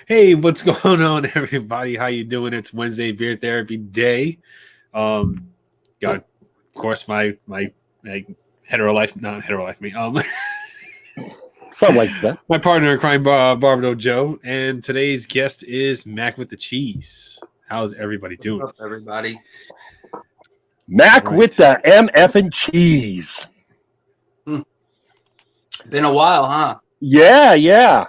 Hey, what's going on, everybody? How you doing? It's Wednesday Beer Therapy Day. Got, of course, my hetero life, not hetero life me. Something like that. My partner in crime, Barbado Joe, and today's guest is Mac with the Cheese. How's everybody doing? What's up, everybody? Mac Right. with the MF and cheese. Been a while, huh? Yeah.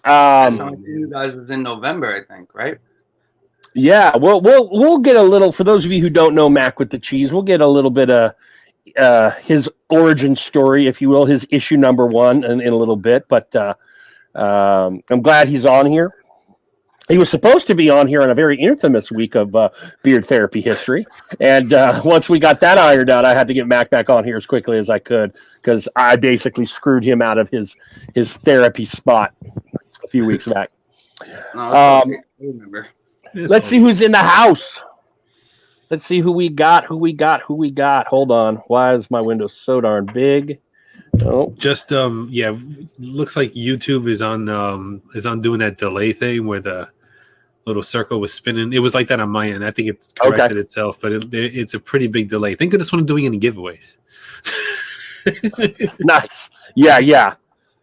Last time I seen you guys was in November, I think, right? Yeah. We'll get a little, for those of you who don't know Mac with the cheese, we'll get a little bit of his origin story, if you will, his issue number one in a little bit. But I'm glad he's on here. He was supposed to be on here on a very infamous week of beard therapy history. And once we got that ironed out, I had to get Mac back on here as quickly as I could because I basically screwed him out of his therapy spot a few weeks back. No, that's okay. I remember. Let's see who's in the house. Let's see who we got. Hold on. Why is my window so darn big? Oh, Just yeah, looks like YouTube is on doing that delay thing where the little circle was spinning. It was like that on my end. I think it's corrected itself, but it's a pretty big delay. Think of this one doing any giveaways. nice. Yeah.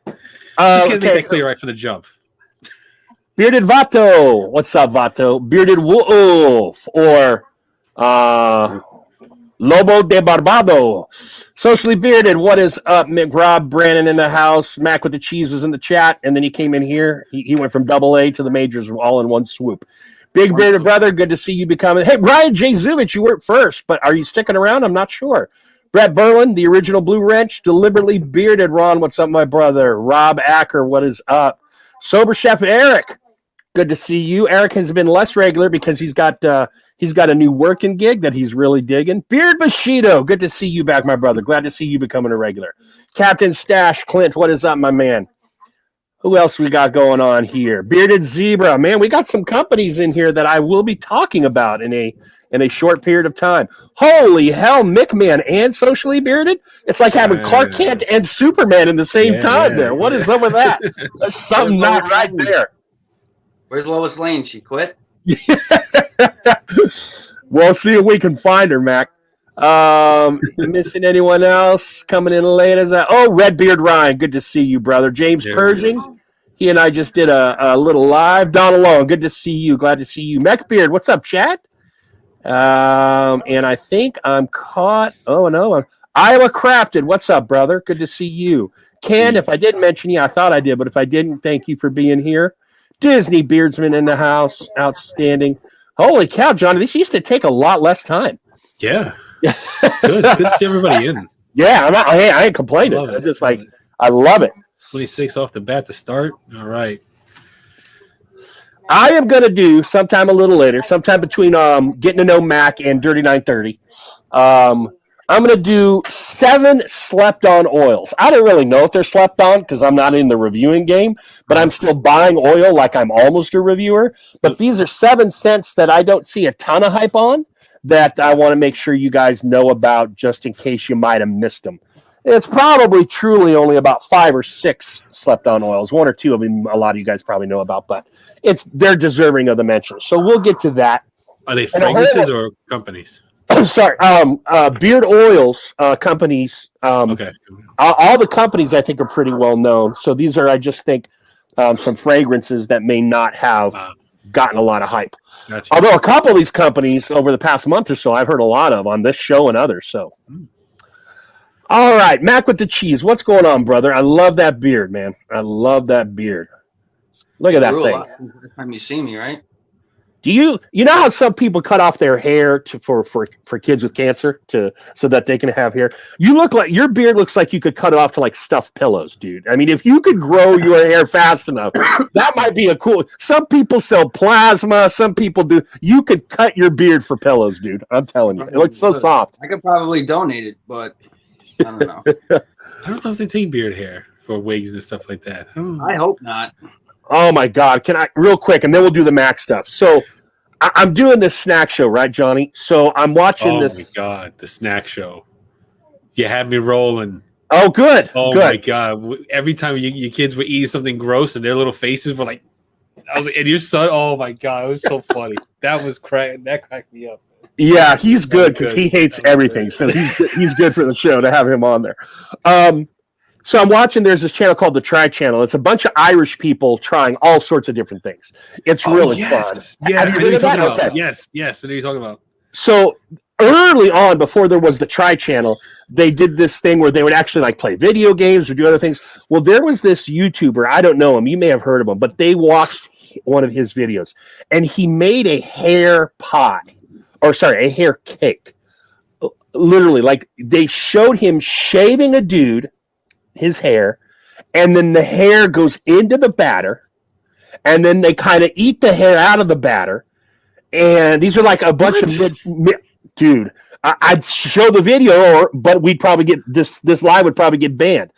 Just gotta make that so clear right from the jump. Bearded Vato. What's up, Vato? Bearded Wolf or Lobo de Barbado. Socially Bearded. What is up, McRob? Brandon in the house. Mac with the cheese was in the chat, and then he came in here. He went from AA to the majors all in one swoop. Big Bearded Brother, good to see you becoming. Hey, Brian J. Zubich, you weren't first, but are you sticking around? I'm not sure. Brett Berlin, the original Blue Wrench, Deliberately Bearded. Ron, what's up, my brother? Rob Acker, what is up? Sober Chef Eric, good to see you. Eric has been less regular because he's got a new working gig that he's really digging. Beard Bushido, good to see you back, my brother. Glad to see you becoming a regular. Captain Stash, Clint, what is up, my man? Who else we got going on here? Bearded Zebra, man, we got some companies in here that I will be talking about in a short period of time. Holy hell, McMahon and Socially Bearded? It's like having Clark Kent and Superman in the same time there. What is up with that? There's something not right there. Where's Lois Lane? She quit? We'll see if we can find her, Mac. Missing anyone else coming in late as that? Oh, Redbeard Ryan, good to see you, brother. James Pershing, he and I just did a little live. Donald Long, good to see you. Glad to see you. Beard, what's up, Chad? And I think I'm caught. Oh no, Iowa Crafted, what's up, brother? Good to see you. Ken, if I didn't mention you, I thought I did, but if I didn't, thank you for being here. Disney Beardsman in the house, outstanding. Holy cow, Johnny, this used to take a lot less time. Yeah, it's good. It's good to see everybody in. Yeah, I ain't complaining. I'm just like, I love it. 26 off the bat to start. All right. I am going to do sometime a little later, sometime between getting to know Mac and Dirty 930. I'm going to do 7 slept-on oils. I don't really know if they're slept on because I'm not in the reviewing game, but I'm still buying oil like I'm almost a reviewer. But these are 7 scents that I don't see a ton of hype on that I want to make sure you guys know about just in case you might have missed them. It's probably truly only about 5 or 6 slept-on oils. 1 or 2 of them a lot of you guys probably know about, but they're deserving of the mention. So we'll get to that. Are they fragrances or companies? Sorry, beard oils companies. Okay. All the companies I think are pretty well known. So these are, I just think, some fragrances that may not have gotten a lot of hype. Gotcha. Although a couple of these companies over the past month or so, I've heard a lot of on this show and others. So, all right, Mac with the cheese. What's going on, brother? I love that beard, man. I love that beard. Look at that thing. The time you see me, right? Do you know how some people cut off their hair for kids with cancer so that they can have hair? Your beard looks like you could cut it off to like stuffed pillows, dude. I mean, if you could grow your hair fast enough, that might be a cool. Some people sell plasma. Some people do. You could cut your beard for pillows, dude. I'm telling you, it looks so soft. I could probably donate it, but I don't know. I don't know if they take beard hair for wigs and stuff like that. I hope not. Oh my God! Can I real quick, and then we'll do the Mac stuff. So. I'm doing this snack show, right, Johnny? So I'm watching this. Oh, my God. The snack show. You had me rolling. Oh, good. Oh, good. my God. Every time your kids were eating something gross and their little faces were like, I was like, and your son, oh my god, it was so funny. That cracked me up. Yeah, he's good because he hates everything. So he's good for the show to have him on there. So I'm watching. There's this channel called the Try Channel. It's a bunch of Irish people trying all sorts of different things. It's really fun. Yeah, have you heard of that? Okay. Yes. I know you're talking about. So early on, before there was the Try Channel, they did this thing where they would actually like play video games or do other things. Well, there was this YouTuber. I don't know him. You may have heard of him, but they watched one of his videos, and he made a hair pie, a hair cake. Literally, like they showed him shaving a dude, his hair, and then the hair goes into the batter, and then they kind of eat the hair out of the batter. And these are like a bunch of dude. I'd show the video, but we'd probably get this live would probably get banned.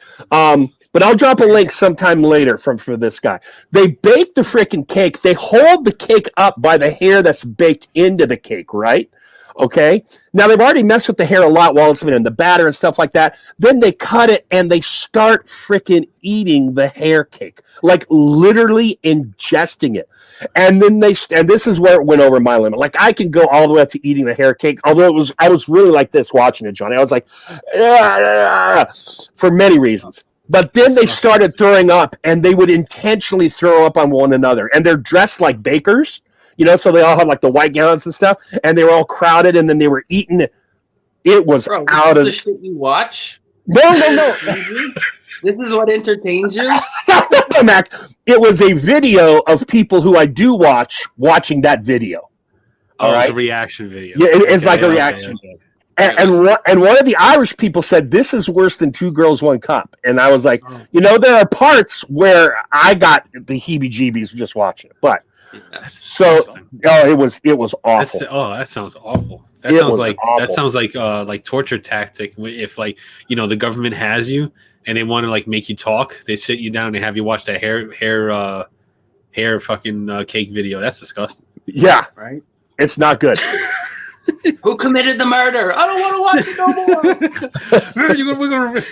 But I'll drop a link sometime later for this guy. They bake the freaking cake. They hold the cake up by the hair that's baked into the cake, right? Okay. Now they've already messed with the hair a lot while it's been in the batter and stuff like that. Then they cut it and they start freaking eating the hair cake, like literally ingesting it. And then and this is where it went over my limit. Like I can go all the way up to eating the hair cake, although I was really like this watching it, Johnny. I was like, for many reasons. But then they started throwing up, and they would intentionally throw up on one another. And they're dressed like bakers. So they all had like the white gowns and stuff, and they were all crowded, and then they were eating it. It was out of the shit you watch. No. This is what entertains you. No, Mac. It was a video of people who I do watching that video. All right, it's a reaction video. Yeah, it's like a reaction. Okay. And one of the Irish people said, "This is worse than Two Girls, One Cup." And I was like, there are parts where I got the heebie-jeebies just watching it, but. It was awful. That sounds awful. That sounds like torture tactic. If the government has you and they want to like make you talk, they sit you down and have you watch that hair fucking cake video. That's disgusting. Yeah, right. It's not good. Who committed the murder? I don't want to watch it no more. We're gonna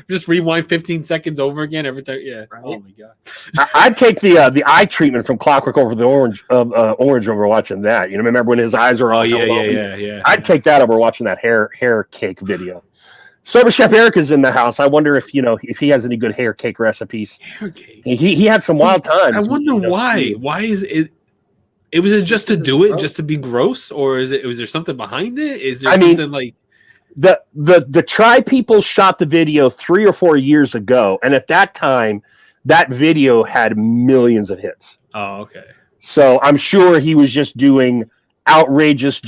just rewind 15 seconds over again every time. Yeah. Right? Oh my god. I'd take the eye treatment from Clockwork over the Orange over watching that. Remember when his eyes are all yeah. I'd take that over watching that hair cake video. Sober Chef Eric is in the house. I wonder if he has any good hair cake recipes. Hair cake. He had some wild times. I wonder why. Why is it? Was it just to do it, just to be gross, or was there something behind it? Is there something like the Try people shot the video 3 or 4 years ago, and at that time, that video had millions of hits. Oh, okay. So I'm sure he was just doing outrageous,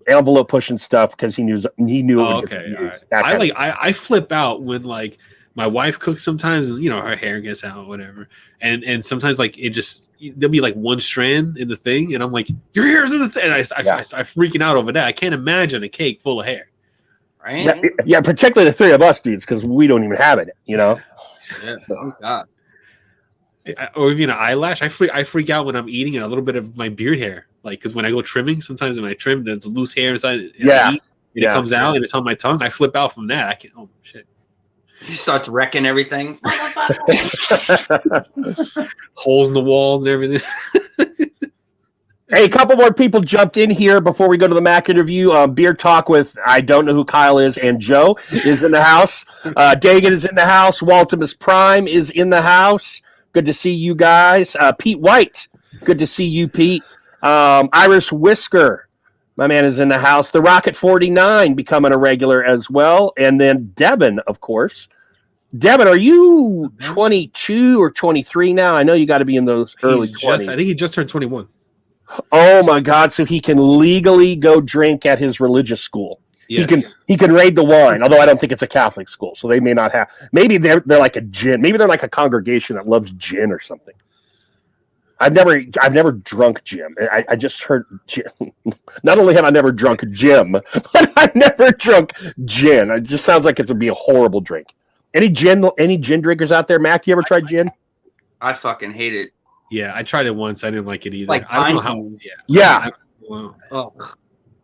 envelope pushing stuff because he knew it would okay. All right. I flip out when like my wife cooks sometimes, and her hair gets out, whatever, and sometimes like it just there'll be like one strand in the thing, and I'm like, your hair's in the thing, and I freaking out over that. I can't imagine a cake full of hair. Right? Yeah, particularly the three of us dudes, because we don't even have it, Yeah. Oh God. Or even an eyelash. I freak out when I'm eating a little bit of my beard hair, like because when I go trimming, sometimes when I trim, there's loose hair inside. It comes out and it's on my tongue. I flip out from that. I can't. Oh shit. He starts wrecking everything. Holes in the walls and everything. Hey, a couple more people jumped in here before we go to the Mac interview. Beer Talk with, I don't know who Kyle is, and Joe is in the house. Dagan is in the house. Waltimus Prime is in the house. Good to see you guys. Pete White, good to see you, Pete. Iris Whisker, my man, is in the house. The Rocket 49 becoming a regular as well. And then Devin, of course. Devin, are you 22 or 23 now? I know you got to be in those early 20s. I think he just turned 21. Oh my God! So he can legally go drink at his religious school. Yes. He can raid the wine. Although I don't think it's a Catholic school, so they may not have. Maybe they're like a gin. Maybe they're like a congregation that loves gin or something. I've never drunk gin. I just heard gin. Not only have I never drunk gin, but I've never drunk gin. It just sounds like it would be a horrible drink. Any gin drinkers out there? Mac, you ever tried gin? I fucking hate it. Yeah, I tried it once. I didn't like it either. Like I don't know how. Yeah.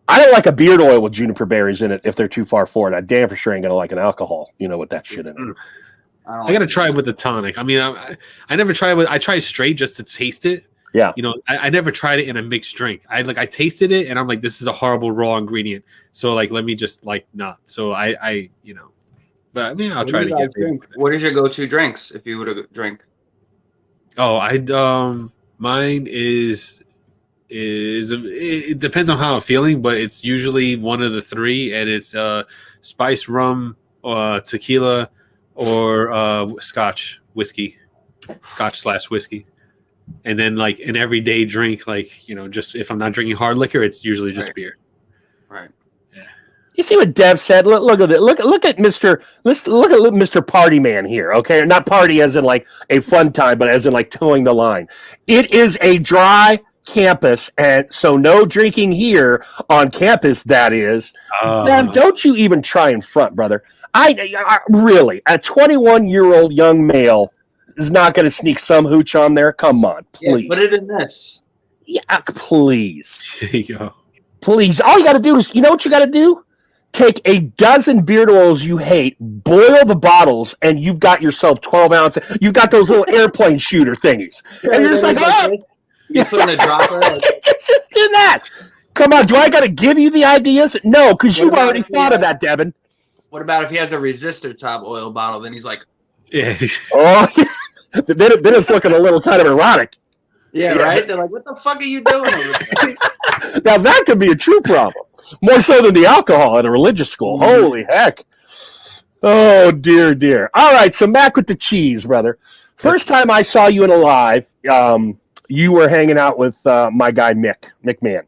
I don't like a beard oil with juniper berries in it if they're too far forward. I damn for sure ain't gonna like an alcohol, with that shit in it. I gotta try it with the tonic. I mean, I never tried it with. I tried straight just to taste it. Yeah. You know, I never tried it in a mixed drink. I tasted it and I'm like, this is a horrible raw ingredient. So like, let me just like not. So I you know, but I mean, I'll try it again. What is your go-to drinks if you were to drink? Oh, mine is it depends on how I'm feeling, but it's usually one of the three, and it's spice rum, tequila, or scotch whiskey, scotch/whiskey. And then like an everyday drink, like, you know, just if I'm not drinking hard liquor, it's usually just beer. Right. Yeah. You see what Dev said? Look at it. Look at Mr. Party Man here. Okay, not party as in like a fun time, but as in like towing the line. It is a dry campus, and so no drinking here on campus. That is. Dev, don't you even try in front, brother. I really, a 21-year-old young male is not going to sneak some hooch on there. Come on, please. Yeah, put it in this. Yeah, please. There you go. Please. All you got to do is, you know what you got to do? Take a dozen beard oils you hate, boil the bottles, and you've got yourself 12 ounces. You've got those little airplane shooter thingies. And you're just like, oh. You put in a dropper. Just do that. Come on. Do I got to give you the ideas? No, because you've already thought of that, Devin. What about if he has a resistor top oil bottle? Then he's like, yeah. Oh, then it's looking a little kind of erotic. Yeah, right? They're like, what the fuck are you doing over there? Now, that could be a true problem. More so than the alcohol at a religious school. Holy heck. Oh, dear, dear. All right, so Mac with the cheese, brother. First time I saw you in a live, you were hanging out with my guy, Mick Mann.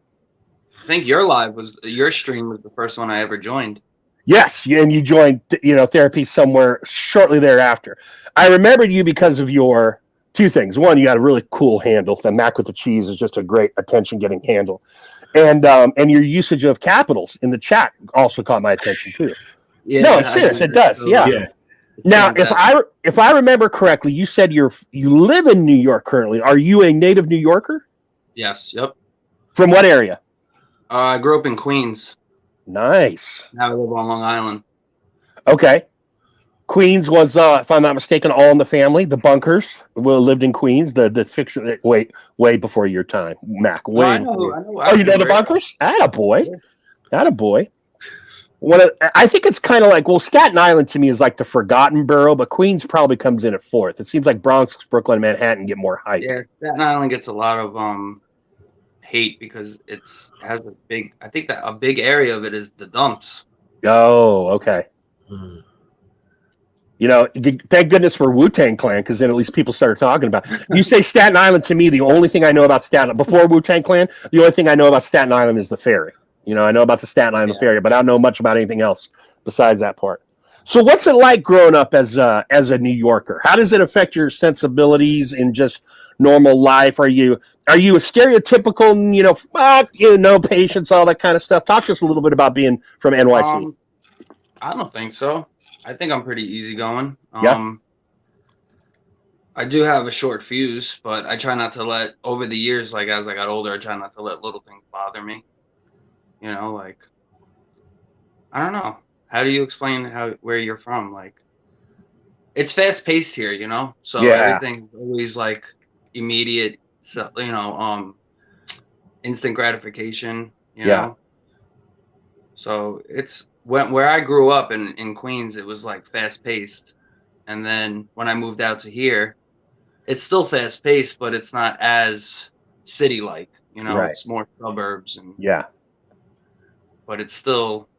I think your stream was the first one I ever joined. Yes, and you joined, therapy somewhere shortly thereafter. I remembered you because of your two things. One, you got a really cool handle. The Mac with the cheese is just a great attention-getting handle, and your usage of capitals in the chat also caught my attention too. Yeah, no, I'm serious. It does. So, yeah. Now, if I remember correctly, you said you live in New York currently. Are you a native New Yorker? Yes. Yep. From what area? I grew up in Queens. Nice. Now I live on Long Island. Okay. Queens was, if I'm not mistaken, All in the Family. The Bunkers lived in Queens. The fiction. Way before your time, Mac. Way. I know. Oh, you know the Bunkers? Attaboy. Attaboy. I think it's kind of like, well, Staten Island to me is like the forgotten borough, but Queens probably comes in at fourth. It seems like Bronx, Brooklyn, and Manhattan get more hype. Yeah, Staten Island gets a lot of hate because it has a big area of it is the dumps. Oh, okay. You know, thank goodness for Wu-Tang Clan, because then at least people started talking about it. You say Staten Island to me, the only thing I know about before Wu-Tang Clan, the only thing I know about Staten Island is the ferry. You know, I know about the Staten Island ferry, but I don't know much about anything else besides that part. So what's it like growing up as a New Yorker? How does it affect your sensibilities in just normal life? Are you a stereotypical, patience, all that kind of stuff? Talk to us a little bit about being from NYC. I don't think so. I think I'm pretty easygoing. Yeah. I do have a short fuse, but I try not to over the years, like as I got older, I try not to let little things bother me. You know, like, I don't know. How do you explain where you're from? Like, it's fast paced here, you know? So everything's always like immediate, instant gratification, you know? So it's where I grew up in Queens, it was like fast paced. And then when I moved out to here, it's still fast paced, but it's not as city like, you know, It's more suburbs and but it still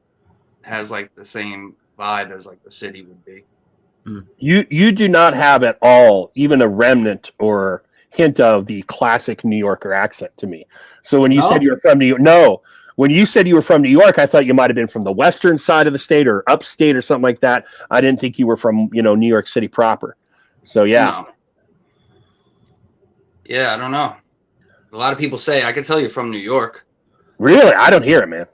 has like the same vibe as like the city would be. You do not have at all even a remnant or hint of the classic New Yorker accent to me. So when you said you were from New York, when you said you were from New York, I thought you might have been from the western side of the state or upstate or something like that. I didn't think you were from, New York City proper. So Yeah, I don't know. A lot of people say I can tell you're from New York. Really? I don't hear it, man.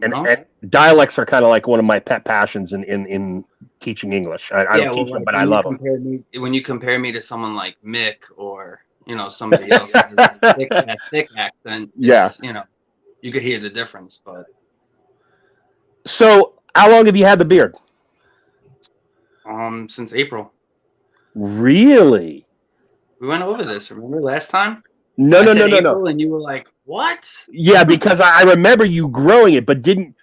And dialects are kind of like one of my pet passions in teaching English. I don't teach them, but I love them. When you compare me to someone like Mick or, somebody else that has a thick accent, you could hear the difference. But so how long have you had the beard? Since April. Really? We went over this. Remember last time? No. April, and you were like, "What?" Yeah, because I remember you growing it, but didn't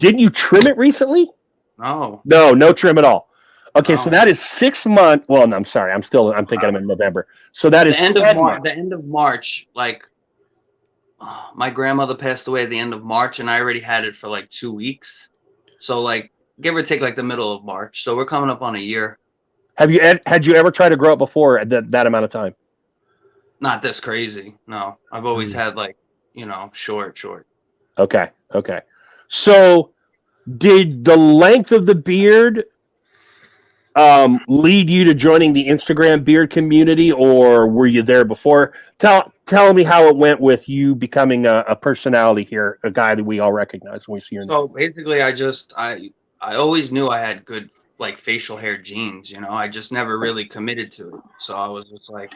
you trim it recently? No. No trim at all. Okay, so No. that is 6 months. Well, no, I'm sorry. I'm thinking I'm in November. So that is The end 10 of March. months. The end of March. Like, my grandmother passed away at the end of March, and I already had it for like 2 weeks. So like, give or take, like the middle of March. So we're coming up on a year. Had you ever tried to grow it before at that amount of time? Not this crazy. No, I've always had like, short. Okay. So did the length of the beard lead you to joining the Instagram beard community, or were you there before? Tell me how it went with you becoming a personality here, a guy that we all recognize when we see your name. So basically, I always knew I had good like facial hair genes. I just never really committed to it. So I was just like,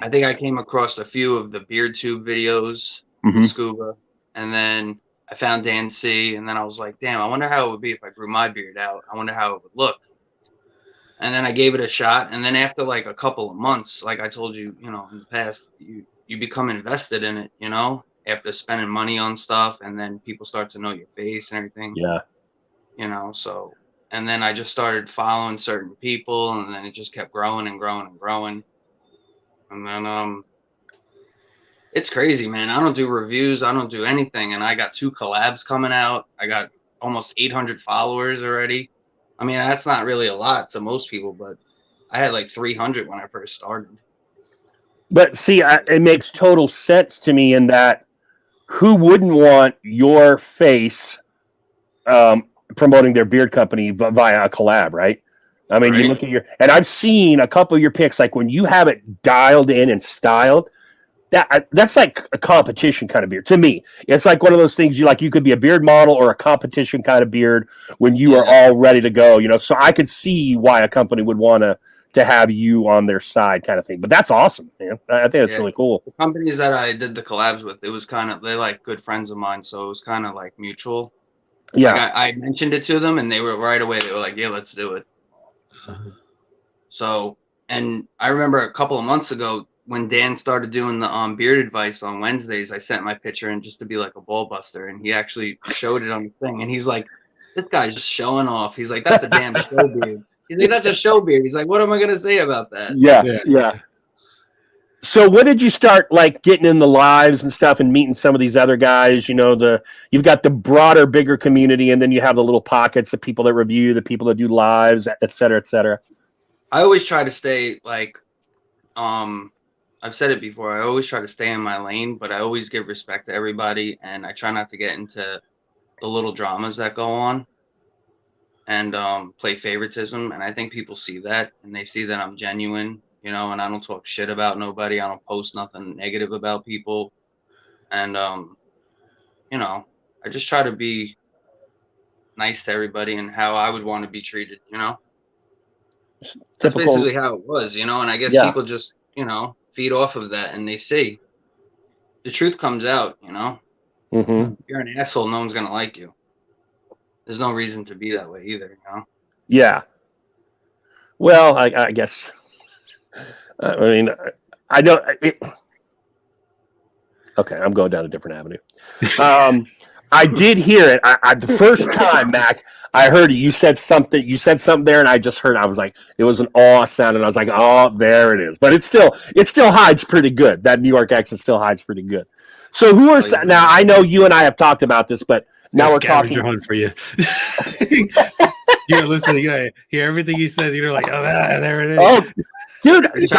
I think I came across a few of the BeardTube videos, Scuba, and then I found Dan C. And then I was like, damn, I wonder how it would be if I grew my beard out. I wonder how it would look. And then I gave it a shot. And then after like a couple of months, like I told you, in the past, you become invested in it, after spending money on stuff, and then people start to know your face and everything. Yeah. So, and then I just started following certain people, and then it just kept growing and growing and growing. And then, it's crazy, man. I don't do reviews. I don't do anything. And I got 2 collabs coming out. I got almost 800 followers already. I mean, that's not really a lot to most people, but I had like 300 when I first started. But see, it makes total sense to me in that who wouldn't want your face promoting their beard company via a collab, right? I mean, right. You look at and I've seen a couple of your pics, like when you have it dialed in and styled, that's like a competition kind of beard to me. It's like one of those things you could be a beard model or a competition kind of beard when you are all ready to go, So I could see why a company would want to have you on their side kind of thing. But that's awesome, man. I think that's really cool. The companies that I did the collabs with, it was they're like good friends of mine. So it was kind of like mutual. Yeah. Like I mentioned it to them and they were right away. They were like, yeah, let's do it. So, and I remember a couple of months ago when Dan started doing the beard advice on Wednesdays, I sent my picture in just to be like a ball buster, and he actually showed it on the thing. And he's like, this guy's just showing off. He's like, that's a damn show beard. He's like, that's a show beard. He's like, what am I going to say about that? Yeah. So when did you start like getting in the lives and stuff and meeting some of these other guys? You've got the broader, bigger community, and then you have the little pockets of people that review, the people that do lives, et cetera, et cetera. I always try to stay like, I've said it before, I always try to stay in my lane, but I always give respect to everybody, and I try not to get into the little dramas that go on and play favoritism. And I think people see that, and they see that I'm genuine, and I don't talk shit about nobody. I don't post nothing negative about people. And, I just try to be nice to everybody and how I would want to be treated, That's basically how it was, and I guess people just, feed off of that, and they see the truth comes out, If you're an asshole, no one's gonna like you. There's no reason to be that way either, Yeah. Well, I guess. I mean, I know. Okay, I'm going down a different avenue. I did hear it. The first time, Mac, I heard it. You said something there, and I just heard. I was like, it was an awe sound, and I was like, oh, there it is. But it still hides pretty good. That New York accent still hides pretty good. So who are now? I know you and I have talked about this, but now we're talking hunt for you. You're listening. You hear everything he says. You're like, oh, there it is. Oh, dude,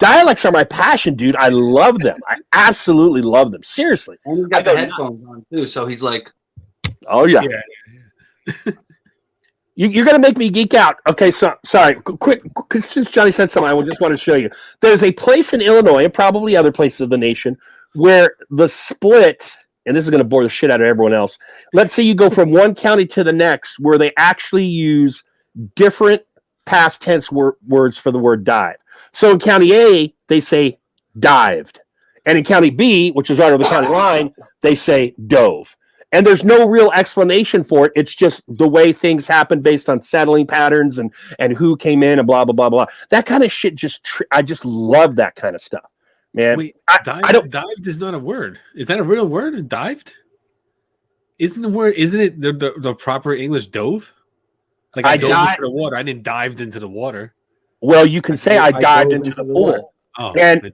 Dialects are my passion, dude. I love them. I absolutely love them. Seriously. And he's got the headphones on too, so he's like, oh yeah. You're gonna make me geek out. Okay, so sorry. Quick, because since Johnny said something, I just want to show you. There's a place in Illinois, and probably other places of the nation, where the split, and this is going to bore the shit out of everyone else. Let's say you go from one county to the next, where they actually use different past tense words for the word dive. So in County A, they say dived. And in County B, which is right over the county line, they say dove. And there's no real explanation for it. It's just the way things happen based on settling patterns and who came in and blah blah blah blah. That kind of shit I just love that kind of stuff, man. Wait, I don't. dived is not a word. Is that a real word? Dived? Isn't it the proper English dove? Like I dove into the water. I didn't dived into the water. Well, you can say I dived into the pool. Oh, and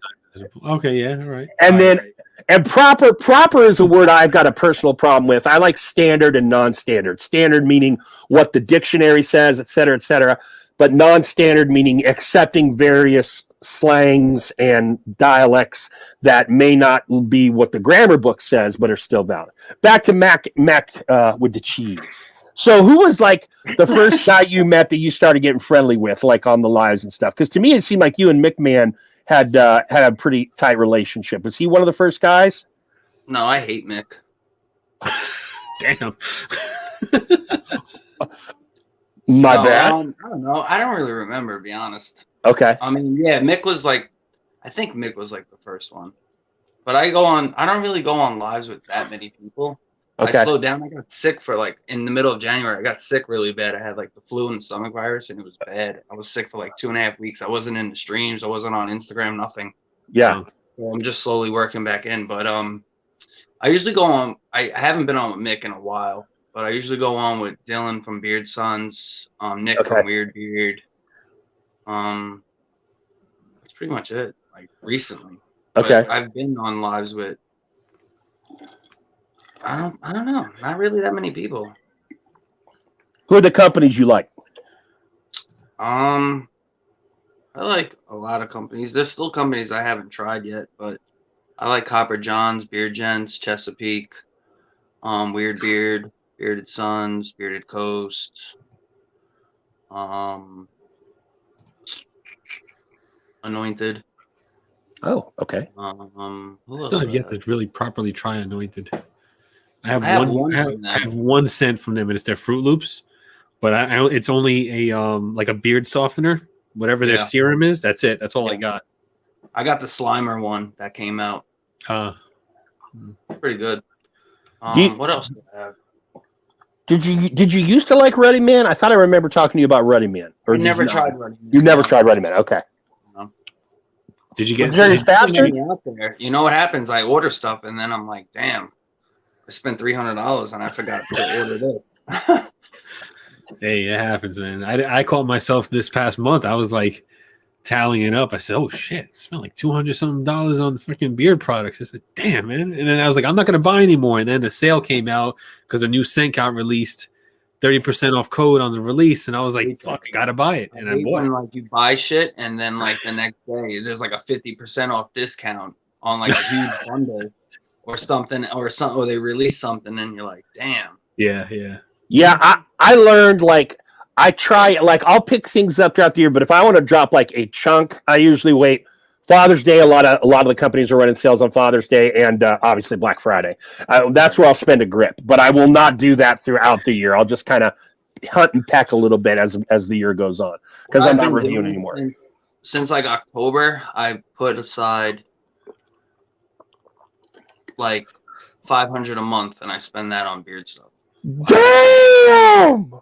okay, yeah, all right. And and proper is a word I've got a personal problem with. I like standard and non-standard. Standard meaning what the dictionary says, et cetera, but non-standard meaning accepting various slangs and dialects that may not be what the grammar book says, but are still valid. Back to Mac with the cheese. So who was like the first guy you met that you started getting friendly with, like on the lives and stuff? Because to me, it seemed like you and McMahon had a pretty tight relationship. Was he one of the first guys? No, I hate Mick. Damn. My bad. I don't know. I don't really remember, to be honest. Okay. I mean, yeah, Mick was like, I think Mick was like the first one. But I don't really go on lives with that many people. Okay. I slowed down. I got sick for like in the middle of January. I got sick really bad. I had like the flu and the stomach virus, and it was bad. I was sick for like 2.5 weeks. I wasn't in the streams. I wasn't on Instagram. Nothing. Yeah. So I'm just slowly working back in. But I usually go on. I haven't been on with Mick in a while, but I usually go on with Dylan from Beard Sons, Nick from Weird Beard. That's pretty much it. Like recently. Okay. But I've been on lives with. I don't know. Not really that many people. Who are the companies you like? I like a lot of companies. There's still companies I haven't tried yet, but I like Copper John's, Beard Gents, Chesapeake, Weird Beard, Bearded Sons, Bearded Coast, Anointed. Oh, okay. I still have yet to really properly try Anointed. I have 1 cent from them, and it's their Fruit Loops, but it's only a like a beard softener, whatever their serum is. That's it. That's all I got. I got the Slimer one that came out. Pretty good. What else do I have? Did you used to like Ready Man? I thought I remember talking to you about Ready Man. Or never tried Ready Man. You never tried Ready Man. Okay. No. Did you get Jerry's Bastard? Out there? You know what happens? I order stuff and then I'm like, damn. I spent $300 and I forgot to order this. Hey, it happens, man. I caught myself this past month. I was like tallying it up. I said, "Oh shit, it spent like $200 something on freaking beard products." I said, "Damn, man!" And then I was like, "I'm not gonna buy anymore." And then the sale came out because a new scent count released, 30% off code on the release, and I was like, "Fuck, I gotta buy it." And I bought it. Like you buy shit and then like the next day there's like a 50% off discount on like a huge bundle. Or something, or they release something, and you're like, "Damn." Yeah. I learned like I try like I'll pick things up throughout the year, but if I want to drop like a chunk, I usually wait. Father's Day, a lot of the companies are running sales on Father's Day, and obviously Black Friday. That's where I'll spend a grip, but I will not do that throughout the year. I'll just kind of hunt and peck a little bit as the year goes on because I'm not reviewing anymore. Since like October, I put aside like $500 a month, and I spend that on beard stuff. Damn.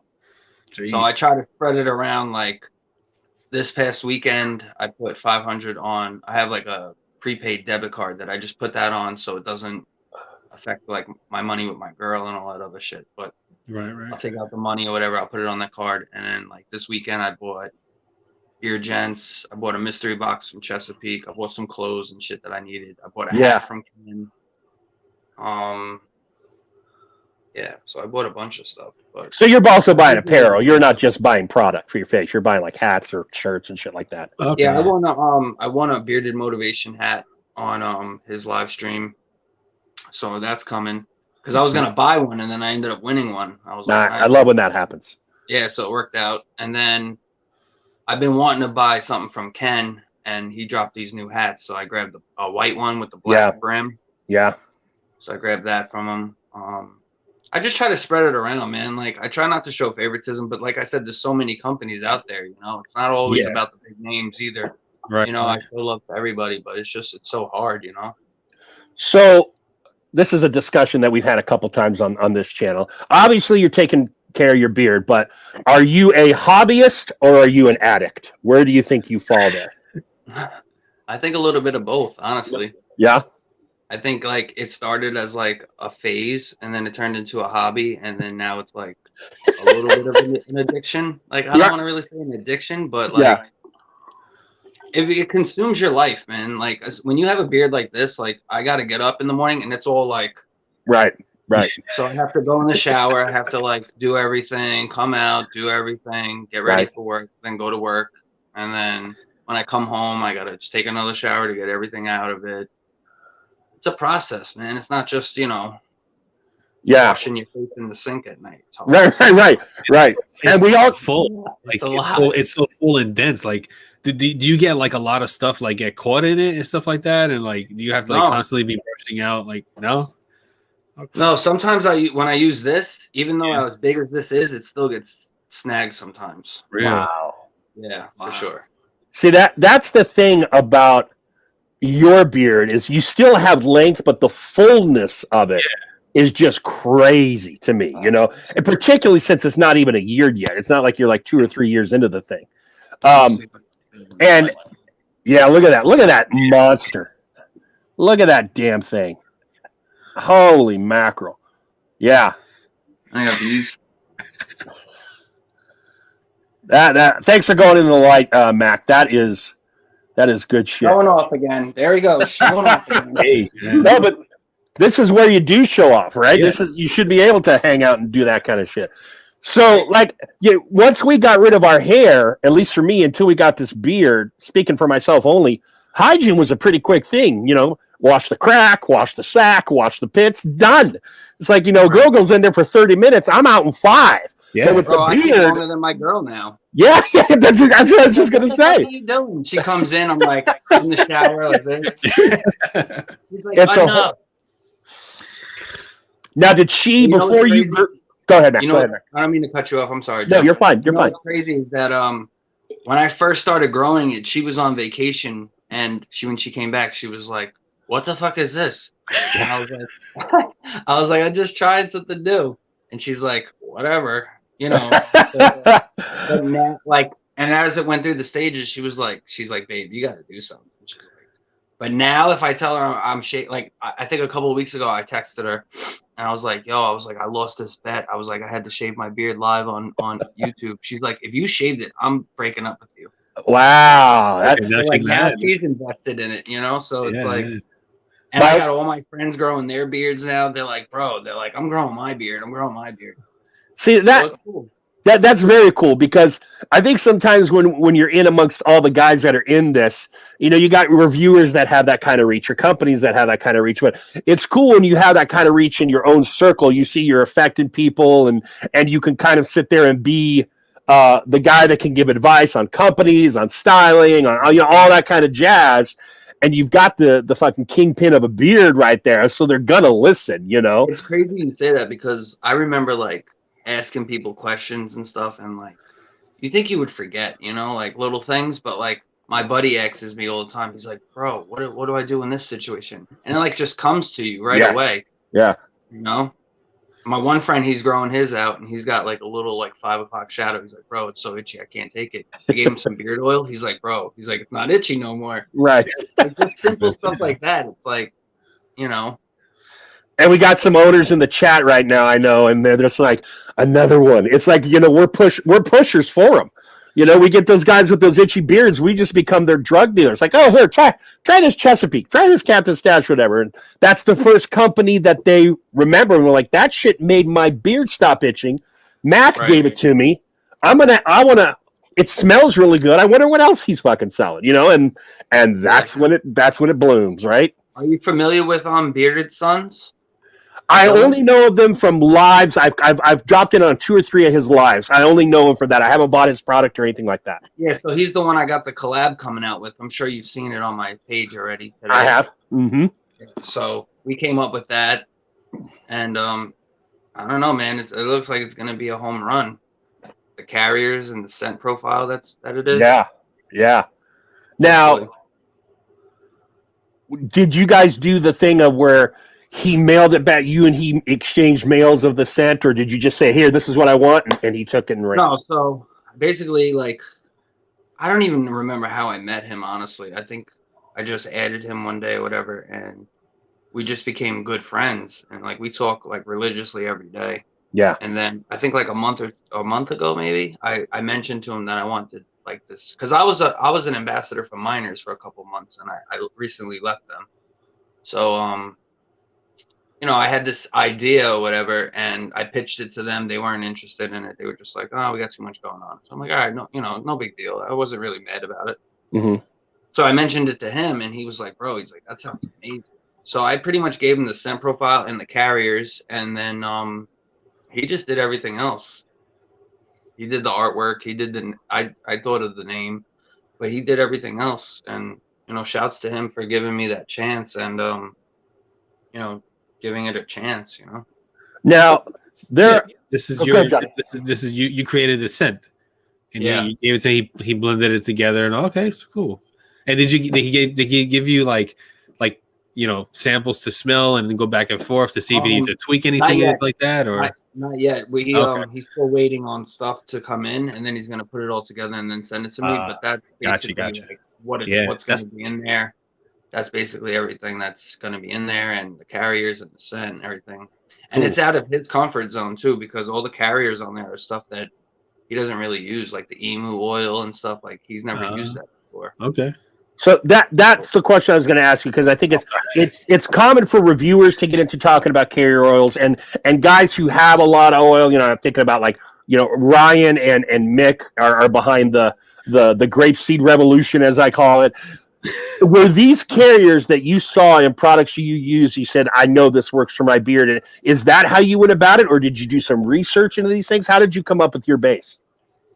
Jeez. So I try to spread it around. Like this past weekend, I put $500 on. I have like a prepaid debit card that I just put that on, so it doesn't affect like my money with my girl and all that other shit. But right. I'll take out the money or whatever. I'll put it on that card, and then like this weekend, I bought Beard Gents. I bought a mystery box from Chesapeake. I bought some clothes and shit that I needed. I bought a hat from Ken. So I bought a bunch of stuff. But so you're also buying apparel. You're not just buying product for your face. You're buying like hats or shirts and shit like that. Okay. Yeah, I won a bearded motivation hat on his live stream. So that's coming. Because I was gonna buy one and then I ended up winning one. I was like, I love when that happens. Yeah, so it worked out. And then I've been wanting to buy something from Ken, and he dropped these new hats. So I grabbed a white one with the black brim. Yeah. So I grabbed that from him. I just try to spread it around, man. Like I try not to show favoritism, but like I said, there's so many companies out there. You know, it's not always about the big names either. Right. You know, I show love to everybody, but it's so hard. You know. So this is a discussion that we've had a couple times on this channel. Obviously, you're taking care of your beard, but are you a hobbyist or are you an addict? Where do you think you fall there? I think a little bit of both, honestly. Yeah. I think like it started as like a phase and then it turned into a hobby and then now it's like a little bit of an addiction. Like I don't want to really say an addiction, but like if it consumes your life, man. Like when you have a beard like this, like I got to get up in the morning and it's all like right. So I have to go in the shower, I have to like do everything, come out, do everything, get ready for work, then go to work, and then when I come home, I got to just take another shower to get everything out of it. It's a process, man. It's not just, washing your face in the sink at night. Right. And we are full. Like it's so full and dense. Like, do you get like a lot of stuff like get caught in it and stuff like that? And like, do you have to like constantly be brushing out? Like, no. Okay. No, sometimes when I use this, even though as big as this is, it still gets snagged sometimes. Really? Wow. Yeah, for sure. See, that's the thing about your beard is you still have length, but the fullness of it is just crazy to me, and particularly since it's not even a year yet. It's not like you're like 2 or 3 years into the thing. And yeah, look at that monster. Look at that damn thing. Holy mackerel. Yeah. I got these. That thanks for going into the light, Mac. That is good shit. Showing off again. There he goes. Showing off again. Hey, no, but this is where you do show off, right? Yeah. You should be able to hang out and do that kind of shit. So, like, once we got rid of our hair, at least for me, until we got this beard, speaking for myself only, hygiene was a pretty quick thing, Wash the crack, wash the sack, wash the pits, done. It's like, Google's in there for 30 minutes. I'm out in 5. Yeah, but with the beard, I'm longer than my girl now. Yeah, that's what I was just gonna say. What are you doing? She comes in, I'm like in the shower like this. She's like, enough. Now, did she before you? Go ahead, Mac. Go ahead, Mac. I don't mean to cut you off. I'm sorry. No, you're fine. You're fine. What's crazy is that when I first started growing it, she was on vacation, and when she came back, she was like, "What the fuck is this?" And I was like, I just tried something new, and she's like, "Whatever." But now, and as it went through the stages, she's like, "Babe, you got to do something." But now, if I tell her I'm I think a couple of weeks ago, I texted her, and I was like, I lost this bet. I was like, I had to shave my beard live on YouTube. She's like, if you shaved it, I'm breaking up with you. Wow, now she's invested in it, So it's like. Yeah. And I got all my friends growing their beards now. They're like, I'm growing my beard. See, that's very cool because I think sometimes when you're in amongst all the guys that are in this, you got reviewers that have that kind of reach or companies that have that kind of reach. But it's cool when you have that kind of reach in your own circle. You see you're affecting people and you can kind of sit there and be the guy that can give advice on companies, on styling, on all that kind of jazz. And you've got the fucking kingpin of a beard right there, so they're gonna listen, It's crazy you say that because I remember asking people questions and stuff, and you think you would forget, little things, but my buddy asks me all the time. He's like, "Bro, what do I do in this situation?" And it just comes to you right away. Yeah. My one friend, he's growing his out, and he's got a little 5 o'clock shadow. He's like, "Bro, it's so itchy, I can't take it." I gave him some beard oil. He's like, "Bro," it's not itchy no more. Right. Just simple stuff like that. It's And we got some owners in the chat right now, I know, and they're just like, another one. It's like, we're pushers for them. We get those guys with those itchy beards. We just become their drug dealers. Like, oh, here, try this Chesapeake, try this Captain Stash, whatever. And that's the first company that they remember. And we're like, that shit made my beard stop itching. Mac gave it to me. It smells really good. I wonder what else he's fucking selling, and that's when it blooms, right? Are you familiar with Bearded Sons? I only know of them from lives. I've dropped in on 2 or 3 of his lives. I only know him for that. I haven't bought his product or anything like that. Yeah, so he's the one I got the collab coming out with. I'm sure you've seen it on my page already today. I have. Mm-hmm. So we came up with that, and I don't know, man. It looks like it's going to be a home run. The carriers and the scent profile that it is. Yeah. Now, did you guys do the thing of where he mailed it back. You and he exchanged mails of the scent, or did you just say, "Here, this is what I want," and he took it and ran? No, so basically, like, I don't even remember how I met him. Honestly, I think I just added him one day or whatever, and we just became good friends, and like we talk like religiously every day. Yeah. And then I think like a month ago, maybe I mentioned to him that I wanted like this because I was an ambassador for Miners for a couple months, and I recently left them. So I had this idea or whatever, and I pitched it to them. They weren't interested in it. They were just like, "Oh, we got too much going on." So I'm like, "All right, no, no big deal." I wasn't really mad about it. Mm-hmm. So I mentioned it to him, and he was like, "Bro," he's like, "That sounds amazing." So I pretty much gave him the scent profile and the carriers, and then he just did everything else. He did the artwork. He did I thought of the name, but he did everything else. And shouts to him for giving me that chance and giving it a chance. Now this is your this is you created the scent, and you gave it to he blended it together, and okay, so cool. And did he give you like samples to smell and then go back and forth to see if you need to tweak anything like that, or not yet? He's still waiting on stuff to come in, and then he's gonna put it all together and then send it to me. But that's basically gotcha. like what's gonna be in there. That's basically everything that's gonna be in there, and the carriers and the scent and everything. And it's out of his comfort zone too, because all the carriers on there are stuff that he doesn't really use, like the emu oil and stuff. Like he's never used that before. Okay. So that's the question I was going to ask you, because I think it's common for reviewers to get into talking about carrier oils and guys who have a lot of oil. I'm thinking about Ryan and Mick are behind the grapeseed revolution, as I call it. Were these carriers that you saw in products you use, you said, "I know this works for my beard"? And is that how you went about it, or did you do some research into these things? How did you come up with your base?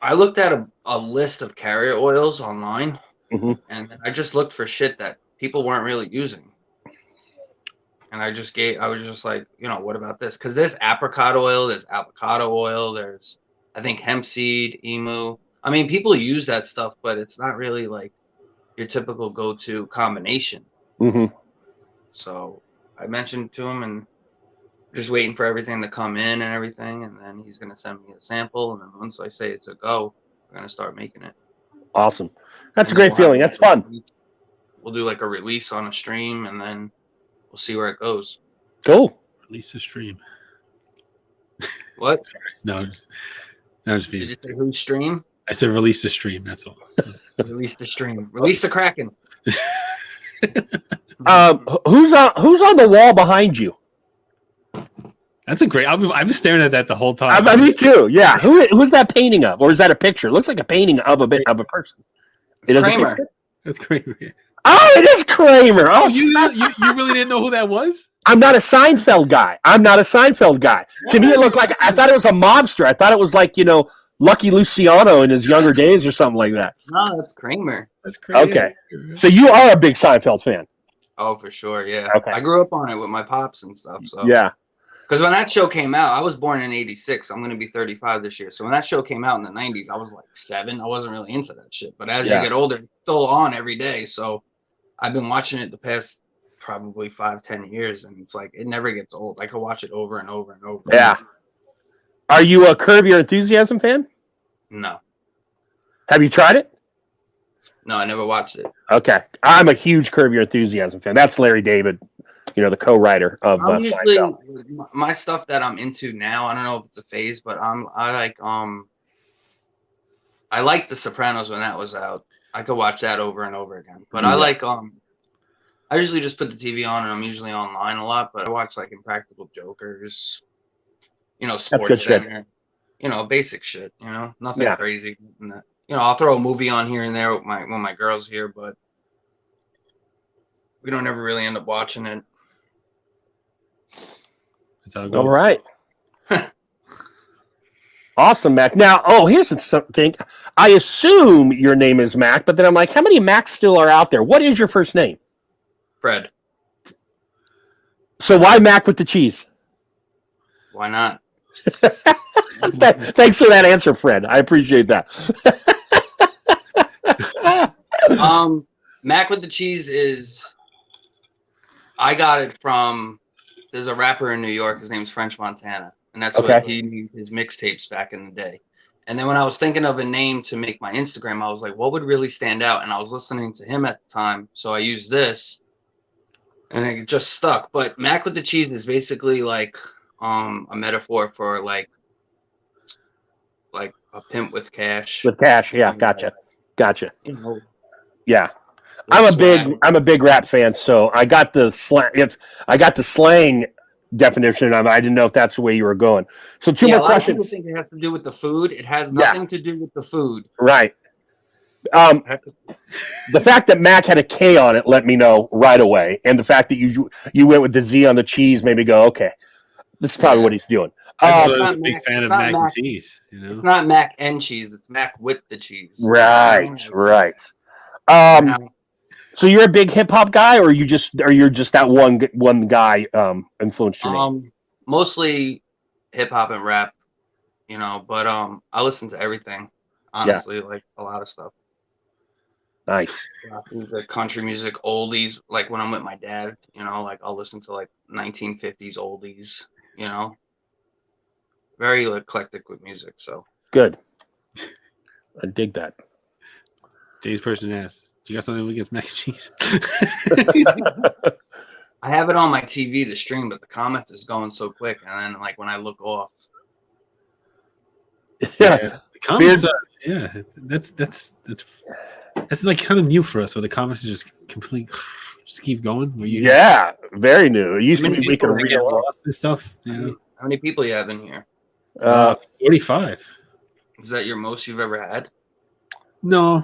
I looked at a list of carrier oils online. Mm-hmm. And I just looked for shit that people weren't really using. And I was just like, what about this? Because there's apricot oil, there's avocado oil, there's, I think, hemp seed, emu. I mean, people use that stuff, but it's not really like your typical go-to combination. Mm-hmm. So I mentioned to him, and just waiting for everything to come in and everything. And then he's going to send me a sample. And then once I say it's a go, we're going to start making it. Awesome. That's a great feeling. That's fun. We'll do like a release on a stream, and then we'll see where it goes. Cool. Release the stream. What? Sorry. No, just being. Did you say who stream? I said release the stream. That's all. Release the stream. Release the Kraken. Who's on the wall behind you? That's a great. I've been staring at that the whole time. Me too. Yeah. Who's that painting of, or is that a picture? It looks like a painting of a person. It is Kramer. That's Kramer. Oh, it is Kramer. Oh, you really didn't know who that was? I'm not a Seinfeld guy. To me, it looked like, I thought it was a mobster. I thought it was like, Lucky Luciano in his younger days or something like that. No, that's Kramer. That's crazy. Okay. So you are a big Seinfeld fan. Oh, for sure. Yeah. Okay. I grew up on it with my pops and stuff. So yeah. Because when that show came out, I was born in '86. I'm going to be 35 this year. So when that show came out in the '90s, I was like 7. I wasn't really into that shit. But as you get older, it's still on every day. So I've been watching it the past probably 5-10 years, and it's like it never gets old. I could watch it over and over and over. Yeah. Are you a Curb Your Enthusiasm fan? No. Have you tried it? No, I never watched it. Okay. I'm a huge Curb Your Enthusiasm fan. That's Larry David, the co-writer of Seinfeld. My stuff that I'm into now, I don't know if it's a phase, but I like The Sopranos when that was out. I could watch that over and over again. But I like I usually just put the TV on, and I'm usually online a lot, but I watch like Impractical Jokers, Sports Center, basic shit, nothing crazy. I'll throw a movie on here and there with when my girl's here, but we don't ever really end up watching it. All right. Awesome, Mac. Now, here's something. I assume your name is Mac, but then I'm like, how many Macs still are out there? What is your first name? Fred. So why Mac with the cheese? Why not? Thanks for that answer, Fred. I appreciate that. Mac with the cheese is, I got it from there's a rapper in New York. His name's French Montana, and that's Okay. what he made his mixtapes back in the day. And then when I was thinking of a name to make my Instagram, I was like, what would really stand out? And I was listening to him at the time, so I used this, and it just stuck. But Mac with the cheese is basically like a metaphor for like a pimp with cash. With cash, yeah, gotcha. You know, Yeah. the swag. I'm a big rap fan, so I got the slang definition. I didn't know if that's the way you were going. So two Yeah, more a lot of people questions. think it has to do with the food. It has Yeah. nothing to do with the food. Right. The fact that Mac had a K on it let me know right away, and the fact that you went with the Z on the cheese made me go, okay, this is probably what he's doing. I it's was a not big Mac- fan it's of not mac and Mac. cheese. You know, It's not Mac and cheese. It's Mac with the cheese. Right. Now, So you're a big hip hop guy, or you're just that one guy influenced your name? mostly hip hop and rap, you know, but I listen to everything. Honestly, like a lot of stuff. Nice. Rock music, country music, oldies. Like when I'm with my dad, you know, like I'll listen to like 1950s oldies, you know. Very eclectic with music, so. Good. I dig that. Jay's person asked, "Do you got something against mac and cheese?" I have it on my TV, the stream, but the comment is going so quick, and then like when I look off, Yeah. The comments, yeah, that's like kind of new for us. Where the comments are just just keep going. Where you, Yeah. Very new. It used to Many be we could people read get a lot. lost and stuff. You know, how many people you have in here? 45. Is that your most you've ever had? No.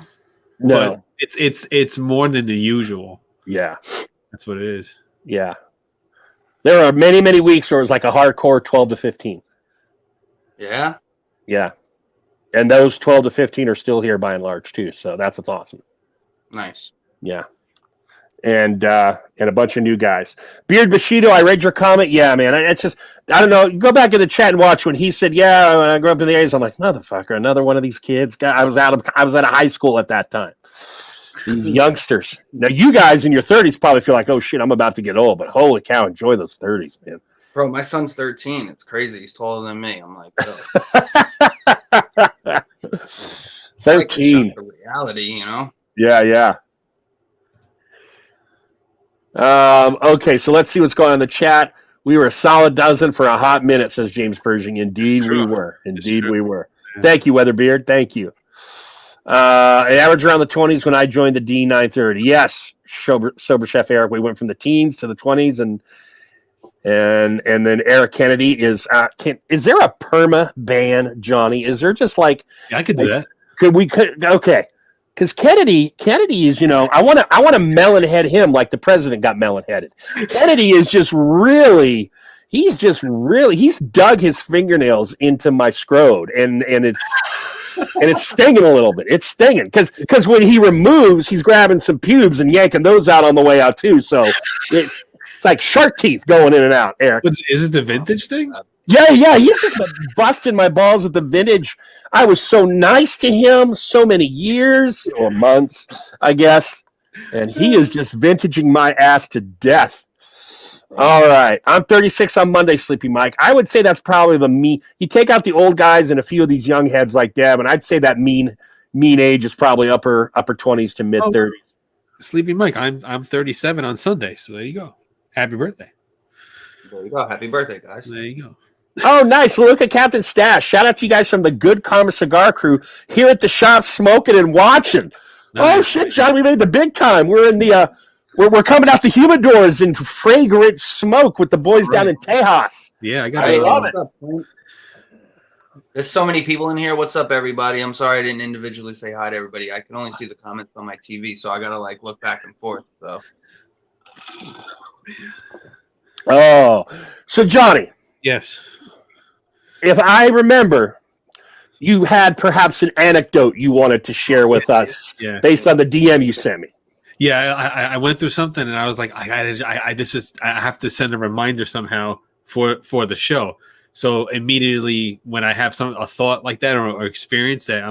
No, but it's more than the usual. Yeah. That's what it is. Yeah. There are many, many weeks where it was like a hardcore 12 to 15. Yeah. Yeah. And those 12 to 15 are still here by and large too. So that's what's awesome. Nice. Yeah. And a bunch of new guys. Beard Bushido, I read your comment. Yeah, man. It's just, I don't know. Go back in the chat and watch when he said, yeah, when I grew up in the 80s, I'm like, motherfucker, another one of these kids. I was out of high school at that time. These youngsters. Now, you guys in your 30s probably feel like, oh shit, I'm about to get old, but holy cow, enjoy those 30s, man. Bro, my son's 13. It's crazy. He's taller than me. I'm like, oh. 13. Like the reality, you know? Yeah. Okay, so let's see what's going on in the chat. We were a solid dozen for a hot minute, says James Pershing. Indeed, we were. Indeed, we were. Yeah. Thank you, Weatherbeard. Thank you. I averaged around the 20s when I joined the D930. Yes, Sober Chef Eric. We went from the teens to the 20s, and then Eric Kennedy is. Is there a perma ban, Johnny? Is there just like? Yeah, I could do that. Okay. Because Kennedy is, you know, I want to melon head him like the president got melon headed. Kennedy is he's dug his fingernails into my scrod, and it's stinging a little bit. It's stinging because when he removes, he's grabbing some pubes and yanking those out on the way out too. So it's like shark teeth going in and out. Eric, Is this the vintage thing? yeah, he's just busting my balls with the vintage. I was so nice to him so many years or months, I guess, and he is just vintaging my ass to death. All right, I'm 36 on Monday, Sleepy Mike. I would say that's probably the mean. You take out the old guys and a few of these young heads like Deb, and I'd say that mean age is probably upper 20s to mid 30s. Sleepy Mike, I'm 37 on Sunday, so there you go. Happy birthday. There you go. Happy birthday, guys. There you go. Oh, nice. Look at Captain Stash. Shout out to you guys from the Good Karma Cigar crew here at the shop smoking and watching. Nice. Oh, shit, John. We made the big time. We're in the we're coming out the humidors in fragrant smoke with the boys down in Tejas. Yeah, I love it. There's so many people in here. What's up, everybody? I'm sorry I didn't individually say hi to everybody. I can only see the comments on my TV, so I gotta like look back and forth. So. Oh, so Johnny. Yes. If I remember, you had perhaps an anecdote you wanted to share with us based on the DM you sent me. Yeah, I went through something and I was like, I have to send a reminder somehow for the show. So immediately when I have a thought like that or experience that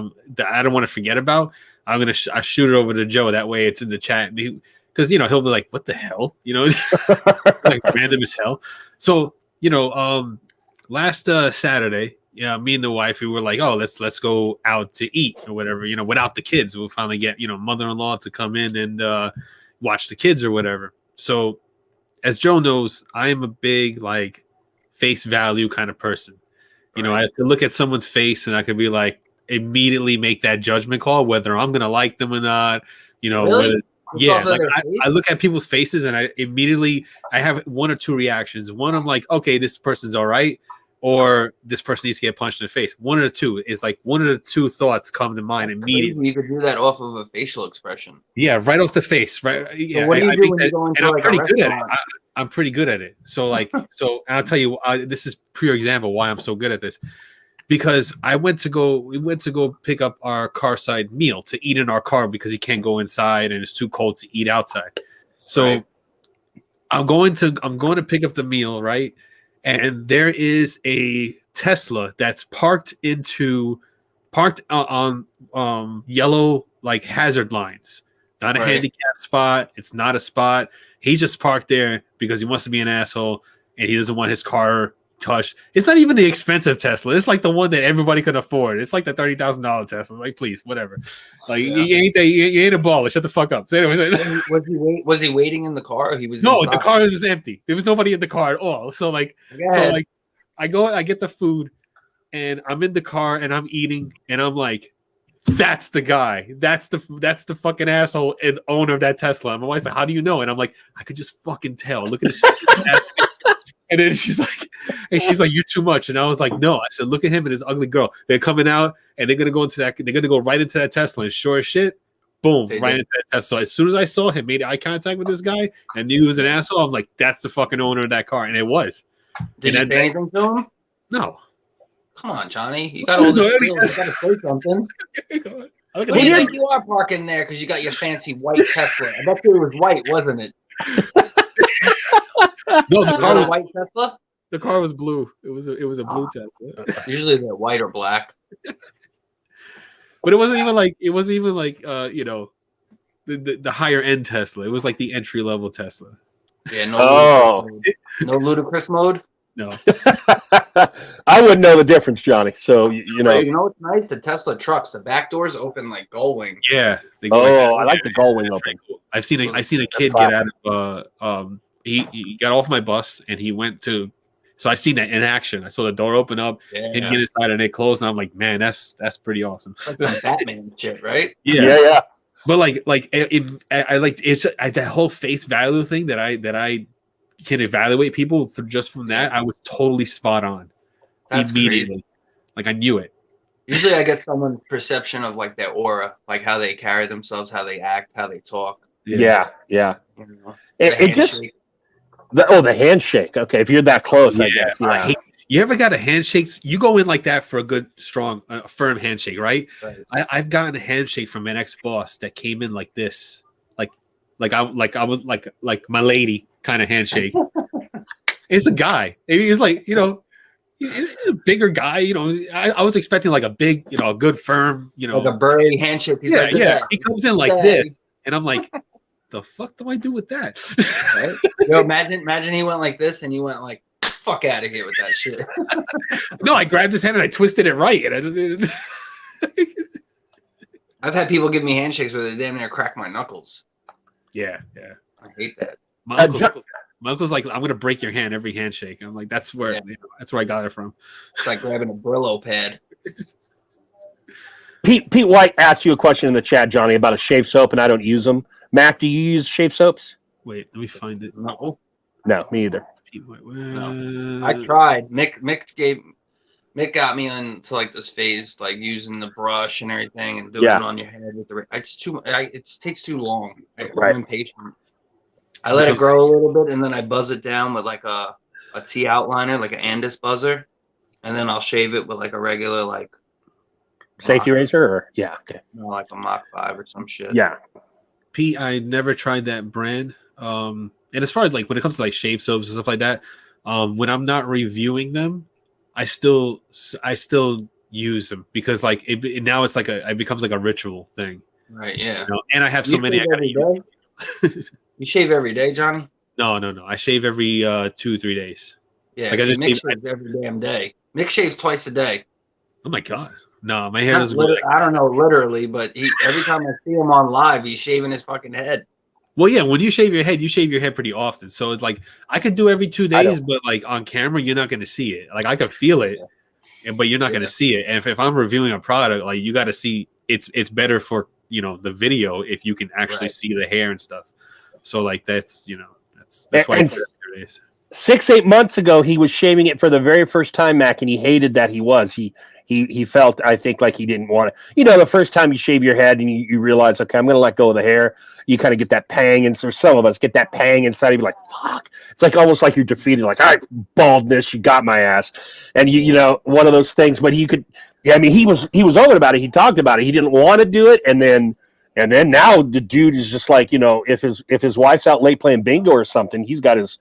I don't want to forget about, I shoot it over to Joe. That way it's in the chat. because he'll be like, "What the hell?" Like random as hell. So last Saturday, yeah, me and the wife, we were like, "Oh, let's go out to eat or whatever." Without the kids, we'll finally get mother-in-law to come in and watch the kids or whatever. So, as Joe knows, I am a big like face value kind of person. I have to look at someone's face and I could be like, immediately make that judgment call whether I'm gonna like them or not. Really? Like I look at people's faces and I have one or two reactions. One, I'm like, okay, this person's all right, or this person needs to get punched in the face. One of the two is like one of the two thoughts come to mind immediately. You could do that off of a facial expression. Yeah, right off the face. Right. Yeah, so what do you do when you go into I'm like pretty a good at it. restaurant? I'm pretty good at it. So like, so I'll tell you, this is pure example why I'm so good at this. Because we went to go pick up our car side meal to eat in our car because he can't go inside and it's too cold to eat outside. So I'm going to pick up the meal, right? And there is a Tesla that's parked on yellow like hazard lines. Not a handicap spot. It's not a spot. He's just parked there because he wants to be an asshole and he doesn't want his car touched. It's not even the expensive Tesla. It's like the one that everybody can afford. It's like the $30,000 Tesla. Like, please, whatever. Like, you ain't a baller. Shut the fuck up. So anyways, was he waiting in the car? Or he was no. inside? The car was empty. There was nobody in the car at all. So like, I go, I get the food, and I'm in the car and I'm eating, and I'm like, that's the guy. That's the fucking asshole and owner of that Tesla. And my wife's like, how do you know? And I'm like, I could just fucking tell. Look at this. And then she's like, you're too much. And I was like, no. I said, look at him and his ugly girl. They're coming out and they're gonna go right into that Tesla. And sure as shit, boom, right into that Tesla. So as soon as I saw him, made eye contact with this guy and knew he was an asshole, I'm like, that's the fucking owner of that car. And it was. Did you say anything to him? No. Come on, Johnny. You got all this skills. You gotta say something. What do you think you are parking there because you got your fancy white Tesla? I bet you it was white, wasn't it? No, the car was white Tesla. The car was blue. It was a blue Tesla. Usually they're white or black. But it wasn't even like the higher end Tesla. It was like the entry level Tesla. Yeah, no ludicrous mode. No. I wouldn't know the difference, Johnny. So you know what's nice? The Tesla trucks, the back doors open like gullwing. Yeah. I like the gullwing open. I've seen a kid get out of he got off my bus and he went to. So I seen that in action. I saw the door open up and get inside and it closed, and I'm like, man, that's pretty awesome. Like Batman shit, right? Yeah. But that whole face value thing that I can evaluate people just from that. I was totally spot on. That's immediately. Crazy. Like I knew it. Usually, I get someone's perception of like their aura, like how they carry themselves, how they act, how they talk. Yeah. You know, it just. The handshake. Okay, if you're that close, I guess. Yeah. You ever got a handshake? You go in like that for a good, strong, firm handshake, right? I've gotten a handshake from an ex-boss that came in like this, like I was like my lady kind of handshake. It's a guy. He's like, he's a bigger guy. I was expecting like a big, a good firm, like a burly handshake. He's He comes in like this, and I'm like, the fuck do I do with that? Right? Yo, imagine he went like this and you went like, fuck out of here with that shit. No, I grabbed his hand and I twisted it right. And I've had people give me handshakes where they damn near crack my knuckles. Yeah. I hate that. My uncle's like, I'm gonna break your hand every handshake. I'm like, that's where I got it from. It's like grabbing a Brillo pad. Pete White asked you a question in the chat, Johnny, about a shave soap, and I don't use them. Mac, do you use shave soaps? Wait, let me find it. No, me either. Pete White, no. I tried. Mick got me into like this phase, like using the brush and everything, and doing it on your head with the. It's too. It takes too long. I'm impatient. I let it grow a little bit, and then I buzz it down with like a T outliner, like an Andis buzzer, and then I'll shave it with like a regular like. Safety razor, or like a Mach 5 or some shit. Yeah, Pete, I never tried that brand. And as far as like when it comes to like shave soaps and stuff like that, when I'm not reviewing them, I still use them because like now it's like it becomes like a ritual thing. Right. Yeah. And I have so many. I gotta use. You shave every day, Johnny? No. I shave every 2-3 days. Yeah, Like, I just Mick shave- shaves every damn day. Mick shaves twice a day. Oh my god. No, my hair Not doesn't. I don't know literally, but every time I see him on live, he's shaving his fucking head. Well, yeah, when you shave your head pretty often. So it's like I could do every 2 days, but like on camera, you're not going to see it. Like I could feel it, but you're not going to see it. And if I'm reviewing a product, like you got to see it's better for the video if you can actually see the hair and stuff. So like that's that's why. And 6-8 months ago, he was shaving it for the very first time, Mac, and he hated that he was. He felt, I think, like he didn't want to. The first time you shave your head and you realize, okay, I'm going to let go of the hair, you kind of get that pang. And so some of us get that pang inside. You're like, fuck. It's like almost like you're defeated. Like, all right, baldness, you got my ass. And, one of those things. But he was open about it. He talked about it. He didn't want to do it. And then now the dude is just like, if his wife's out late playing bingo or something, he's got his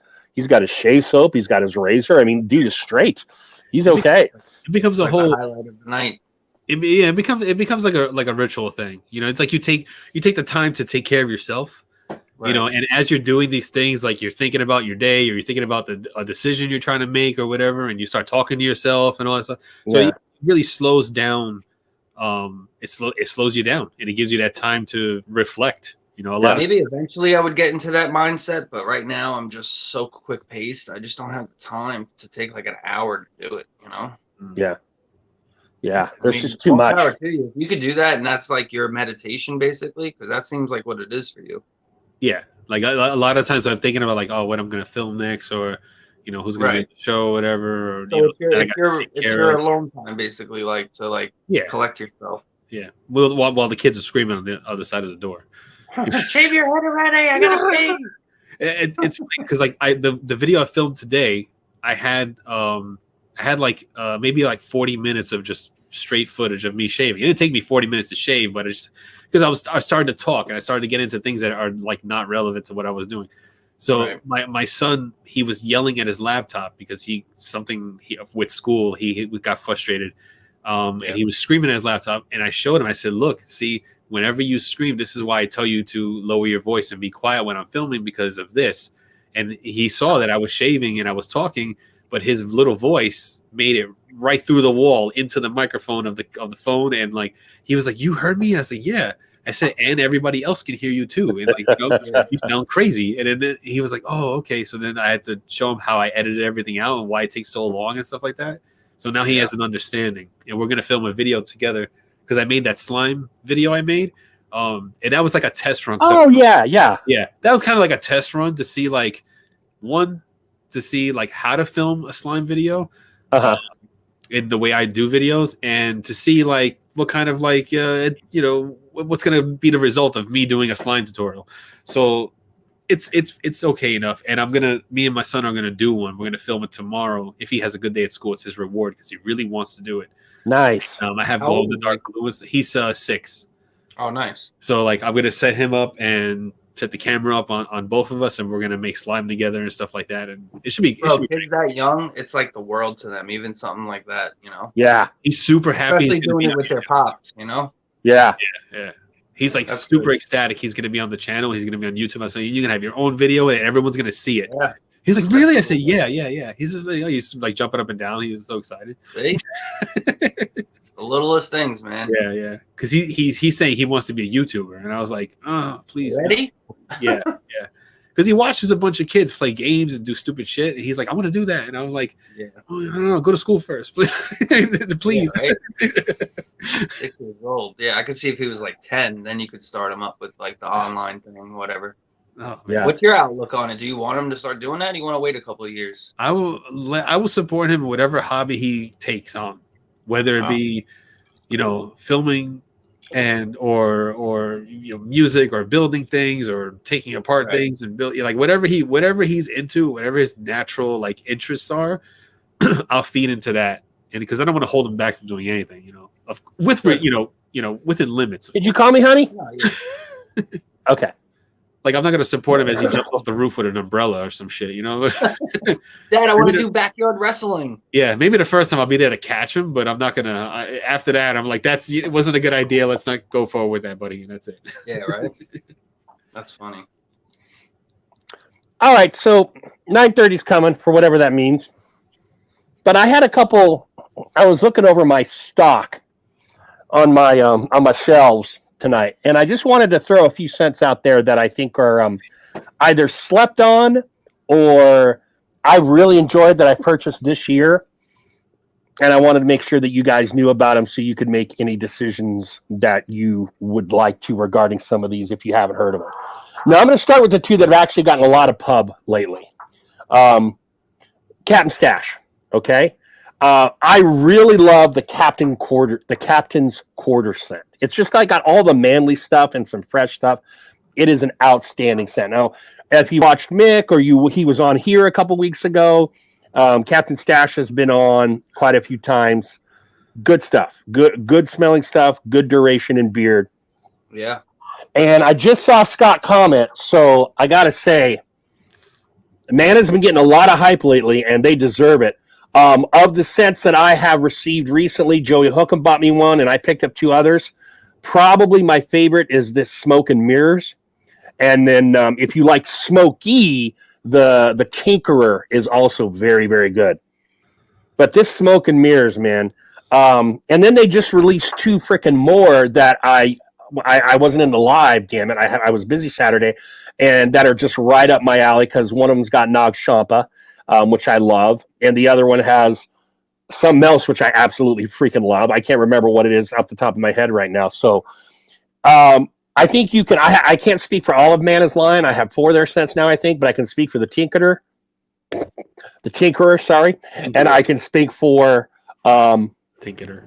shave soap. He's got his razor. I mean, dude is straight. He's okay. It becomes a whole highlight of the night. It becomes like a ritual thing. It's like you take the time to take care of yourself. Right. And as you're doing these things, like you're thinking about your day, or you're thinking about a decision you're trying to make, or whatever, and you start talking to yourself and all that stuff. So it really slows down. It slows you down, and it gives you that time to reflect. Maybe eventually I would get into that mindset, but right now I'm just so quick paced. I just don't have the time to take like an hour to do it. Yeah. There's just too much. You could do that, and that's like your meditation, basically, because that seems like what it is for you. Yeah, like a lot of times I'm thinking about like, oh, what I'm gonna film next, or who's gonna make the show, or whatever. Or, so it's your alone time, basically, like to collect yourself. Yeah, while the kids are screaming on the other side of the door. Shave your head already! I gotta shave. It's funny because like the video I filmed today, I had like maybe like 40 minutes of just straight footage of me shaving. It didn't take me 40 minutes to shave, but it's because I started to talk and I started to get into things that are like not relevant to what I was doing. So my son, he was yelling at his laptop because with school he got frustrated, and he was screaming at his laptop. And I showed him. I said, "Look, see, whenever you scream, this is why I tell you to lower your voice and be quiet when I'm filming because of this." And he saw that I was shaving and I was talking, but his little voice made it right through the wall into the microphone of the phone. And like, he was like, "You heard me?" I was like, "Yeah." I said, "And everybody else can hear you too." And like, you sound crazy. And then he was like, "Oh, okay." So then I had to show him how I edited everything out and why it takes so long and stuff like that. So now he has an understanding, and we're going to film a video together because I made that slime video I made. And that was like a test run. Yeah. That was kind of like a test run to see how to film a slime video, in the way I do videos, and to see like what kind of like what's going to be the result of me doing a slime tutorial. So it's okay enough, and me and my son are gonna do one. We're gonna film it tomorrow. If he has a good day at school, it's his reward because he really wants to do it. Nice. I have glow in the dark glue. He's 6. Oh, nice. So like I'm gonna set him up and set the camera up on both of us, and we're gonna make slime together and stuff like that. And it should be. Kids that young, it's like the world to them. Even something like that, Yeah. He's super happy. Especially doing it with their pops, Yeah. He's like super ecstatic. He's going to be on the channel. He's going to be on YouTube. I said, "You're going to have your own video and everyone's going to see it." Yeah. He's like, "Really?" I said, "Yeah." He's just like, he's like jumping up and down. He was so excited. See? It's the littlest things, man. Yeah. Because he's saying he wants to be a YouTuber, and I was like, "Oh, please." Ready? Yeah. Because he watches a bunch of kids play games and do stupid shit, and he's like, "I want to do that," and I was like, "Oh, I don't know. Go to school first, please." Yeah, right? 6 years old. Yeah, I could see if he was like 10, then you could start him up with like the online thing, whatever. Oh, yeah. What's your outlook on it? Do you want him to start doing that? Or do you want to wait a couple of years? I will support him in whatever hobby he takes on, whether it be, filming and or music or building things or taking apart things and build whatever he's into, whatever his natural like interests are. I'll feed into that, and because I don't want to hold him back from doing anything, within limits. Did you call me, honey? Yeah. Okay. Like I'm not gonna support him as he jumps off the roof with an umbrella or some shit, Dad, I want to do backyard wrestling. Yeah, maybe the first time I'll be there to catch him, but I'm not gonna. After that, I'm like, it wasn't a good idea. Let's not go forward with that, buddy. And that's it. Yeah, right. That's funny. All right, so 9:30 is coming for whatever that means. But I had a couple. I was looking over my stock on my shelves tonight, and I just wanted to throw a few cents out there that I think are either slept on or I really enjoyed that I purchased this year, and I wanted to make sure that you guys knew about them so you could make any decisions that you would like to regarding some of these if you haven't heard of them. Now, I'm going to start with the two that have actually gotten a lot of pub lately. Captain Stash, okay? I really love the Captain's Quarter scent. It's just like got all the manly stuff and some fresh stuff. It is an outstanding scent. Now, if you watched Mick or he was on here a couple weeks ago, Captain Stash has been on quite a few times. Good stuff. Good smelling stuff. Good duration in beard. Yeah. And I just saw Scott comment, so I got to say, man has been getting a lot of hype lately, and they deserve it. Of the scents that I have received recently, Joey Hookham bought me one, and I picked up two others. Probably my favorite is this Smoke and Mirrors. And then if you like smoky, the Tinkerer is also very, very good. But this Smoke and Mirrors, man. And then they just released two freaking more that I wasn't in the live, damn it. I was busy Saturday, and that are just right up my alley because one of them's got Nag Champa, which I love, and the other one has something else which I absolutely freaking love. I can't remember what it is off the top of my head right now. So I think you can. I can't speak for all of Mana's line. I have 4 of their scents now, I think, but I can speak for the Tinkerer, sorry, and I can speak for Tinkerer.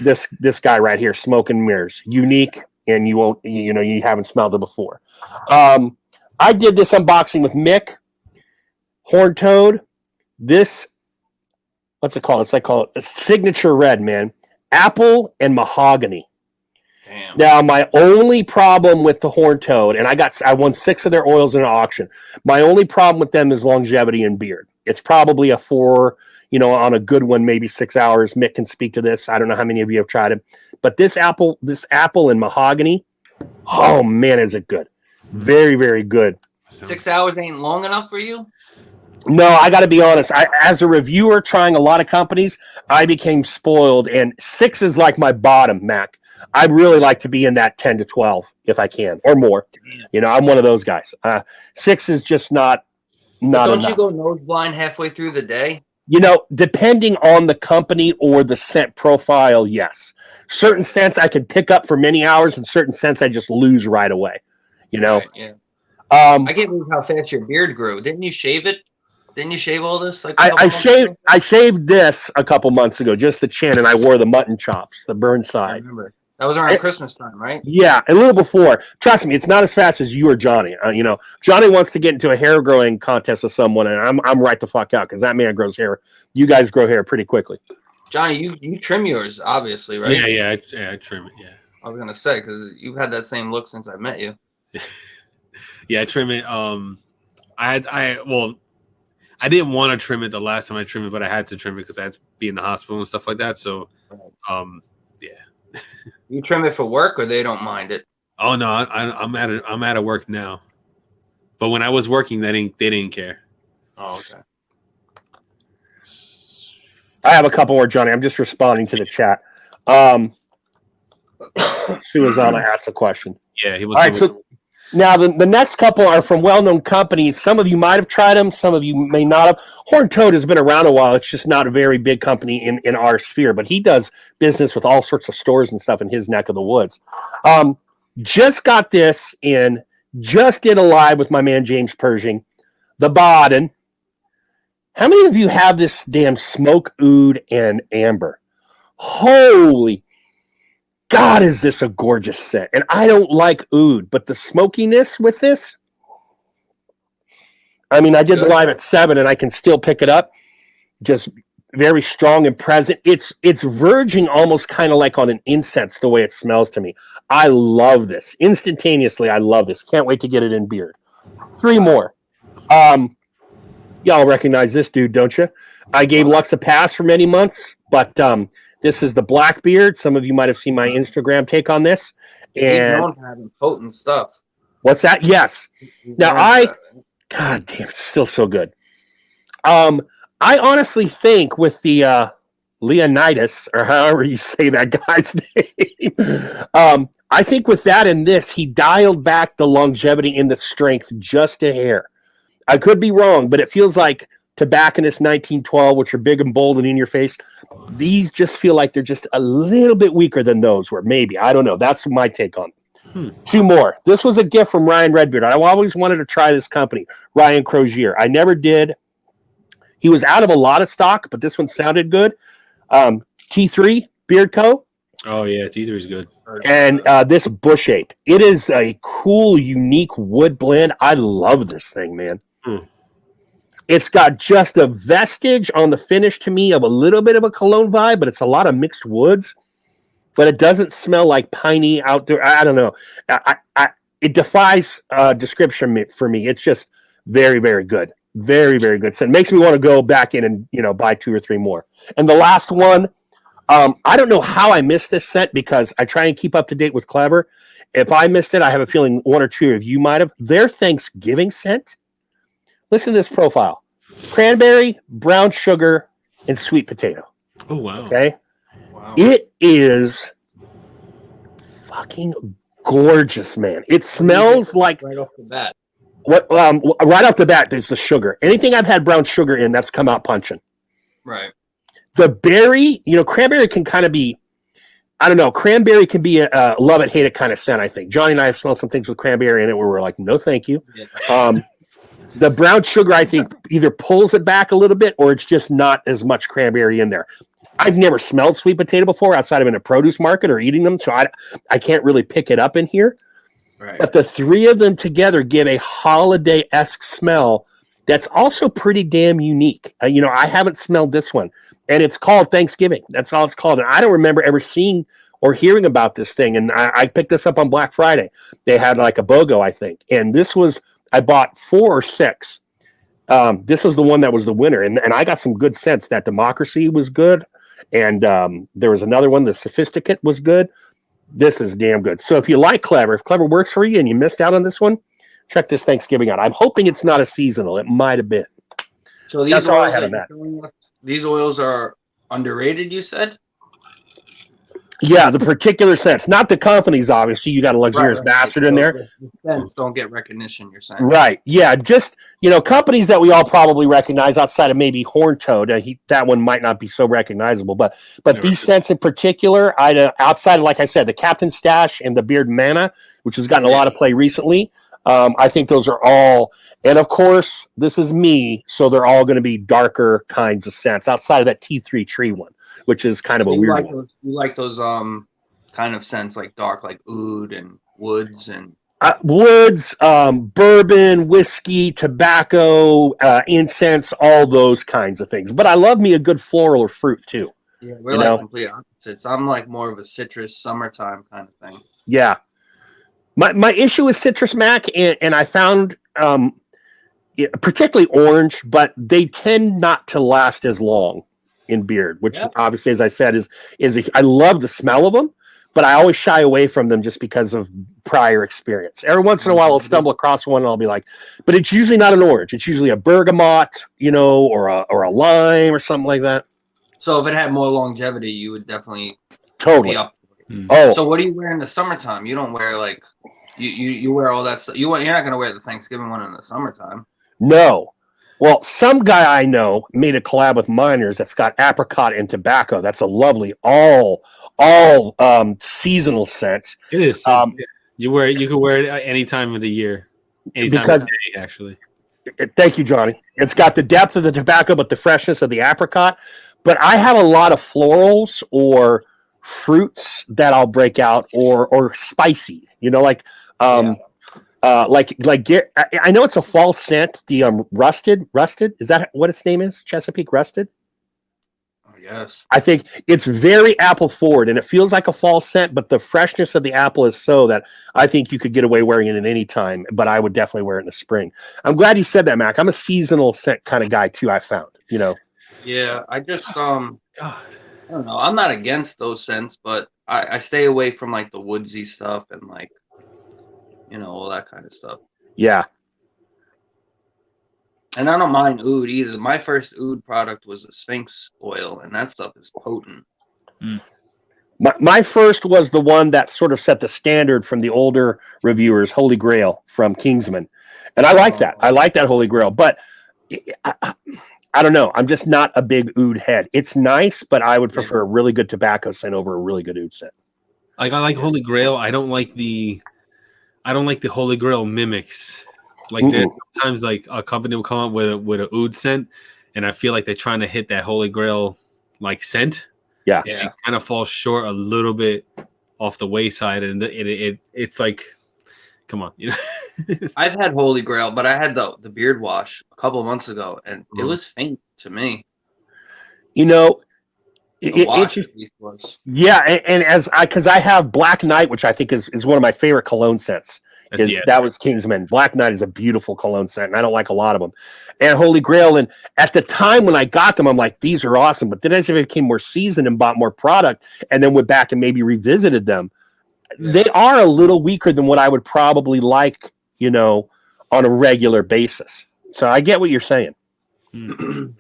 this guy right here, Smoke and Mirrors, unique, and you haven't smelled it before. I did this unboxing with Mick, Horn Toad. This, what's it called? It's like called a signature red, man. Apple and mahogany. Damn. Now, my only problem with the Horn Toad, and I won 6 of their oils in an auction. My only problem with them is longevity and beard. It's probably a 4. On a good one, maybe 6 hours. Mick can speak to this. I don't know how many of you have tried it, but this apple and mahogany, oh man, is it good? Very, very good. 6 hours ain't long enough for you? No, I got to be honest. As a reviewer trying a lot of companies, I became spoiled, and 6 is like my bottom, Mac. I'd really like to be in that 10 to 12 if I can, or more. I'm one of those guys. 6 is just not Don't enough. You go nose blind halfway through the day? Depending on the company or the scent profile, yes. Certain scents I could pick up for many hours, and certain scents I just lose right away. Right, yeah. I can't believe how fast your beard grew. Didn't you shave it? Didn't you shave all this? I shaved this a couple months ago, just the chin, and I wore the mutton chops, the burn I side. remember. That was around Christmas time, right? Yeah, a little before. Trust me, it's not as fast as you or Johnny. Johnny wants to get into a hair growing contest with someone, and I'm right the fuck out because that man grows hair. You guys grow hair pretty quickly. Johnny, you trim yours, obviously, right? Yeah, I trim it. Yeah. I was gonna say because you've had that same look since I met you. Yeah, I trim it. I didn't want to trim it the last time I trimmed it, but I had to trim it because I had to be in the hospital and stuff like that. So, yeah. You trim it for work, or they don't mind it? Oh no, I'm at work now. But when I was working, they didn't care. Oh, okay. I have a couple more, Johnny. I'm just responding to the chat. Suazana asked a question. Yeah, he was. All right, so now the next couple are from well-known companies. Some of you might have tried them. Some of you may not have. Horn Toad has been around a while. It's just not a very big company in our sphere, but he does business with all sorts of stores and stuff in his neck of the woods. Just got this in. Just did a live with my man James Pershing, the Baden. How many of you have this damn smoke oud and amber? Holy God, is this a gorgeous scent? And I don't like oud, but the smokiness with this, I mean, I did the live at 7 and I can still pick it up. Just very strong and present. It's verging almost kind of like on an incense the way it smells to me. I love this. Instantaneously, I love this. Can't wait to get it in beard. 3 more. Y'all recognize this dude, don't you? I gave Lux a pass for many months, but this is the Blackbeard. Some of you might have seen my Instagram take on this. And he's known for having potent stuff. What's that? Yes. Now, God damn, it's still so good. I honestly think with the Leonidas, or however you say that guy's name, I think with that and this, he dialed back the longevity and the strength just a hair. I could be wrong, but it feels like Tobacconist 1912, which are big and bold and in your face. These just feel like they're just a little bit weaker than those were. Maybe. I don't know. That's my take on it. Two more. This was a gift from Ryan Redbeard. I always wanted to try this company, Ryan Crozier. I never did. He was out of a lot of stock, but this one sounded good. T3 Beard Co. Oh yeah, T3 is good. And this Bush Ape. It is a cool, unique wood blend. I love this thing, man. It's got just a vestige on the finish to me of a little bit of a cologne vibe, but it's a lot of mixed woods. But it doesn't smell like piney outdoor. I don't know. It defies description for me. It's just very, very good. Very, very good. So it makes me want to go back in and buy 2 or 3 more. And the last one, I don't know how I missed this scent because I try and keep up to date with Clever. If I missed it, I have a feeling 1 or 2 of you might have. Their Thanksgiving scent. Listen to this profile: cranberry, brown sugar, and sweet potato. Oh wow. Okay. Wow. It is fucking gorgeous, man. It smells like right off the bat. right off the bat, there's the sugar. Anything I've had brown sugar in, that's come out punching. Right. The berry, cranberry can kind of be, I don't know, cranberry can be a love it, hate it kind of scent, I think. Johnny and I have smelled some things with cranberry in it where we're like, no, thank you. Yeah. The brown sugar, I think, either pulls it back a little bit or it's just not as much cranberry in there. I've never smelled sweet potato before outside of in a produce market or eating them, so I can't really pick it up in here. Right. But the 3 of them together give a holiday-esque smell that's also pretty damn unique. I haven't smelled this one, and it's called Thanksgiving. That's all it's called. And I don't remember ever seeing or hearing about this thing, and I picked this up on Black Friday. They had like a BOGO, I think, and this was, I bought 4 or 6. This was the one that was the winner, and I got some good sense. That Democracy was good, and there was another one, the Sophisticate was good. This is damn good. So if you like Clever, if Clever works for you and you missed out on this one, check this Thanksgiving out. I'm hoping it's not a seasonal. It might have been. So these That's all I oils had that on that. you're showing us, these oils are underrated, you said? Yeah, the particular sense, not the companies. Obviously, you got a luxurious bastard in there. The scents don't get recognition, you're saying? Right. Yeah. Just, companies that we all probably recognize outside of maybe Horn Toad. That one might not be so recognizable, but these scents in particular, outside of, like I said, the Captain Stash and the Beard Mana, which has gotten a lot of play recently. I think those are all, and of course, this is me, so they're all going to be darker kinds of scents outside of that T3 tree one, which is kind of a weird one. You like those kind of scents, like dark, like oud and woods and woods, bourbon, whiskey, tobacco, incense, all those kinds of things. But I love me a good floral or fruit too. Yeah, we're like complete opposites. I'm like more of a citrus summertime kind of thing. Yeah. My issue is citrus mac, and I found particularly orange, but they tend not to last as long in beard, which obviously, as I said, I love the smell of them, but I always shy away from them just because of prior experience. Every once in a while, I'll stumble across one and I'll be like, but it's usually not an orange. It's usually a bergamot, or a lime or something like that. So if it had more longevity, you would definitely totally be up. Oh, so what do you wear in the summertime? You don't wear like you wear all that stuff. You're not going to wear the Thanksgiving one in the summertime. No. Well, some guy I know made a collab with Miners that's got apricot and tobacco. That's a lovely all seasonal scent. It is. You can wear it any time of the year, anytime of the day, actually. Thank you, Johnny. It's got the depth of the tobacco, but the freshness of the apricot. But I have a lot of florals or fruits that I'll break out, or spicy. Like I know it's a fall scent. The rusted is that what its name is? Chesapeake Rusted. Oh yes. I think it's very apple forward, and it feels like a fall scent, but the freshness of the apple is so that I think you could get away wearing it at any time. But I would definitely wear it in the spring. I'm glad you said that, Mac. I'm a seasonal scent kind of guy too. I found, Yeah, I just I don't know. I'm not against those scents, but I stay away from like the woodsy stuff and like all that kind of stuff. Yeah. And I don't mind oud either. My first oud product was the Sphinx oil, and that stuff is potent. My first was the one that sort of set the standard from the older reviewers, Holy Grail from Kingsman. And I like that. I like that Holy Grail. But I don't know. I'm just not a big oud head. It's nice, but I would prefer a really good tobacco scent over a really good oud scent. Like I like Holy Grail. I don't like the Holy Grail mimics. Like there's sometimes like a company will come up with a oud scent, and I feel like they're trying to hit that Holy Grail like scent. Yeah. And it kind of falls short a little bit off the wayside, and it's like, come on, you know. I've had Holy Grail, but I had the beard wash a couple of months ago, and it was faint to me. You know, was. Yeah, and because I have Black Knight, which I think is one of my favorite cologne scents. That was Kingsman. Black Knight is a beautiful cologne scent, and I don't like a lot of them. And Holy Grail, and at the time when I got them, I'm like, these are awesome. But then as I became more seasoned and bought more product, and then went back and maybe revisited them, they are a little weaker than what I would probably like, you know, on a regular basis. So I get what you're saying. It's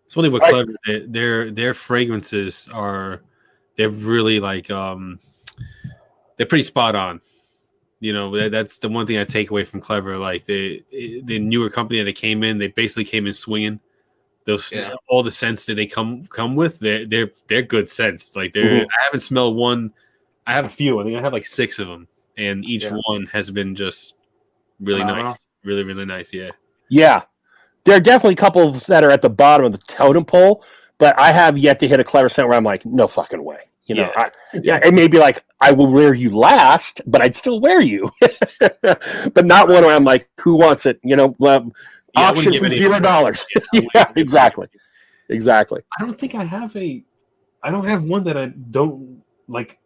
funny what Clever. Their fragrances they're really like they're pretty spot on. You know, that's the one thing I take away from Clever. Like the newer company that came in, they basically came in swinging. All the scents that they come with, they're good scents. Like I haven't smelled one. I have a few. I think I have like 6 of them, and each one has been just really nice, really really nice. Yeah. There are definitely couples that are at the bottom of the totem pole, but I have yet to hit a Clever scent where I'm like, no fucking way. You know, it may be like, I will wear you last, but I'd still wear you. But not one where I'm like, who wants it? You know, auction for $0. Yeah, exactly. I don't think I don't have one that I don't like.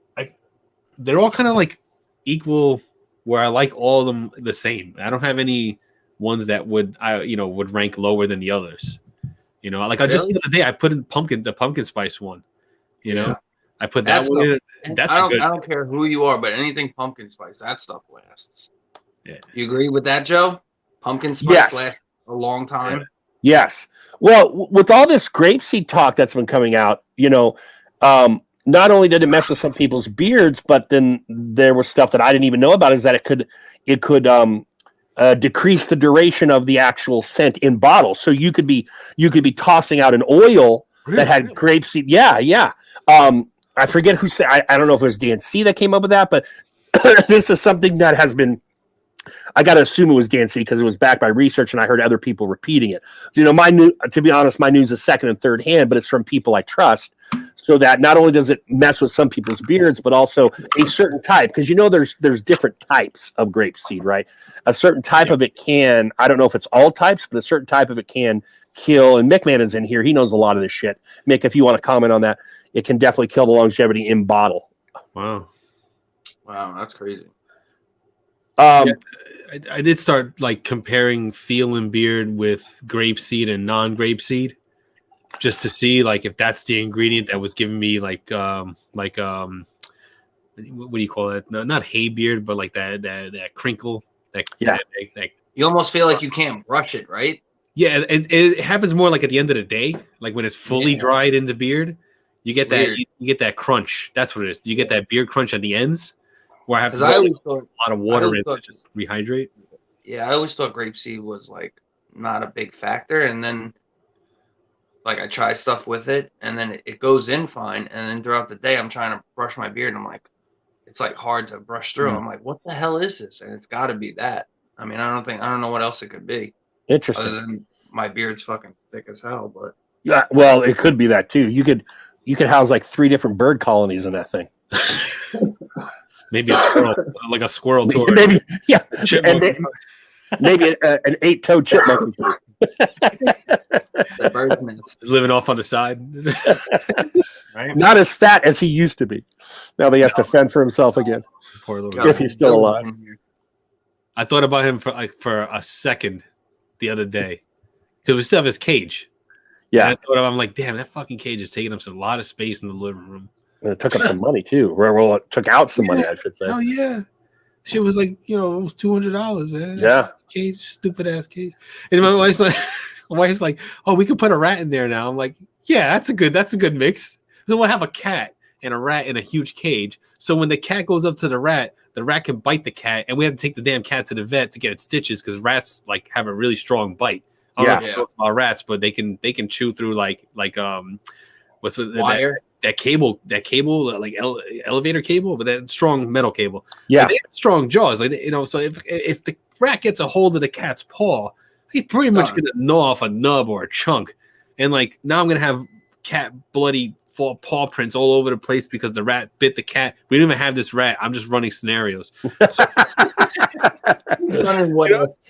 They're all kind of like equal, where I like all of them the same. I don't have any ones that would rank lower than the others. You know, like just the other day I put in the pumpkin spice one. You know, I put that one in. I don't care who you are, but anything pumpkin spice, that stuff lasts. Yeah. You agree with that, Joe? Pumpkin spice lasts a long time. Yeah. Yes. Well, with all this grapeseed talk that's been coming out, you know, not only did it mess with some people's beards, but then there was stuff that I didn't even know about, is that it could decrease the duration of the actual scent in bottles. So you could be tossing out an oil that had grapeseed. Yeah. I forget who said. I don't know if it was DNC that came up with that, but this is something that has been. I got to assume it was DNC because it was backed by research, and I heard other people repeating it. You know, to be honest, my news is second and third hand, but it's from people I trust. So that not only does it mess with some people's beards, but also a certain type, because you know there's different types of grapeseed, right? A certain type of it can, I don't know if it's all types, but a certain type of it can kill. And Mick Man is in here; he knows a lot of this shit. Mick, if you want to comment on that, it can definitely kill the longevity in bottle. Wow, that's crazy. I did start like comparing feel and beard with grapeseed and non-grapeseed, just to see like if that's the ingredient that was giving me like what do you call it? No, not hay beard, but like that crinkle. That you almost feel like you can't brush it, right? Yeah, it happens more like at the end of the day, like when it's fully dried into beard. You get that crunch. That's what it is. You get that beard crunch at the ends, where I have to put a lot of water in to just rehydrate. Yeah, I always thought grapeseed was like not a big factor, and then like I try stuff with it, and then it goes in fine, and then throughout the day I'm trying to brush my beard, and I'm like, it's like hard to brush through. I'm like, what the hell is this? And it's got to be that. I mean, I don't know what else it could be. Interesting. Other than my beard's fucking thick as hell, but yeah, well, it could be that too. You could house like 3 different bird colonies in that thing. Maybe a squirrel, like a squirrel tour. Maybe, yeah. Maybe an 8-toed chipmunk. The bird's nest. Living off on the side. Right? Not as fat as he used to be. Now he has to fend for himself again. Poor little if he's still alive. I thought about him for a second the other day, because we still have his cage. Yeah, and I'm like, damn, that fucking cage is taking up a lot of space in the living room. And it took up some money too. Well, it took out some money, I should say. Oh yeah. Shit was like, almost $200, man. Yeah. Cage, stupid ass cage. And my wife's like, oh, we could put a rat in there now. I'm like, yeah, that's a good mix. Then we'll have a cat and a rat in a huge cage. So when the cat goes up to the rat can bite the cat, and we have to take the damn cat to the vet to get its stitches because rats like have a really strong bite. I don't know if you know about rats, but they can chew through like what's wire. That cable, like elevator cable, but that strong metal cable. Yeah, but they have strong jaws, like So if the rat gets a hold of the cat's paw, he's pretty much gonna gnaw off a nub or a chunk. And like now I'm gonna have cat bloody paw prints all over the place because the rat bit the cat. We don't even have this rat. I'm just running scenarios. So,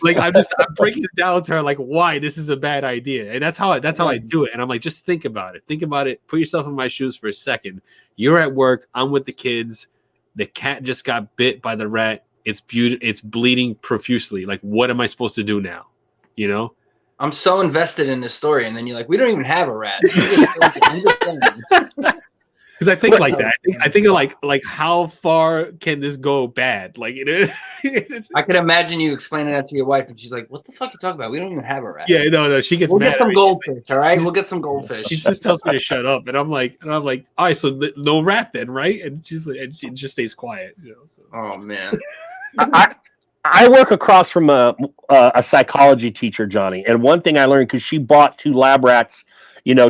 like I'm breaking it down to her like why this is a bad idea, and that's how I do it. And I'm like, just think about it. Put yourself in my shoes for a second. You're at work. I'm with the kids. The cat just got bit by the rat. It's bleeding profusely. Like, what am I supposed to do now? I'm so invested in this story, and then you're like, we don't even have a rat. Because I think like that. I think of like how far can this go bad? Like I could imagine you explaining that to your wife, and she's like, "What the fuck are you talking about? We don't even have a rat." Yeah, no, she gets mad. We'll get some goldfish, all right? We'll get some goldfish. She just tells me to shut up, and I'm like, all right, so no rat then, right? And she's like, and she just stays quiet. So. Oh man. I work across from a psychology teacher, Johnny, and one thing I learned because she bought 2 lab rats,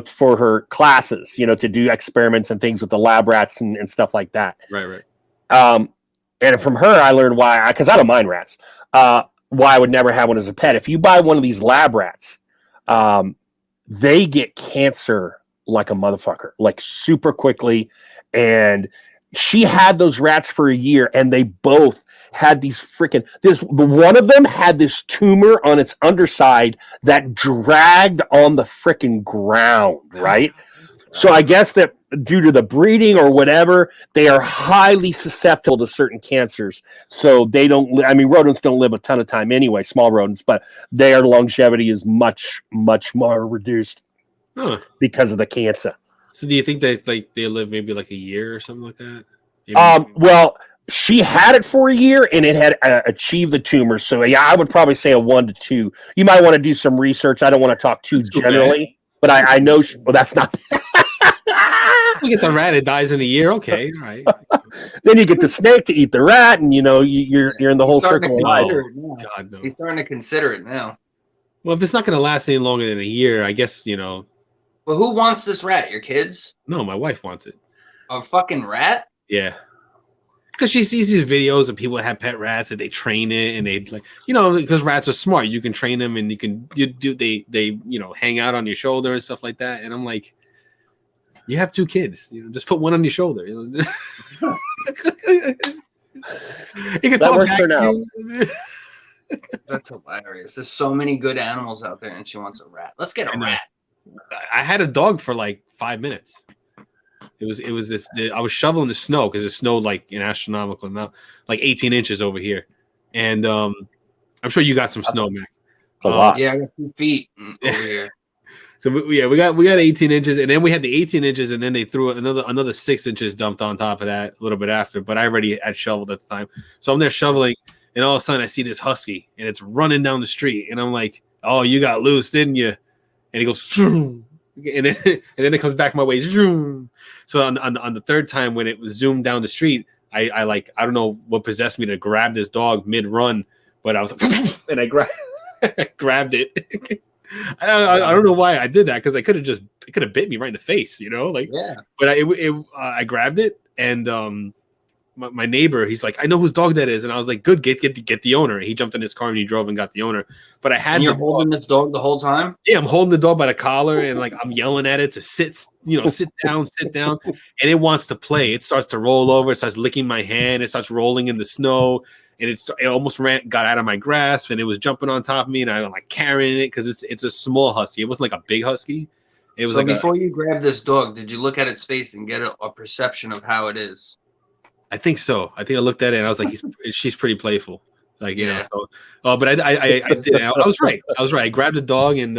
for her classes, to do experiments and things with the lab rats and stuff like that. Right. And from her, I learned why, because I don't mind rats, why I would never have one as a pet. If you buy one of these lab rats, they get cancer like a motherfucker, like super quickly. And she had those rats for a year, and they both had these one of them had this tumor on its underside that dragged on the freaking ground, right? So I guess that due to the breeding or whatever, they are highly susceptible to certain cancers. So they rodents don't live a ton of time anyway, small rodents, but their longevity is much, much more reduced because of the cancer. So do you think that they live maybe like a year or something like that? Well, she had it for a year and it had achieved the tumor. So yeah, I would probably say a 1 to 2. You might want to do some research. I don't want to talk too generally, but I know. That's not. You get the rat, it dies in a year. Okay, all right. Then you get the snake to eat the rat, and you're in the whole circle of life. God, no. He's starting to consider it now. Well, if it's not going to last any longer than a year, I guess Well, who wants this rat? Your kids? No, my wife wants it. A fucking rat? Yeah. Because she sees these videos of people that have pet rats that they train it, and they because rats are smart. You can train them, and they hang out on your shoulder and stuff like that. And I'm like, you have 2 kids, just put one on your shoulder. He can that talk works back for to now. you. That's hilarious. There's so many good animals out there, and she wants a rat. Let's get a rat. I had a dog for like 5 minutes. It was this. I was shoveling the snow because it snowed like an astronomical amount, like 18 inches over here, and I'm sure you got some snow, Mac. A lot. Yeah, I got 2 feet over here. So we got 18 inches, and then we had the 18 inches, and then they threw another 6 inches dumped on top of that a little bit after. But I already had shoveled at the time, so I'm there shoveling, and all of a sudden I see this husky, and it's running down the street, and I'm like, "Oh, you got loose, didn't you?" And he goes, Shroom. And then it comes back my way. Shroom. So on the 3rd time when it was zoomed down the street, I don't know what possessed me to grab this dog mid run, but I was like, and I grabbed it. I don't know why I did that because it could have bit me right in the face, Yeah. But I grabbed it, and my neighbor, he's like, I know whose dog that is, and I was like, good, get the owner. And he jumped in his car and he drove and got the owner. But I had. And you're holding this dog the whole time? Yeah, I'm holding the dog by the collar and like I'm yelling at it to sit down, and it wants to play. It starts to roll over, it starts licking my hand, it starts rolling in the snow. And it almost got out of my grasp, and it was jumping on top of me, and I'm like carrying it because it's a small husky. It wasn't like a big husky. It was before you grabbed this dog, did you look at its face and get a perception of how it is? I think so. I think I looked at it and I was like, she's pretty playful, So, but I did. I was right. I grabbed the dog, and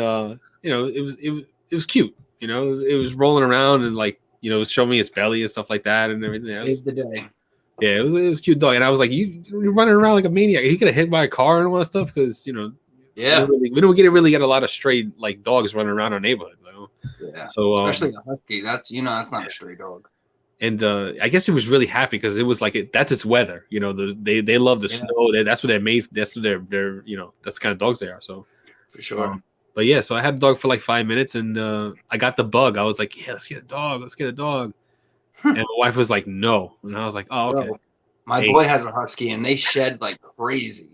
it was cute. It was rolling around and it was showing me its belly and stuff like that and everything else. Saved the day. Yeah, it was a cute dog, and I was like, you're running around like a maniac. He could have hit by a car and all that stuff because Yeah. we don't really get a lot of stray like dogs running around our neighborhood. Yeah. So especially the husky. That's that's not a stray dog. And I guess he was really happy because it was like that's its weather. They love the snow. That's what they're made. That's what they're that's the kind of dogs they are. So For sure. But yeah, so I had a dog for like 5 minutes, and I got the bug. I was like, yeah, let's get a dog. Let's get a dog. And my wife was like, no. And I was like, oh, okay. Bro, my boy has a husky, and they shed like crazy.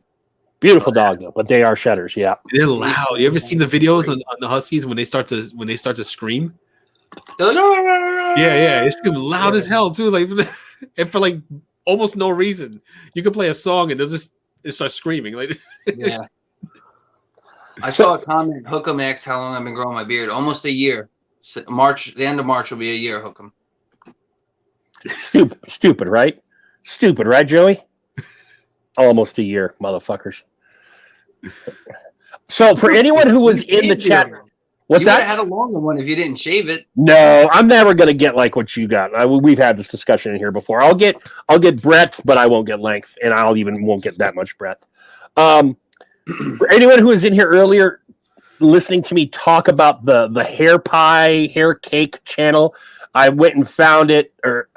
Beautiful dog though, but they are shedders. Yeah, they're loud. You ever seen the videos on the huskies when they start to scream? They're like, Yeah, they scream loud as hell too. Like, and for like almost no reason. You can play a song and they start screaming. Like, yeah. I saw a comment. Hookem asks how long I've been growing my beard. Almost a year. March. The end of March will be a year. Hookem. Stupid, right? Stupid, right, Joey? Almost a year, motherfuckers. So, for anyone who was in the chat, what's that? You would have had a longer one if you didn't shave it. No, I'm never gonna get like what you got. We've had this discussion in here before. I'll get breadth, but I won't get length, and won't get that much breadth. For anyone who was in here earlier, listening to me talk about the hair pie, hair cake channel, I went and found it. Or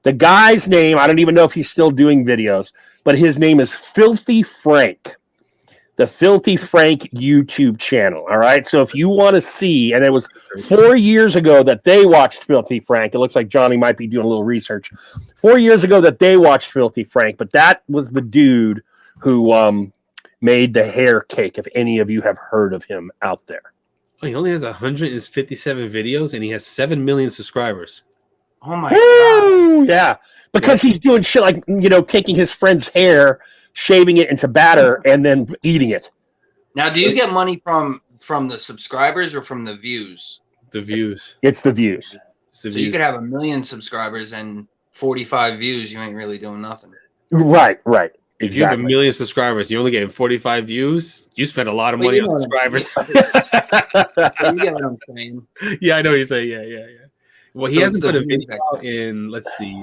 the guy's name, I don't even know if he's still doing videos, but his name is Filthy Frank. The Filthy Frank YouTube channel. All right. So if you want to see, and it was 4 years ago that they watched Filthy Frank. It looks like Johnny might be doing a little research. 4 years ago that they watched Filthy Frank, but that was the dude who made the hair cake. If any of you have heard of him out there. He only has 157 videos and he has 7 million subscribers. Oh my god! Yeah, because he's doing shit like taking his friend's hair, shaving it into batter, and then eating it. Now, do you get money from the subscribers or from the views? The views. It's the views. So you could have 1 million subscribers and 45 views. You ain't really doing nothing. Right. If you have 1 million subscribers, you're only getting 45 views. You spend a lot of money on subscribers. You get what I'm saying? Yeah, I know what you're saying. Yeah. Well, he hasn't put a video out in, let's see,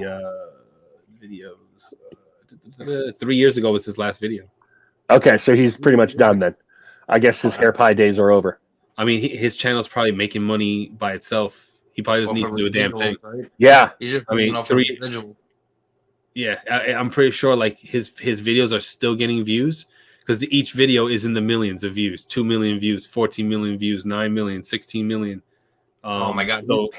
videos. 3 years ago was his last video. Okay, so he's pretty much done then. I guess his hair pie days are over. I mean, his channel's probably making money by itself. He probably doesn't need to do a damn thing. Right? Yeah. He's just Yeah, I'm pretty sure like his videos are still getting views because each video is in the millions of views. 2 million views, 14 million views, 9 million, 16 million. Oh my god! So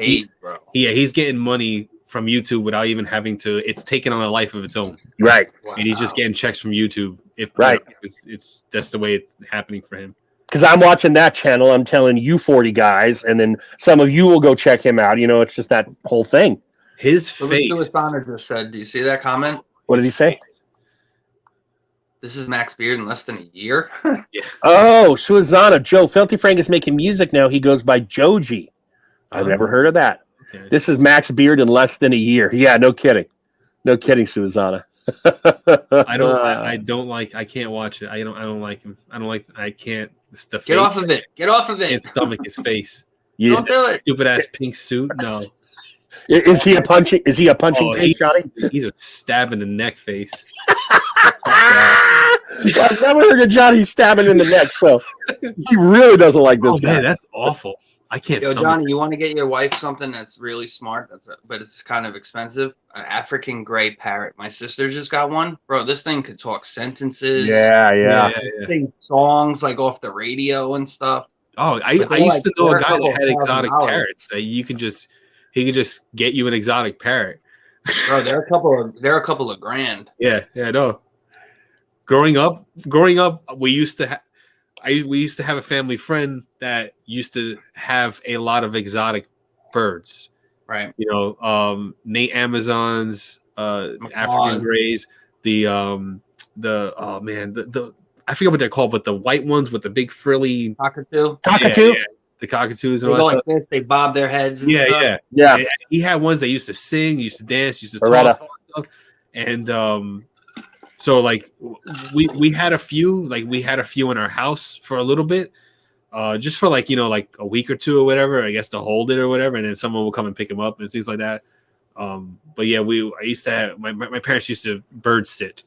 bro. He's getting money from YouTube without even having to. It's taken on a life of its own. Right. Wow. And he's just getting checks from YouTube. It's that's the way it's happening for him. Because I'm watching that channel, I'm telling you 40 guys, and then some of you will go check him out. It's just that whole thing. His face. Suasana just said, do you see that comment? What did he say? This is Max Beard in less than a year. Yeah. Oh, Suazana. Joe, Filthy Frank is making music now. He goes by Joji. I've never heard of that. Okay. This is Max Beard in less than a year. Yeah, no kidding. No kidding, Suazana. I can't watch it. I don't like him. I can't. Get off of it. Get off of it. Can't stomach his face. Yeah. Don't do it. Stupid ass pink suit. No. Is he a punching face, Johnny? He's a stab in the neck face. I've never heard of Johnny stabbing in the neck, so he really doesn't like this guy. Man, that's awful. I can't. Yo, Johnny, you want to get your wife something that's really smart, but it's kind of expensive? An African gray parrot. My sister just got one, bro. This thing could talk sentences. Yeah. Sing songs like off the radio and stuff. Oh, I used to know a guy that had exotic parrots. That he could just get you an exotic parrot. Bro, they're a couple of grand. Yeah, I know. Growing up, we used to have a family friend that used to have a lot of exotic birds. Right. Nate Amazons, African grays, the I forget what they're called, but the white ones with the big frilly cockatoo. Yeah. The cockatoos and all all that stuff. They bob their heads. And Yeah. And he had ones that used to sing, used to dance, used to talk and stuff. And so like we had a few in our house for a little bit, just for like like a week or two or whatever, I guess, to hold it or whatever, and then someone will come and pick him up and things like that. But yeah, I used to have my parents used to bird sit.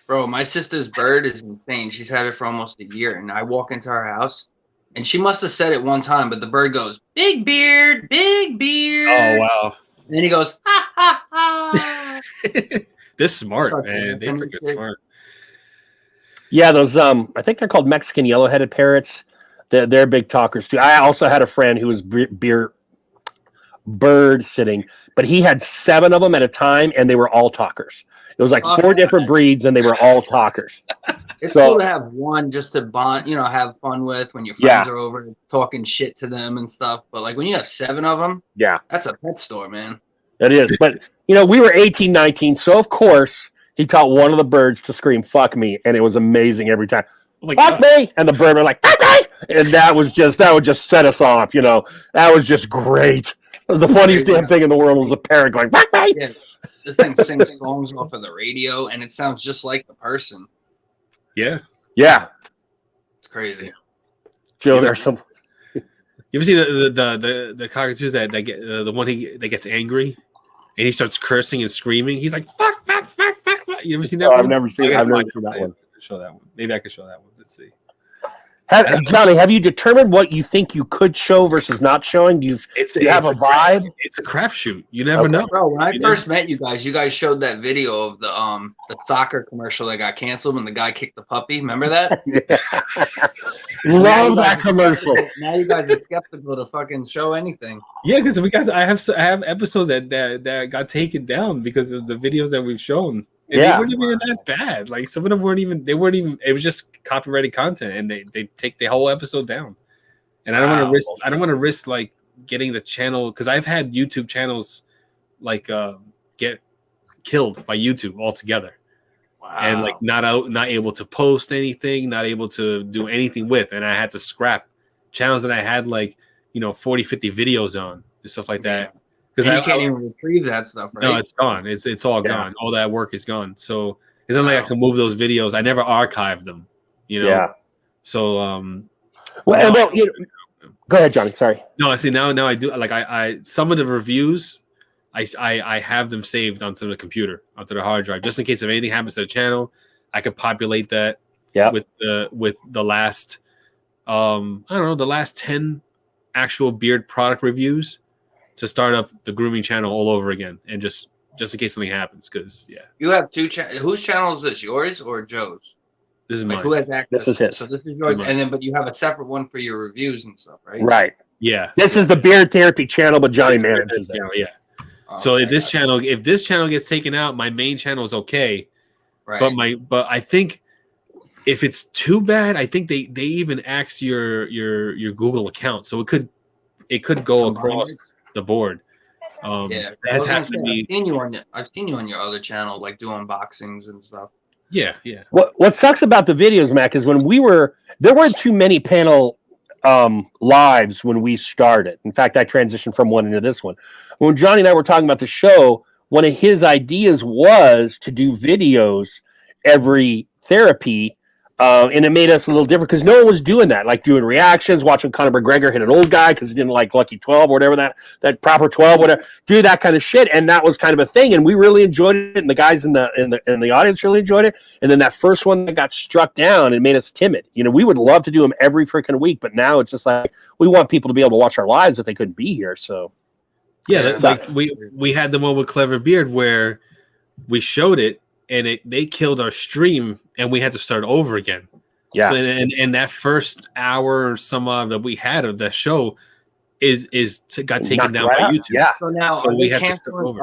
Bro, my sister's bird is insane. She's had it for almost a year, and I walk into her house, and she must have said it one time, but the bird goes, "Big beard, big beard." Oh wow! And then he goes, "Ha ha ha." They're smart, Such man. They freaking smart. Yeah, those I think they're called Mexican yellow-headed parrots. They're big talkers too. I also had a friend who was bird sitting, but he had 7 of them at a time, and they were all talkers. It was like 4 different breeds, and they were all talkers. It's cool to have one just to bond, have fun with when your friends are over, talking shit to them and stuff. But like when you have 7 of them, that's a pet store, man. It is. But we were 18, 19, so of course he taught one of the birds to scream "fuck me," and it was amazing every time. Fuck me, and the bird were like, "Fuck me," and that would just set us off. That was just great. It was the funniest damn thing in the world. Was a parrot going, "Fuck me." Yeah, this thing sings songs off of the radio, and it sounds just like the person. Yeah. It's crazy. Joe, there's some. You ever see the cockatoos that get the one that gets angry, and he starts cursing and screaming? He's like, "Fuck, fuck, fuck, fuck, fuck." You ever seen that? I've never seen that one. Show that one. Maybe I could show that one. Let's see. Johnny, have you determined what you think you could show versus not showing? Do you have a vibe? It's a crapshoot. You never know. Bro, when I first met you guys showed that video of the soccer commercial that got canceled when the guy kicked the puppy. Remember that? Love that commercial. Now you guys are skeptical to fucking show anything. Yeah, because I have episodes that got taken down because of the videos that we've shown. And they weren't even that bad. Like some of them weren't even. It was just copyrighted content, and they take the whole episode down. And I don't want to risk. I don't want to risk like getting the channel because I've had YouTube channels like get killed by YouTube altogether. Wow. And like not able to post anything, not able to do anything with, and I had to scrap channels that I had like 40, 50 videos on and stuff like that. Because you can't even retrieve that stuff, right? No, it's gone. It's all gone. All that work is gone. So it's not like I can move those videos. I never archived them. Yeah. So go ahead, Johnny. Sorry. No, I see now I do like I some of the reviews I have them saved onto the computer, onto the hard drive, just in case if anything happens to the channel, I could populate that with the last the last 10 actual beard product reviews to start up the grooming channel all over again, and just in case something happens. Because you have 2 channels. Whose channel is this? Yours or Joe's? This is mine. Who has access? This is his. So this is yours, and then but you have a separate one for your reviews and stuff, right? Right. Yeah. This is the beard therapy channel, but Johnny manages it. Yeah. So if this channel gets taken out, my main channel is okay. Right. But I think if it's too bad, I think they even axe your Google account, so it could go across the board. It has happened to me. I've seen you on your other channel, like do unboxings and stuff. Yeah. What sucks about the videos, Mac, is when there weren't too many panel lives when we started. In fact, I transitioned from one into this one. When Johnny and I were talking about the show, one of his ideas was to do videos every therapy. And it made us a little different because no one was doing that, like doing reactions, watching Conor McGregor hit an old guy because he didn't like Lucky 12 or whatever that proper 12, whatever, do that kind of shit. And that was kind of a thing. And we really enjoyed it. And the guys in the audience really enjoyed it. And then that first one that got struck down, it made us timid. We would love to do them every freaking week, but now it's just like we want people to be able to watch our lives if they couldn't be here. So that's like we had the one with Clever Beard where we showed it. And they killed our stream, and we had to start over again. Yeah, so, and that first hour or some odd that we had of that show got taken down by YouTube. Yeah. So now we had to start over.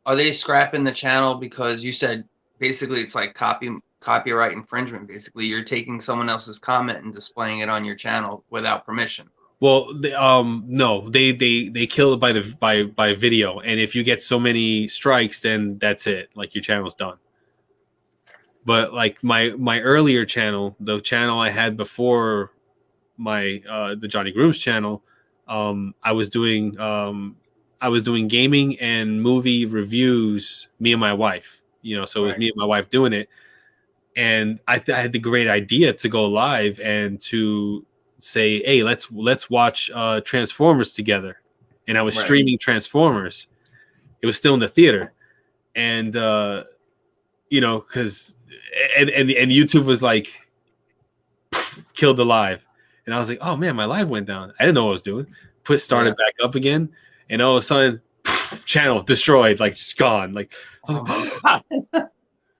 Are they scrapping the channel because you said basically it's like copyright infringement? Basically, you're taking someone else's comment and displaying it on your channel without permission. Well, no, they kill it by video, and if you get so many strikes, then that's it. Like your channel's done. But like my earlier channel, the channel I had before the Johnny Grooms channel, I was doing gaming and movie reviews, me and my wife. So it was me and my wife doing it, and I had the great idea to go live and to say, hey, let's watch Transformers together, and I was streaming Transformers. It was still in the theater, and you know, because and YouTube was like killed the live, and I was like, oh man, my live went down. I didn't know what I was doing. Started back up again, and all of a sudden, channel destroyed, like just gone. Like, I was like,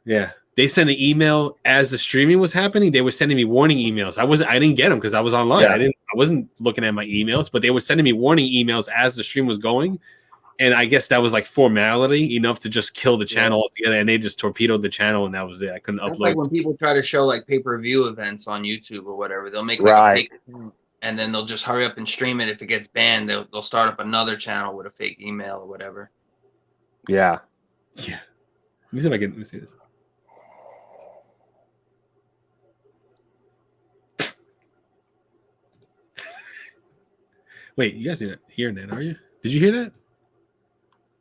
yeah. They sent an email as the streaming was happening. They were sending me warning emails. I didn't get them because I was online. Yeah. I wasn't looking at my emails, but they were sending me warning emails as the stream was going. And I guess that was like formality enough to just kill the channel altogether. And they just torpedoed the channel, and that was it. I couldn't upload. Like when people try to show like pay-per-view events on YouTube or whatever, they'll make Right. a fake account, and then they'll just hurry up and stream it. If it gets banned, they'll start up another channel with a fake email or whatever. Yeah. Yeah. Let me see if I can. Let me see this. Wait, you guys didn't hear that, are you? Did you hear that?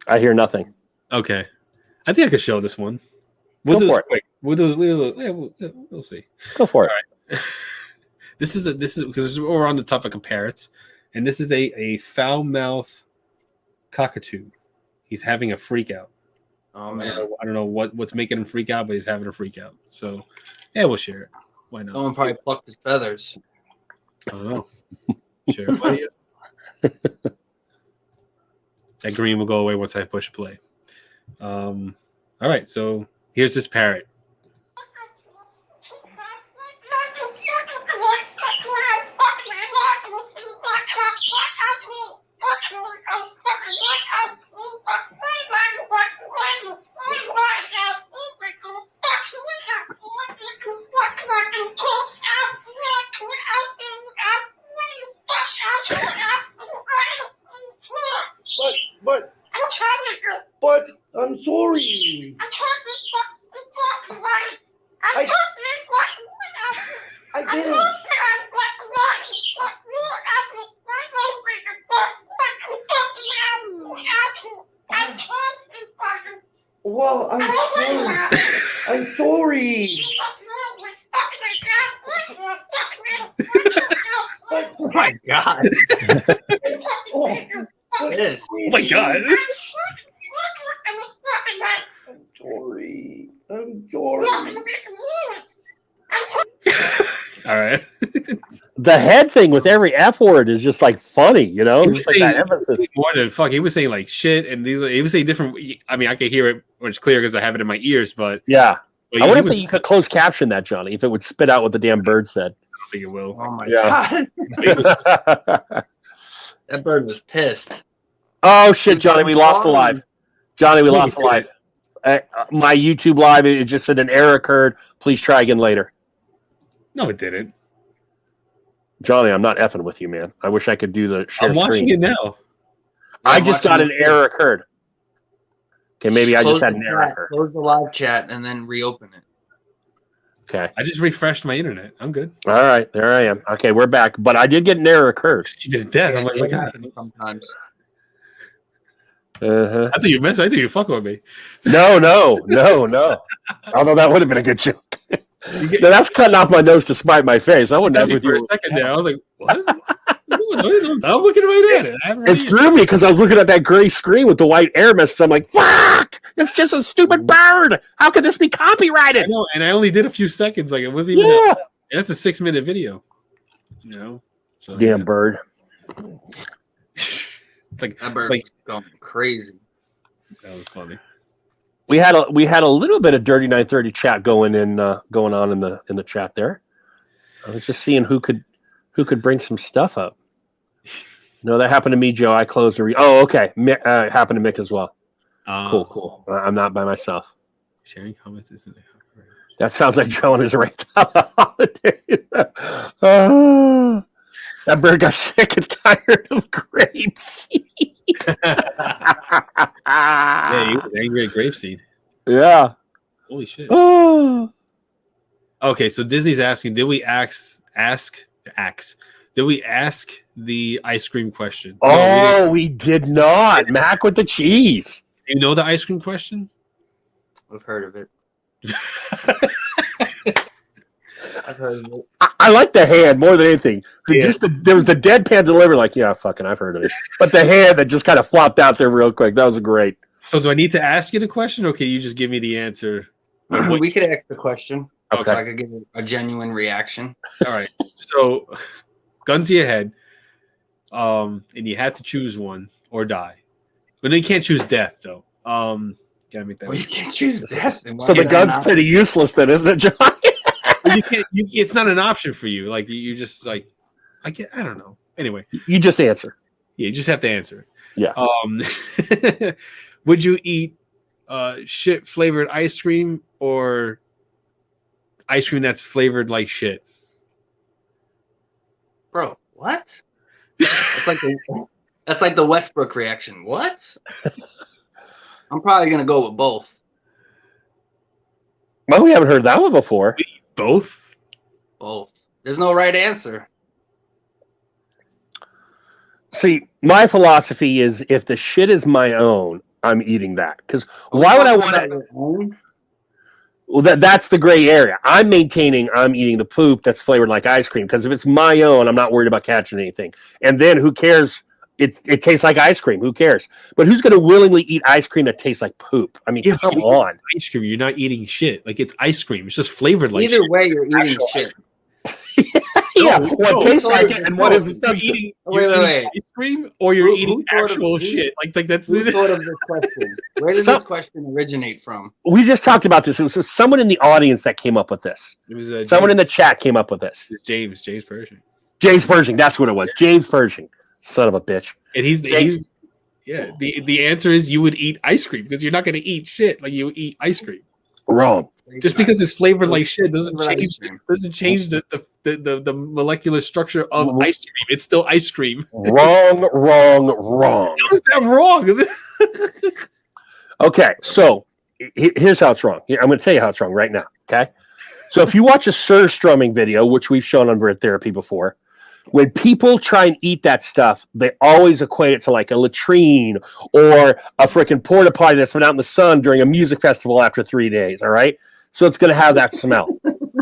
I hear nothing. Okay, I think I could show this one. Go do for this it. quick. We'll see. Go for it. All right. This is because we're on the topic of parrots, and this is a foul mouth cockatoo. He's having a freak out. Oh man, I don't know what's making him freak out, but he's having a freak out. So yeah, we'll share it. Why not? someone probably plucked his feathers. I don't know. Share it. Why do you- That green will go away once I push play. All right, so here's this parrot. But I'm sorry. I didn't. Well, I'm sorry. I'm sorry. Oh my god! Oh, Yes. Oh my god! I'm sorry. I'm sorry. All right. The head thing with every F word is just like funny, you know? He was Just like that saying emphasis. more than fuck. He was saying like shit, and he was saying different. I mean, I could hear it much clear because I have it in my ears, but Yeah. but I wonder he if you could close caption that, Johnny, if it would spit out what the damn bird said. I don't think it will. Oh my Yeah. god! That bird was pissed. Oh, shit, Johnny, we lost the live. Johnny, we lost the live. My YouTube live, it just said an error occurred. Please try again later. No, it didn't. Johnny, I'm not effing with you, man. I wish I could do the share I'm watching screen. it now. I I'm just got watching an it. error occurred. Okay, maybe I just Close had the an error chat, occur. Close the live chat and then reopen it. Okay. I just refreshed my internet. I'm good. All right, there I am. Okay, we're back. But I did get an error occurred. You did that. I'm like, It my God. happens sometimes. Uh-huh. I thought you messed. I thought you fucking with me. No. Although that would have been a good joke. You get, No, that's cutting off my nose to spite my face. I wouldn't have with for a you. second there. I was like, what? I'm looking right at it. I haven't It really- threw me because I was looking at that gray screen with the white error message. I'm like, fuck! It's just a stupid bird. How could this be I copyrighted? know, and I only did a few seconds. Like it wasn't even. Yeah. That's a 6-minute video. You know. So, Damn bird. It's like That bird Like- was going crazy. that was funny. We had a little bit of Dirty 930 chat going on in the chat there. I was just seeing who could bring some stuff up. No, that happened to me, Joe. I closed and oh, okay. It happened to Mick as well. Cool. I'm not by myself. Sharing comments isn't. That sounds like Joe and his rant holiday. That bird got sick and tired of grapes. Yeah, he was angry at Grapeseed. Yeah. Holy shit. Oh. Okay, so Disney's asking, did we ask the ice cream question? No, we didn't. Oh, we did not. Mac with the cheese. Do you know the ice cream question? I've heard of it. I've heard of it. I like the hand more than anything. Yeah. There was the deadpan delivery, like, yeah, fucking, I've heard of it. But the hand that just kind of flopped out there real quick. That was great. So do I need to ask you the question, or can you just give me the answer? We could ask the question. Okay. So I could give a genuine reaction. All right. So, gun to your head, and you had to choose one or die, but then you can't choose death though. Gotta make that. Well, you can't choose death. then why So the would I gun's not? pretty useless then, isn't it, John? But you can't. It's not an option for you. Like you just like. I don't know. Anyway, You just answer. yeah, you just have to answer. Yeah. Would you eat shit flavored ice cream or ice cream that's flavored like shit? Bro, what? That's like the Westbrook reaction. What? I'm probably gonna go with both. Well, we haven't heard that one before. Both? Both. There's no right answer. See, my philosophy is if the shit is my own, I'm eating that. Because why would I want to? Well, that's the gray area. I'm maintaining I'm eating the poop that's flavored like ice cream. Because if it's my own, I'm not worried about catching anything. And then who cares? It tastes like ice cream. Who cares? But who's going to willingly eat ice cream that tastes like poop? I mean, come on. Ice cream. You're not eating shit. Like it's ice cream. It's just flavored like Either shit. way, you're eating Actual shit. Yeah, No, what no, tastes no, like it and what is the You're substance? eating, Wait, you're wait, eating ice cream or you're Who eating thought of- actual who- shit. Like that's Who thought of this question? Where did Some- this question originate from? We just talked about this. It was someone in the audience that came up with this. It was Someone in the chat came up with this. James Pershing. James Pershing. That's what it was. James Pershing. Son of a bitch. And he's yeah. The answer is you would eat ice cream because you're not going to eat shit like you eat ice cream. Wrong. Just because it's flavored like shit doesn't Flavored change ice cream. the molecular structure of ice cream. It's still ice cream. Wrong. How is that wrong? Okay, so here's how it's wrong. I'm going to tell you how it's wrong right now. Okay, so if you watch a surstrumming video, which we've shown on Vert Therapy before, when people try and eat that stuff, they always equate it to like a latrine or a freaking porta potty that's been out in the sun during a music festival after 3 days. All right, so it's going to have that smell.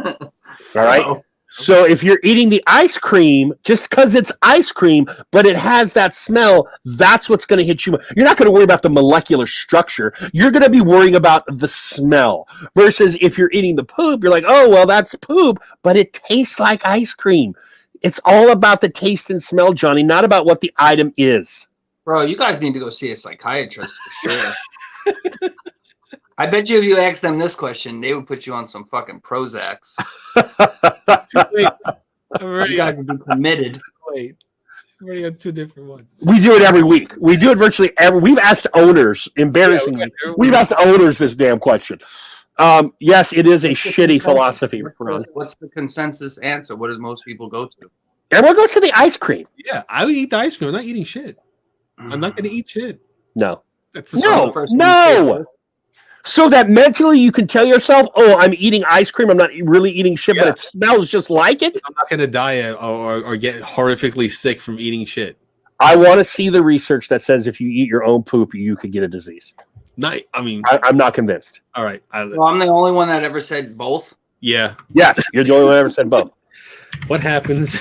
All right. Oh, So if you're eating the ice cream, just because it's ice cream, but it has that smell, that's what's going to hit you. You're not going to worry about the molecular structure. You're going to be worrying about the smell. Versus if you're eating the poop, you're like, oh, well, that's poop, but it tastes like ice cream. It's all about the taste and smell, Johnny, not about what the item is. bro, you guys need to go see a psychiatrist for sure. I bet you if you asked them this question, they would put you on some fucking Prozacs. Wait, I'm You already guys on, would be committed. wait. I'm already on two different ones. We do it every week. We do it virtually every. We've asked owners, embarrassingly, we've asked owners this damn question. Yes, it is a shitty philosophy, Ron. What's the consensus answer? What does most people go to? Everyone goes to the ice cream. Yeah, I would eat the ice cream. I'm not eating shit. I'm not going to eat shit. No. That's No. First one No. So that mentally you can tell yourself, oh, I'm eating ice cream. I'm not really eating shit, Yeah. but it smells just like it. I'm not going to die or get horrifically sick from eating shit. I want to see the research that says if you eat your own poop, you could get a disease. Not, I mean, I'm not convinced. all right. Well, I'm the only one that ever said both. Yeah. Yes, you're the only one who ever said both. What happens?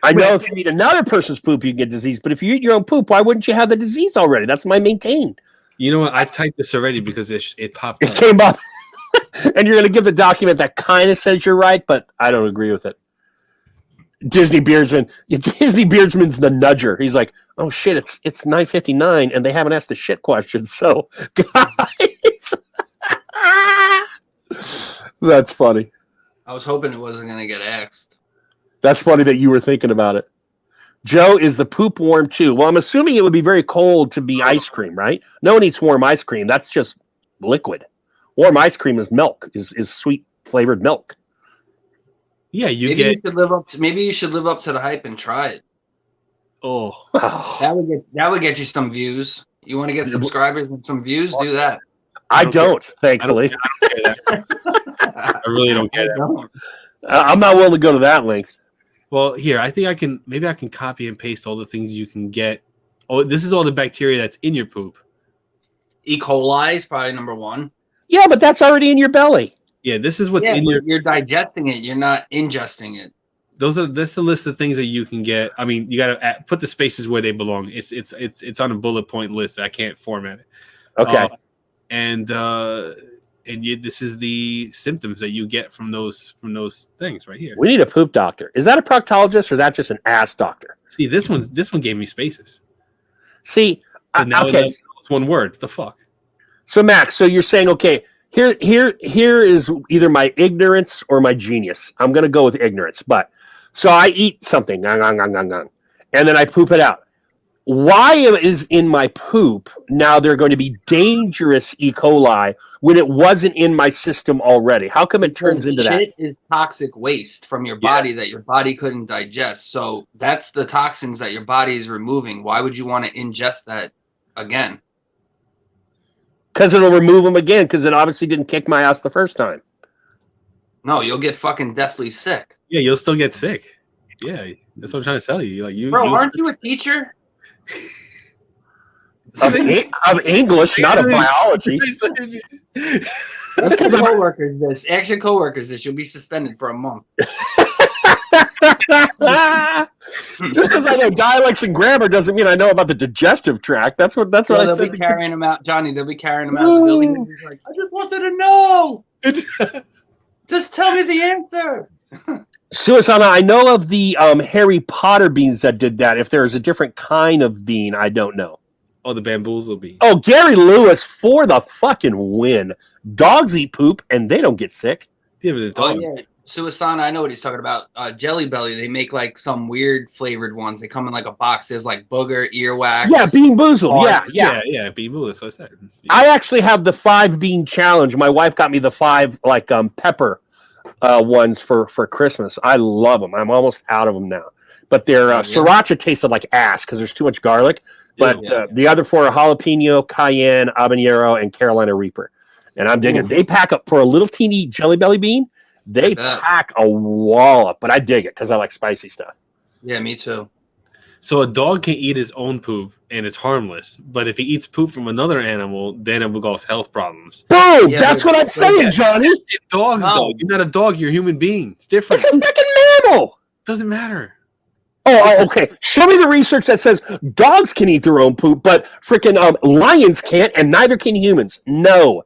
I know if you eat another person's poop, you can get disease. But if you eat your own poop, why wouldn't you have the disease already? That's my maintain. You know what? I've typed this already because it popped It up. came up. And you're going to give the document that kind of says you're right, but I don't agree with it. Disney Beardsman's the nudger. He's like, oh shit, it's 9:59 and they haven't asked the shit question. So guys, that's funny. I was hoping it wasn't going to get asked. That's funny that you were thinking about it. Joe, is the poop warm too? Well, I'm assuming it would be very cold to be ice cream, right? No one eats warm ice cream. That's just liquid. Warm ice cream is milk, is sweet flavored milk. Yeah, you Maybe get. you should live up. Maybe you should live up to the hype and try it. Oh, That would get you some views. You want to get subscribers and some views? Do that. I don't, thankfully. I really don't get it. Don't. I'm not willing to go to that length. Well, here, I think I can copy and paste all the things you can get. Oh, this is all the bacteria that's in your poop. E. coli is probably number one. Yeah, but that's already in your belly. Yeah, this is what's Yeah, in but your. you're digesting it. You're not ingesting it. That's the list of things that you can get. I mean, you got to put the spaces where they belong. It's on a bullet point list. I can't format it. Okay. This is the symptoms that you get from those things right here. We need a poop doctor. Is that a proctologist or is that just an ass doctor? See, this one gave me spaces. See, okay. It's one word. The fuck. So Max, so you're saying, okay, here is either my ignorance or my genius. I'm going to go with ignorance. But so I eat something, and then I poop it out. Why is in my poop now they're going to be dangerous E. coli when it wasn't in my system already? How come it turns into that? Shit is toxic waste from your body that your body couldn't digest. So that's the toxins that your body is removing. Why would you want to ingest that again? Because it'll remove them again, because it obviously didn't kick my ass the first time. No, you'll get fucking deathly sick. Yeah, you'll still get sick. Yeah, that's what I'm trying to tell you. Like Bro, aren't you a teacher? Of English, not of biology. Ask your coworkers this. Ask your coworkers this. You'll be suspended for a month. Just because I know dialects and grammar doesn't mean I know about the digestive tract. That's what I They'll said. be carrying them out, Johnny. They'll be carrying them out of the building. He's like, I just wanted to know. Just tell me the answer. Suasana, I know of the Harry Potter beans that did that. If there's a different kind of bean, I don't know. Oh, the bamboozle bean. Oh, Gary Lewis for the fucking win. Dogs eat poop and they don't get sick. Yeah, but the dog. Oh, yeah. Suasana, I know what he's talking about. Jelly Belly, they make like some weird flavored ones. They come in like a box. There's like booger, earwax. Yeah, Bean Boozled. Yeah. Bean boozled. That's what I said. Yeah. I actually have the 5 bean challenge. My wife got me the 5 like pepper ones for Christmas. I love them. I'm almost out of them now. But their sriracha tasted like ass because there's too much garlic. But the other 4 are jalapeno, cayenne, habanero, and Carolina Reaper. And I'm digging it. They pack up for a little teeny Jelly Belly bean. They pack a wallop, but I dig it because I like spicy stuff. Yeah, me too. So a dog can eat his own poop and it's harmless, but if he eats poop from another animal, then it will cause health problems. Boom! Yeah, that's what I'm saying, Johnny. Dogs, though. You're not a dog. You're a human being. It's different. It's a freaking mammal. Doesn't matter. Oh, okay. Show me the research that says dogs can eat their own poop, but freaking lions can't, and neither can humans. No.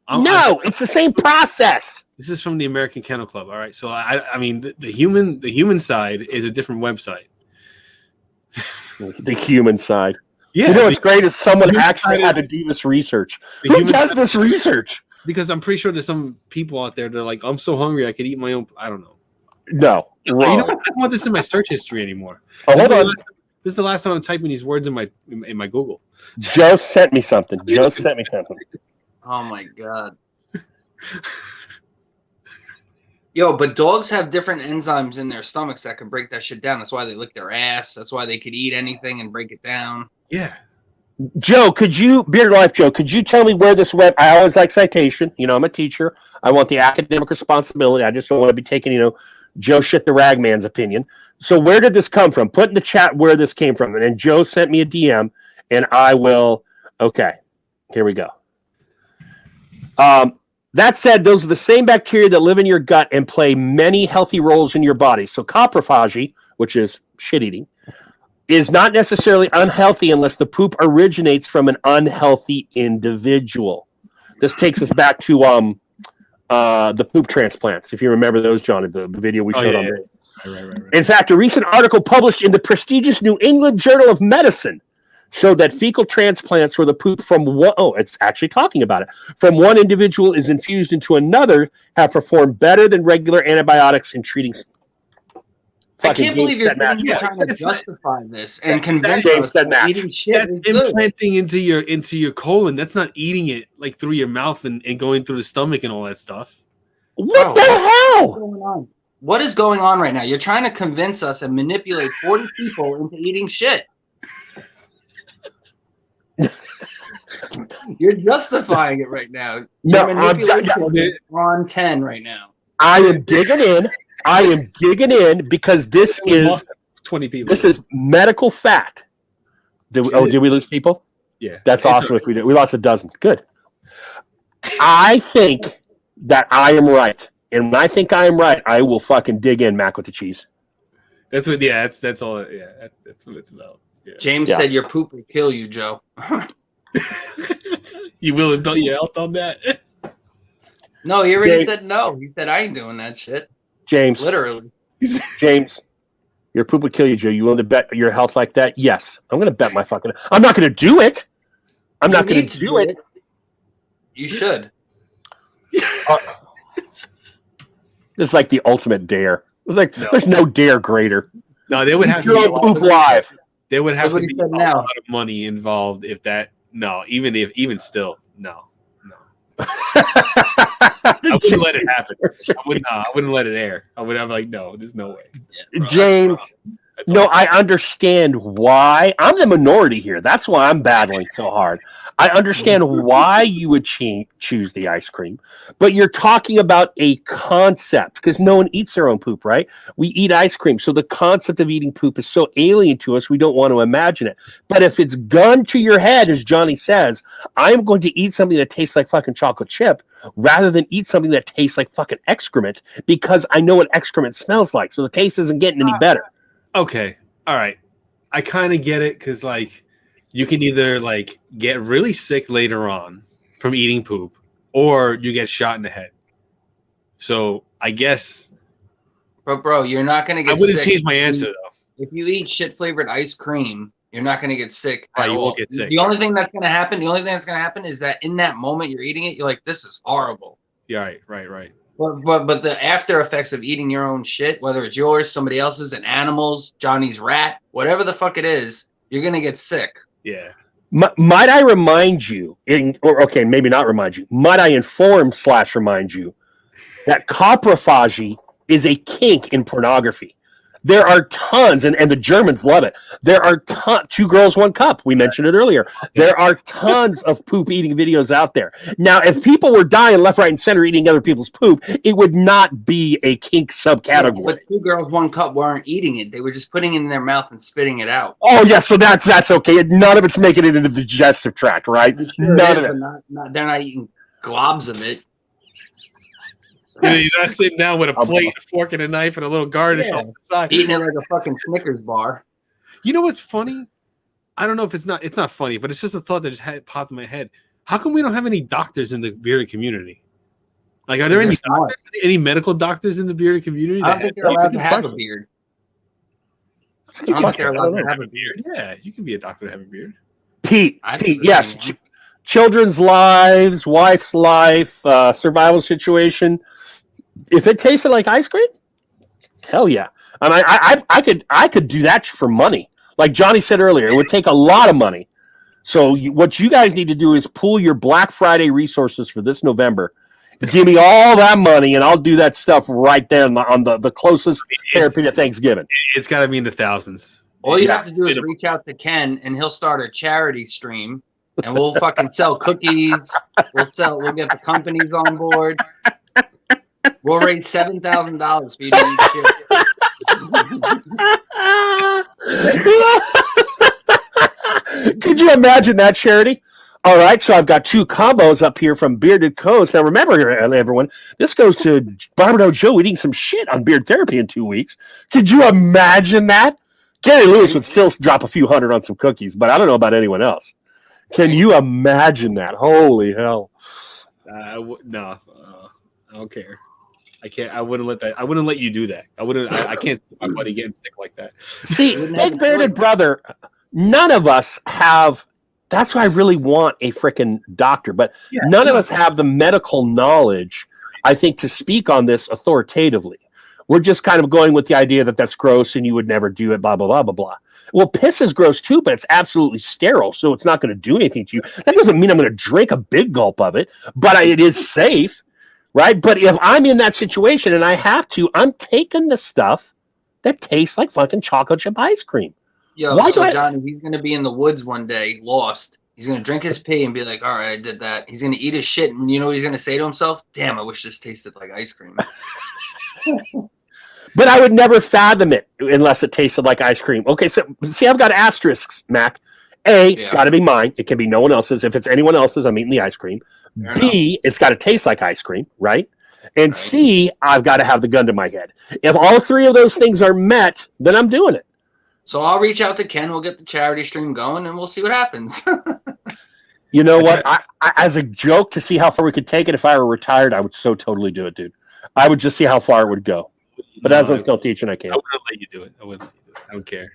It's the same process. This is from the American Kennel Club. All right. So I mean, the human side is a different website. The human side. Yeah. You know what's great is someone actually had to do this research. Who does this research? Because I'm pretty sure there's some people out there that are like, I'm so hungry I could eat my own. I don't know. No. I don't want this in my search history anymore. Oh, hold on. This is the last time I'm typing these words in my Google. Joe sent me something. Oh my god. Yo, but dogs have different enzymes in their stomachs that can break that shit down. That's why they lick their ass. That's why they could eat anything and break it down. Yeah. Joe, Bearded Life Joe, could you tell me where this went? I always like citation. You know, I'm a teacher. I want the academic responsibility. I just don't want to be taking, Joe shit the ragman's opinion. So where did this come from? Put in the chat where this came from. And then Joe sent me a DM, and I will. Okay, here we go. That said, those are the same bacteria that live in your gut and play many healthy roles in your body. So coprophagy, which is shit eating, is not necessarily unhealthy unless the poop originates from an unhealthy individual. This takes us back to the poop transplants, if you remember those, John, the video we showed on there. Right. In fact, a recent article published in the prestigious New England Journal of Medicine showed that fecal transplants where the poop from it's actually talking about it, from one individual is infused into another have performed better than regular antibiotics in treating. I can't believe you're trying to justify this and convince us that eating shit is implanting into your colon. That's not eating it like through your mouth and going through the stomach and all that stuff. What the hell? What is going on right now? You're trying to convince us and manipulate 40 people into eating shit. You're justifying it right now. You're manipulating on 10 right now. I am digging in because this is 20 people. This is medical fact. Did we lose people? Yeah. That's awesome if we did. We lost a dozen. Good. I think that I am right. And when I think I am right, I will fucking dig in, Mac with the cheese. That's what that's all. Yeah, that's what it's about. Yeah. James said your poop would kill you, Joe. You willing to bet your health on that? No, he already James- said no. He said I ain't doing that shit. James, Literally. James, your poop would kill you, Joe. You willing to bet your health like that? Yes. I'm going to bet my fucking. I'm not going to do it. I'm not going need to do it. You should. This is like the ultimate dare. It's like No. there's no dare greater. No, they would have You're to on poop live. There would have to Nobody be said a no. lot of money involved if that. No, even still, no. I wouldn't let it happen. I wouldn't let it air. I would have like, no, there's no way. Yeah, bro, James, That's no, all. I understand why. I'm the minority here. That's why I'm battling so hard. I understand why you would choose the ice cream, but you're talking about a concept because no one eats their own poop, right? We eat ice cream. So the concept of eating poop is so alien to us, we don't want to imagine it. But if it's gun to your head, as Johnny says, I'm going to eat something that tastes like fucking chocolate chip rather than eat something that tastes like fucking excrement because I know what excrement smells like. So the taste isn't getting any better. Okay, all right. I kind of get it because like you can either like get really sick later on from eating poop, or you get shot in the head. So I guess But bro, you're not gonna I get wouldn't sick. change my answer though. If you eat shit flavored ice cream, you're not gonna get sick Right, at you all. won't get sick. The only thing that's gonna happen is that in that moment you're eating it, you're like, this is horrible. Yeah, right. But the after effects of eating your own shit, whether it's yours, somebody else's, an animal's, Johnny's rat, whatever the fuck it is, you're gonna get sick. Yeah. Might I remind you, okay, maybe not remind you, might I inform/remind you that coprophagy is a kink in pornography. There are tons, and the Germans love it. There are two girls, one cup. We mentioned it earlier. There are tons of poop eating videos out there. Now, if people were dying left, right, and center eating other people's poop, it would not be a kink subcategory. But 2 girls, 1 cup weren't eating it. They were just putting it in their mouth and spitting it out. Oh, yeah, so that's okay. None of it's making it into the digestive tract, right? I'm sure None of is, it. but they're not eating globs of it. You're not sitting down with a plate, a fork, and a knife, and a little garnish Yeah. on the side. Eating it like a fucking Snickers bar. You know what's funny? I don't know if it's not funny, but it's just a thought that just popped in my head. How come we don't have any doctors in the bearded community? Like, are there any doctors, any medical doctors in the bearded community? I don't think they're allowed to have a beard. I don't think they're allowed to have a beard. Yeah, you can be a doctor to have a beard. Pete, I Pete, never yes. seen one. Children's lives, wife's life, survival situation. If it tasted like ice cream, hell yeah. I mean, I could do that for money. Like Johnny said earlier, it would take a lot of money. So what you guys need to do is pool your Black Friday resources for this November. Give me all that money, and I'll do that stuff right there on the closest therapy to Thanksgiving. It's got to be in the thousands. All you Yeah. have to do is reach out to Ken, and he'll start a charity stream, and we'll fucking sell cookies. We'll get the companies on board. We'll raise $7,000 for you to eat shit. Could you imagine that, Charity? All right, so I've got 2 combos up here from Bearded Coast. Now, remember, everyone, this goes to Barbadoe Joe eating some shit on beard therapy in 2 weeks. Could you imagine that? Gary Lewis would still drop a few hundred on some cookies, but I don't know about anyone else. Can you imagine that? Holy hell! No, I don't care. I can't. I wouldn't let that. I wouldn't let you do that. I can't see my buddy getting sick like that. See, Big Bearded Brother, none of us have. That's why I really want a freaking doctor, but none of us have the medical knowledge, I think, to speak on this authoritatively. We're just kind of going with the idea that that's gross and you would never do it, blah, blah, blah, blah, blah. Well, piss is gross too, but it's absolutely sterile, so it's not going to do anything to you. That doesn't mean I'm going to drink a big gulp of it, but it is safe, right? But if I'm in that situation and I have to, I'm taking the stuff that tastes like fucking chocolate chip ice cream. Yo, Why do so I- Johnny, he's gonna be in the woods one day, lost. He's gonna drink his pee and be like, "All right, I did that." He's gonna eat his shit, and you know what he's gonna say to himself? "Damn, I wish this tasted like ice cream." But I would never fathom it unless it tasted like ice cream. Okay, so see, I've got asterisks, Mac. A, it's Yeah. got to be mine. It can be no one else's. If it's anyone else's, I'm eating the ice cream. Fair B, it's got to taste like ice cream, right? And Right. C, I've got to have the gun to my head. If all 3 of those things are met, then I'm doing it. So I'll reach out to Ken. We'll get the charity stream going, and we'll see what happens. You know what? I, as a joke to see how far we could take it, if I were retired, I would so totally do it, dude. I would just see how far it would go. But as I'm still teaching, I can't. I wouldn't let you do it. I wouldn't. I don't care.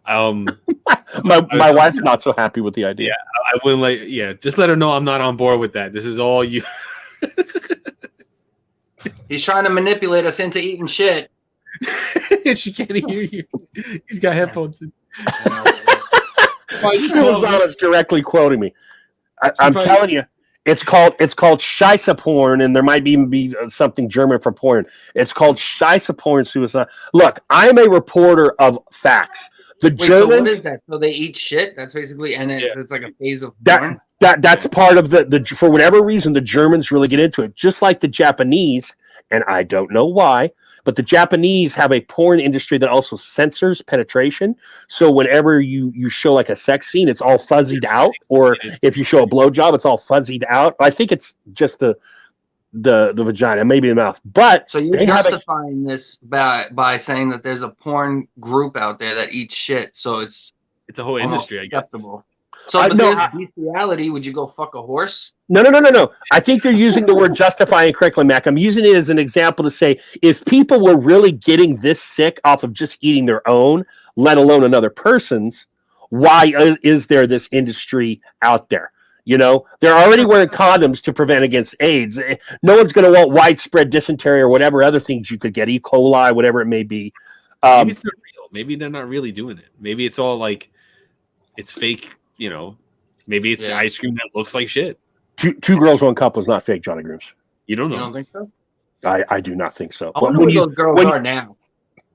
My wife's not so happy with the idea. Yeah, I wouldn't let. Yeah, just let her know I'm not on board with that. This is all you. He's trying to manipulate us into eating shit. She can't hear you. He's got headphones in. Silzana's directly quoting me. I'm telling you, it's called Scheisse porn, and there might even be something German for porn. It's called Scheisse porn suicide. Look, I'm a reporter of facts. The Germans. So what is that? So they eat shit. That's basically, and it's like a phase of porn. That's part of the for whatever reason the Germans really get into it, just like the Japanese, and I don't know why, but the Japanese have a porn industry that also censors penetration. So whenever you show like a sex scene, it's all fuzzied out, or if you show a blowjob, it's all fuzzied out. I think it's just the vagina, maybe the mouth. But so you're justifying this by saying that there's a porn group out there that eats shit, so it's a whole industry, I guess. Acceptable. So, but there's bestiality. Would you go fuck a horse? No. I think you're using the word justify incorrectly, Mac. I'm using it as an example to say if people were really getting this sick off of just eating their own, let alone another person's, why is there this industry out there? You know, they're already wearing condoms to prevent against AIDS. No one's going to want widespread dysentery or whatever other things you could get, E. coli, whatever it may be. Maybe it's not real. Maybe they're not really doing it. Maybe it's all like it's fake. You know, maybe it's ice cream that looks like shit. Two girls, one cup was not fake, Johnny Grooms. You don't know. You don't think so? I do not think so. I wonder where those girls are now.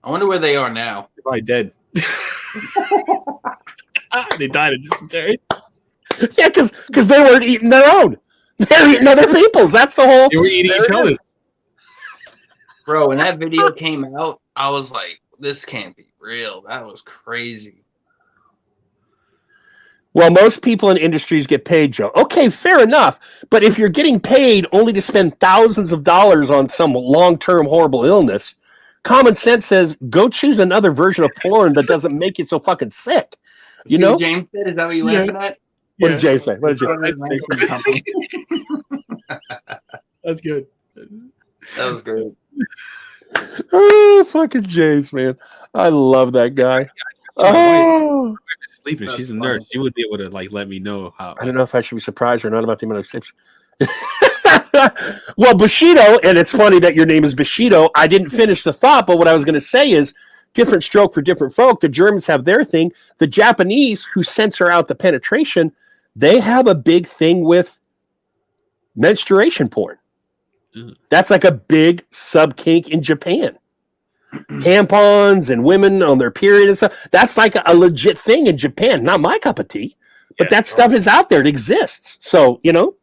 I wonder where they are now. They're probably dead. They died of dysentery. Yeah, because they weren't eating their own. They're eating other people's. That's the whole. They were eating each other's. Bro, when that video came out, I was like, this can't be real. That was crazy. Well, most people in industries get paid, Joe. Okay, fair enough. But if you're getting paid only to spend thousands of dollars on some long-term horrible illness, common sense says go choose another version of porn that doesn't make you so fucking sick. You know? What James said? Is that what you laughing at? What did James say? What did James That's good. That was good. Oh, fucking James, man. I love that guy. Oh, sleeping. She's a nurse. She would be able to like let me know how. I don't know if I should be surprised or not about the amount of sleep. Well, Bushido, and it's funny that your name is Bushido. I didn't finish the thought, but what I was going to say is different stroke for different folk. The Germans have their thing. The Japanese, who censor out the penetration, they have a big thing with menstruation porn. That's like a big sub kink in Japan. Tampons and women on their period and stuff. That's like a legit thing in Japan. Not my cup of tea, but that stuff is out there. It exists. So, you know.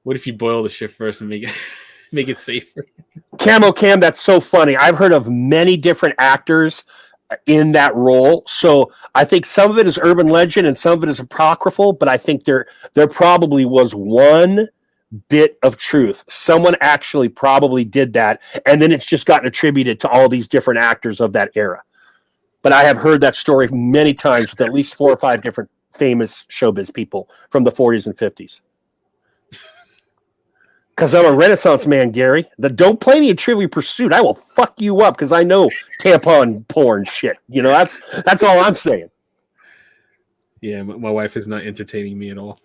What if you boil the shit first and make it safer? Camo Cam, that's so funny. I've heard of many different actors in that role. So I think some of it is urban legend and some of it is apocryphal, but I think there probably was one bit of truth. Someone actually probably did that, and then it's just gotten attributed to all these different actors of that era. But I have heard that story many times with at least 4 or 5 different famous showbiz people from the 40s and 50s. Because I'm a Renaissance man, Gary. Don't play me in Trivial Pursuit. I will fuck you up because I know tampon porn shit. You know, that's all I'm saying. Yeah, my wife is not entertaining me at all.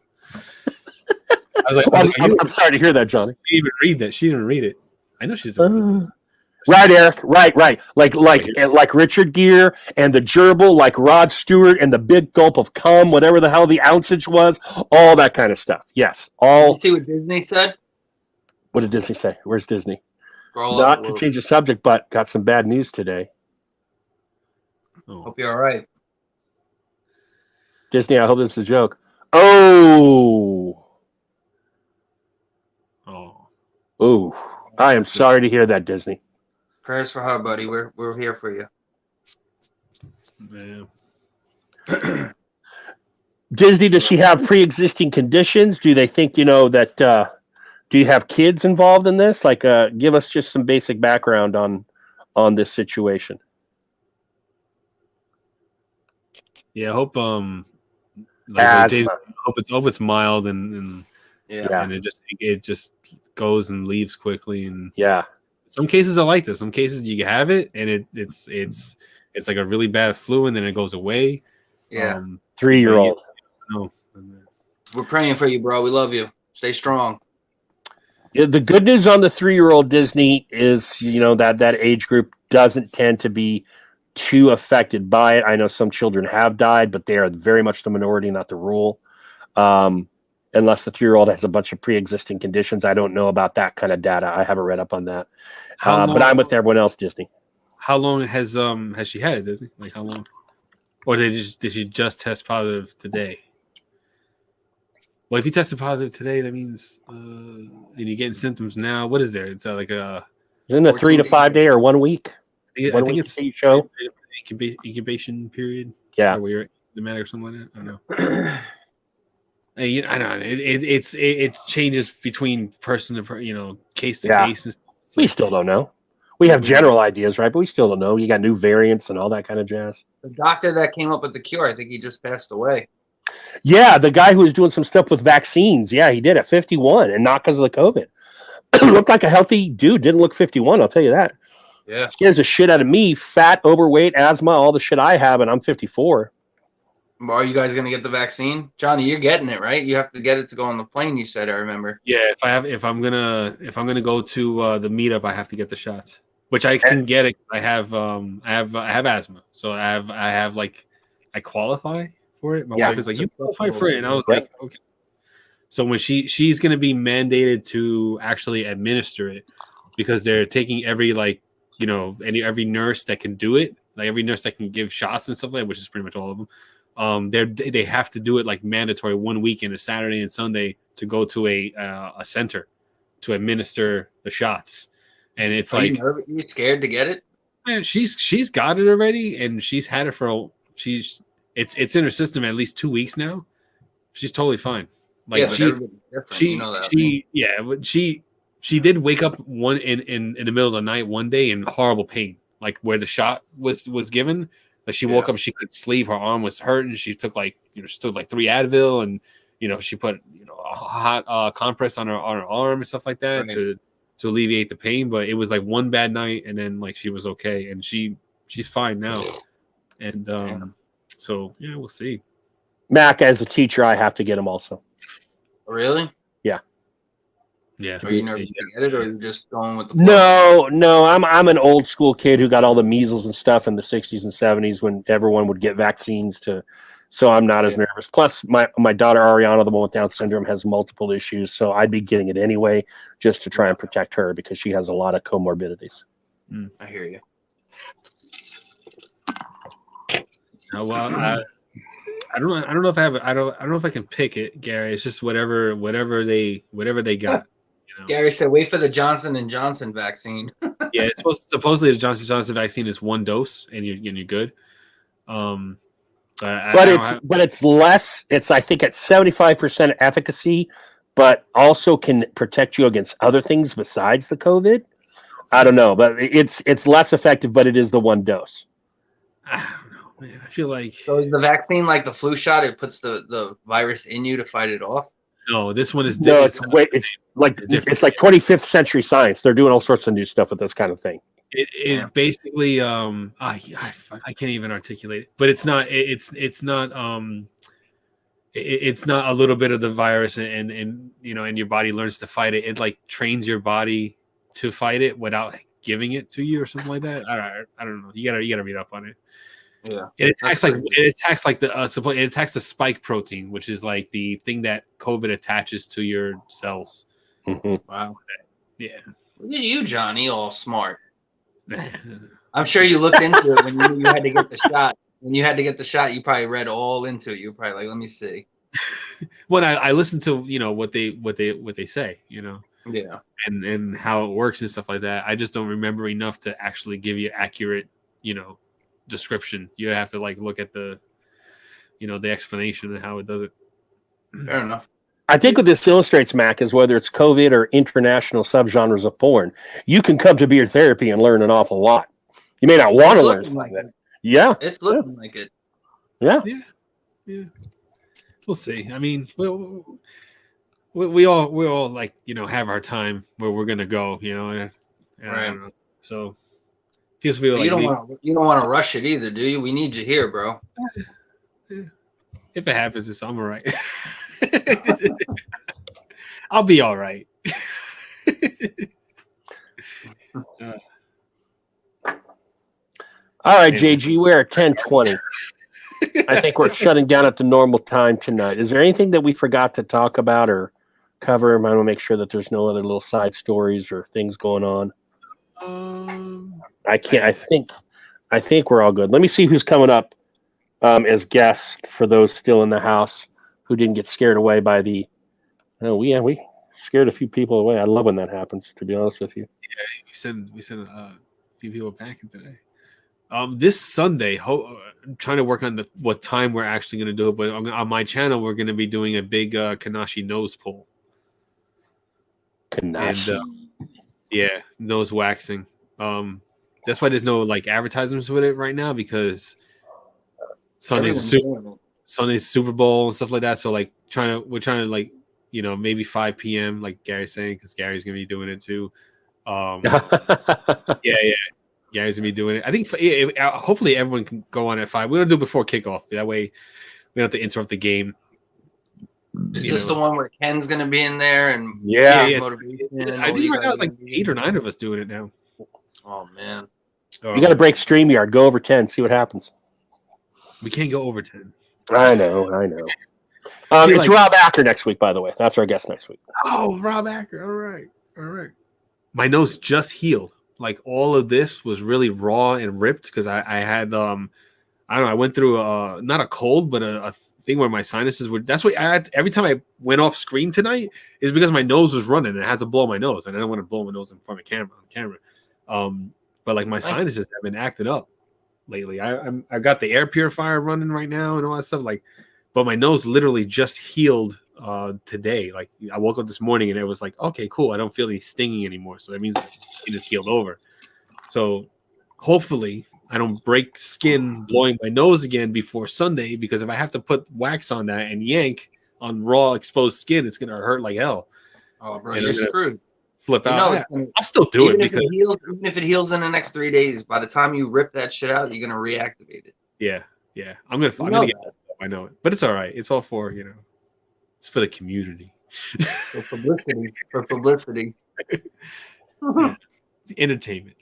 I was like, I'm sorry to hear that, Johnny. She didn't even read that. She didn't read it. I know she's right, Eric. Right. Like Richard Gere and the gerbil, like Rod Stewart and the big gulp of cum, whatever the hell the ounceage was, all that kind of stuff. Yes, all. Did you see what Disney said? What did Disney say? Where's Disney? Scroll Not up, to change the subject, but got some bad news today. Hope you're all right. Disney, I hope this is a joke. Oh. I am sorry to hear that, Disney. Prayers for her, buddy. We're here for you. Man. Disney, does she have pre-existing conditions? Do they think, that do you have kids involved in this? Like, give us just some basic background on this situation. Yeah, I hope Asthma. hope it's mild and Yeah. and it just goes and leaves quickly. And Yeah. some cases are like this. Some cases you have it and it's like a really bad flu and then it goes away. Yeah. 3-year-old. No. We're praying for you, bro. We love you. Stay strong. Yeah, the good news on the 3-year-old Disney is, that age group doesn't tend to be too affected by it. I know some children have died, but they are very much the minority, not the rule. Unless the 3-year-old has a bunch of pre-existing conditions. I don't know about that kind of data. I haven't read up on that. But I'm with everyone else, Disney. How long has she had it, Disney? Like how long? Or did she just test positive today? Well, if you tested positive today, that means and you're getting symptoms now. What is there? It's like a Isn't it a 3 to 5 day or 1 week? I think it's show incubation period. Yeah, where you're asymptomatic or something like that. I don't know. I don't know. It changes between person to case to case. And we still don't know. We have general ideas, right? But we still don't know. You got new variants and all that kind of jazz. The doctor that came up with the cure, I think he just passed away. Yeah, the guy who was doing some stuff with vaccines. Yeah, he did at 51, and not because of the COVID. Looked like a healthy dude. Didn't look 51. I'll tell you that. Yeah, scares the shit out of me. Fat, overweight, asthma, all the shit I have, and I'm 54. Are you guys gonna get the vaccine, Johnny? You're getting it, right? You have to get it to go on the plane. You said, I remember. Yeah, if I'm gonna go to the meetup, I have to get the shots, which I can get it. I have asthma, so I qualify for it. My wife is like, you qualify for it, and I was like, okay. So when she's gonna be mandated to actually administer it, because they're taking every nurse that can do it, like every nurse that can give shots and stuff like that, which is pretty much all of them. They have to do it like mandatory 1 weekend, a Saturday and Sunday, to go to a center to administer the shots. And it's you scared to get it? Man, she's got it already, and she's had it for it's in her system at least 2 weeks now. She's totally fine. Like she did wake up in the middle of the night one day in horrible pain, like where the shot was given. Like she woke up, she couldn't sleep, her arm was hurting. She took 3 Advil, and she put a hot compress on her arm and stuff like that to alleviate the pain. But it was like one bad night, and then she was okay, and she's fine now. And so yeah, we'll see. Mac, as a teacher, I have to get him also. Really? Yeah. Are you nervous to get it, or are you just going with the flow? No. I'm an old school kid who got all the measles and stuff in the 60s and 70s when everyone would get vaccines so I'm not as nervous. Plus, my daughter Ariana, the one with Down syndrome, has multiple issues, so I'd be getting it anyway just to try and protect her because she has a lot of comorbidities. I hear you. Oh, well, I don't know if I have I don't know if I can pick it, Gary. It's just whatever they got. Gary said, "Wait for the Johnson & Johnson vaccine." Yeah, it's supposedly the Johnson & Johnson vaccine is 1 dose, and you're good. But it's less. It's I think at 75% efficacy, but also can protect you against other things besides the COVID. I don't know, but it's less effective, but it is the 1 dose. I don't know, man. I feel like so is the vaccine like the flu shot? It puts the virus in you to fight it off. No, this one is no. It's like 25th century science. They're doing all sorts of new stuff with this kind of thing. It basically I can't even articulate it, but it's not a little bit of the virus and your body learns to fight it. It like trains your body to fight it without giving it to you or something like that. I don't know. You gotta read up on it. Yeah, it attacks the spike protein, which is like the thing that COVID attaches to your cells. Mm-hmm. Wow. Yeah. Look at you, Johnny, all smart. I'm sure you looked into it when you had to get the shot. When you had to get the shot, you probably read all into it. You were probably like, "Let me see." When I listen to what they say, Yeah, and how it works and stuff like that. I just don't remember enough to actually give you accurate, description. You have to look at the explanation and how it does it. fair enough. I think what this illustrates, Mac, is whether it's COVID or international subgenres of porn, you can come to beard therapy and learn an awful lot. You may not want to learn something. Yeah. It's looking like it. Yeah. We'll see. I mean, we all like have our time where we're gonna go. I don't know. So feels But like you don't want to rush it either, do you? We need you here, bro. if it happens, I'm all right. I'll be all right. All right, JG, we're at 10:20. I think we're shutting down at the normal time tonight. Is there anything that we forgot to talk about or cover? I want to make sure that there's no other little side stories or things going on. I think we're all good. Let me see who's coming up as guests for those still in the house who didn't get scared away by the. Oh, we scared a few people away. I love when that happens. To be honest with you. Yeah, we sent a few people packing today. This Sunday, I'm trying to work on what time we're actually going to do it. But on my channel, we're going to be doing a big Kanashi nose pull. Kanashi. And, nose waxing. That's why there's no like advertisements with it right now because Sunday's Super Bowl and stuff like that. So like we're trying to like maybe 5 p.m. like Gary's saying because Gary's gonna be doing it too. Gary's gonna be doing it. I think hopefully everyone can go on at 5. We don't do it before kickoff. That way we don't have to interrupt the game. Is this the one where Ken's gonna be in there and motivation? I think right now it's like 8 or 9 of us doing it now. Oh man. You got to break StreamYard. Go over 10. See what happens. We can't go over 10. I know. It's Rob Acker next week, by the way. That's our guest next week. Oh, Rob Acker. All right. My nose just healed. Like all of this was really raw and ripped because I had I don't know. I went through not a cold, but a thing where my sinuses were. That's what I had. Every time I went off screen tonight is because my nose was running and I had to blow my nose, and I don't want to blow my nose in front of camera. But like my sinuses have been acting up lately. I got the air purifier running right now and all that stuff. Like, but my nose literally just healed today. Like I woke up this morning and it was like, okay, cool. I don't feel any stinging anymore. So that means the skin is healed over. So hopefully I don't break skin blowing my nose again before Sunday because if I have to put wax on that and yank on raw exposed skin, it's gonna hurt like hell. Oh, bro, you're screwed. Flip out. I'll still do it because even if it heals in the next 3 days, by the time you rip that shit out, you're gonna reactivate it. Yeah. I'm gonna get it. I know it, but it's all right. It's all for it's for the community. For publicity. Yeah. It's entertainment,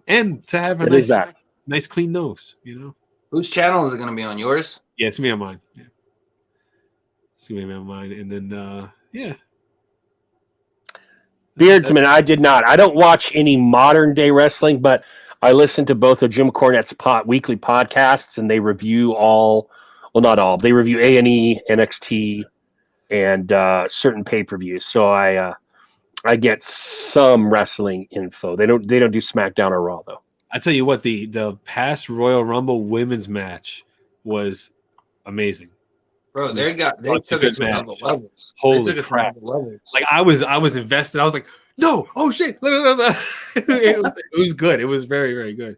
and to have a nice clean nose, Whose channel is it gonna be on? Yours? Yeah, it's gonna be on mine. Yeah, it's gonna be on mine, and then Beardsman, I did not. I don't watch any modern day wrestling, but I listen to both of Jim Cornette's weekly podcasts, and they review not all. They review A&E, NXT, and certain pay-per-views. So I get some wrestling info. They don't do SmackDown or Raw though. I tell you what, the past Royal Rumble women's match was amazing. Bro, they took it to another levels. Holy crap! Like I was invested. I was like, no, oh shit! It was good. It was very, very good.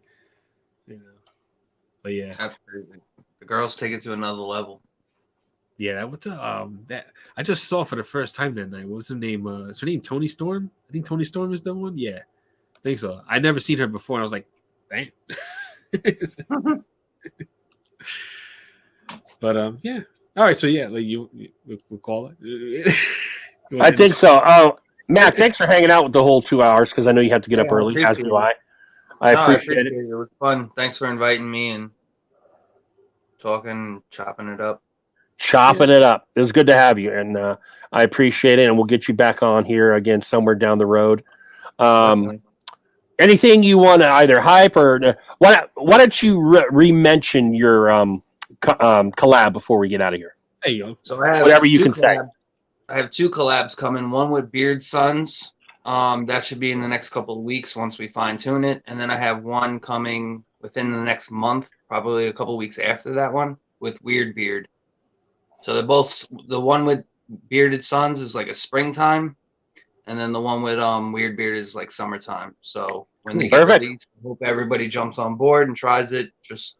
But yeah, that's crazy. The girls take it to another level. Yeah, that I just saw for the first time that night. What was her name? Is her name Toni Storm? I think Toni Storm is the one. Yeah, I think so. I'd never seen her before, and I was like, damn. But yeah. All right, so yeah, like we'll call it. I think so. Oh, Matt, thanks for hanging out with the whole 2 hours because I know you have to get up early, as do I. I appreciate it. It was fun. Thanks for inviting me and talking, chopping it up. It up. It was good to have you, and I appreciate it. And we'll get you back on here again somewhere down the road. Anything you want to either hype or why don't you re-mention your collab before we get out of here? There you go. So I have whatever you can say. I have 2 collabs coming. One with Beard Sons. That should be in the next couple of weeks once we fine tune it, and then I have one coming within the next month, probably a couple of weeks after that one, with Weird Beard. So they're both, the one with Bearded Sons is like a springtime, and then the one with Weird Beard is like summertime. So when they get released, I hope everybody jumps on board and tries it. Just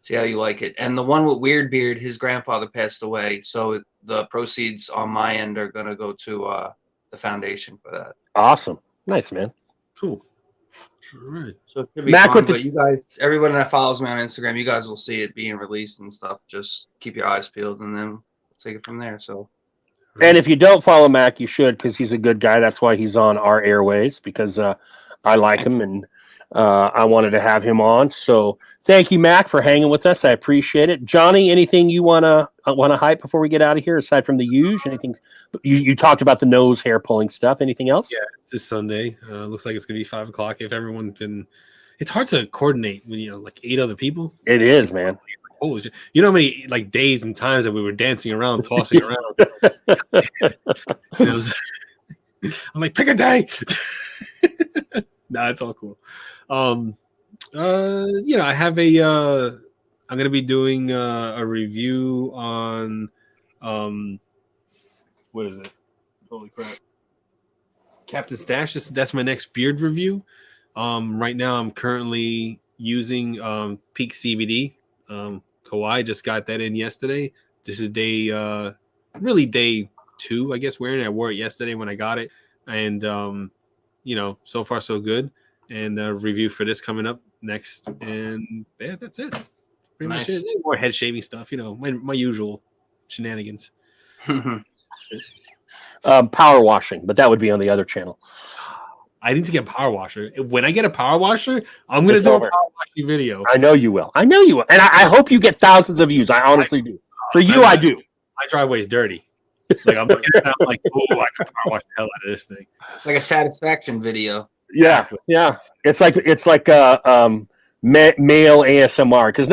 See how you like it. And the one with Weird Beard, his grandfather passed away, so the proceeds on my end are gonna go to the foundation for that. Awesome. Nice, man. Cool. All right. So it should be Mac, fun. with the- But you guys, everyone that follows me on Instagram, you guys will see it being released and stuff. Just keep your eyes peeled, and then we'll take it from there. So And if you don't follow Mac, you should, because he's a good guy. That's why he's on our airways, because I like him and I wanted to have him on. So thank you, Mac, for hanging with us. I appreciate it. Johnny, anything you wanna hype before we get out of here, aside from the huge? Anything you talked about the nose hair pulling stuff? Anything else? Yeah, it's this Sunday. Looks like it's gonna be 5 o'clock. If everyone can, it's hard to coordinate when like 8 other people. It is, man. Holy shit! You know how many like days and times that we were dancing around, tossing around. I'm like, pick a day. Nah, it's all cool. I have I'm gonna be doing a review on what is it? Holy crap. Captain Stash. That's my next beard review. Right now I'm currently using Peak CBD. Kawhi just got that in yesterday. This is day 2, I guess, wearing it. I wore it yesterday when I got it. And so far so good. And a review for this coming up next. And yeah, that's it. Pretty much it. More head shaving stuff, my usual shenanigans. Power washing, but that would be on the other channel. I need to get a power washer. When I get a power washer, I'm going to do a power washing video. I know you will. And I hope you get thousands of views. I honestly do. For you, I do. My driveway is dirty. Like I'm looking at it, I'm like, oh, I can power wash the hell out of this thing. like a satisfaction video. Yeah. It's like male ASMR, because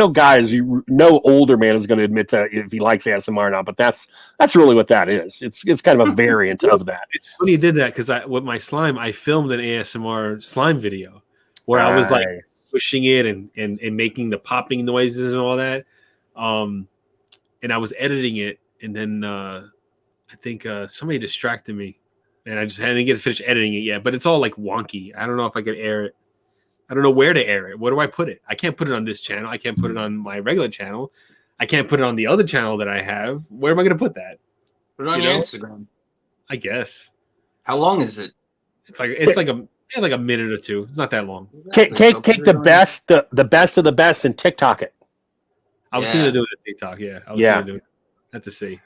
no older man is going to admit to if he likes ASMR or not. But that's really what that is. It's kind of a variant of that. It's funny you did that, because with my slime, I filmed an ASMR slime video where I was like pushing it and making the popping noises and all that. And I was editing it, and then I think somebody distracted me, and I didn't get to finish editing it yet. But it's all like wonky. I don't know if I could air it. I don't know where to air it. Where do I put it? I can't put it on this channel. I can't put it on my regular channel. I can't put it on the other channel that I have. Where am I going to put that? Put it on your Instagram. I guess. How long is it? It's like a minute or two. It's not that long. Take the best of the best and TikTok it. I was thinking of doing it on TikTok. Yeah, I was thinking of doing it. Have to see.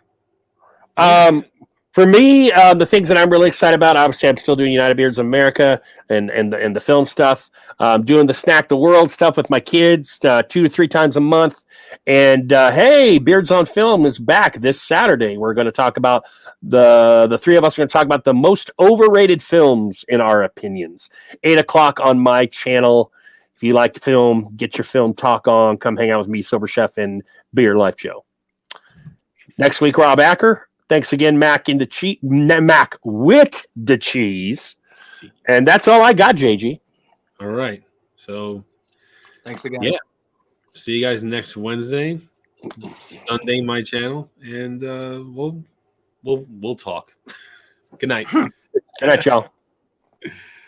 For me, the things that I'm really excited about, obviously, I'm still doing United Beards of America and the film stuff. Doing the Snack the World stuff with my kids 2 to 3 times a month. And hey, Beards on Film is back this Saturday. We're going to talk about the 3 of us are going to talk about the most overrated films in our opinions. 8 o'clock on my channel. If you like film, get your film talk on. Come hang out with me, Sober Chef, and Beer Life Joe. Next week, Rob Acker. Thanks again, Mac with the cheese. And that's all I got, JG. All right. So Thanks again. Yeah. See you guys next Wednesday. Sunday, my channel. And we'll talk. Good night. Good night, y'all.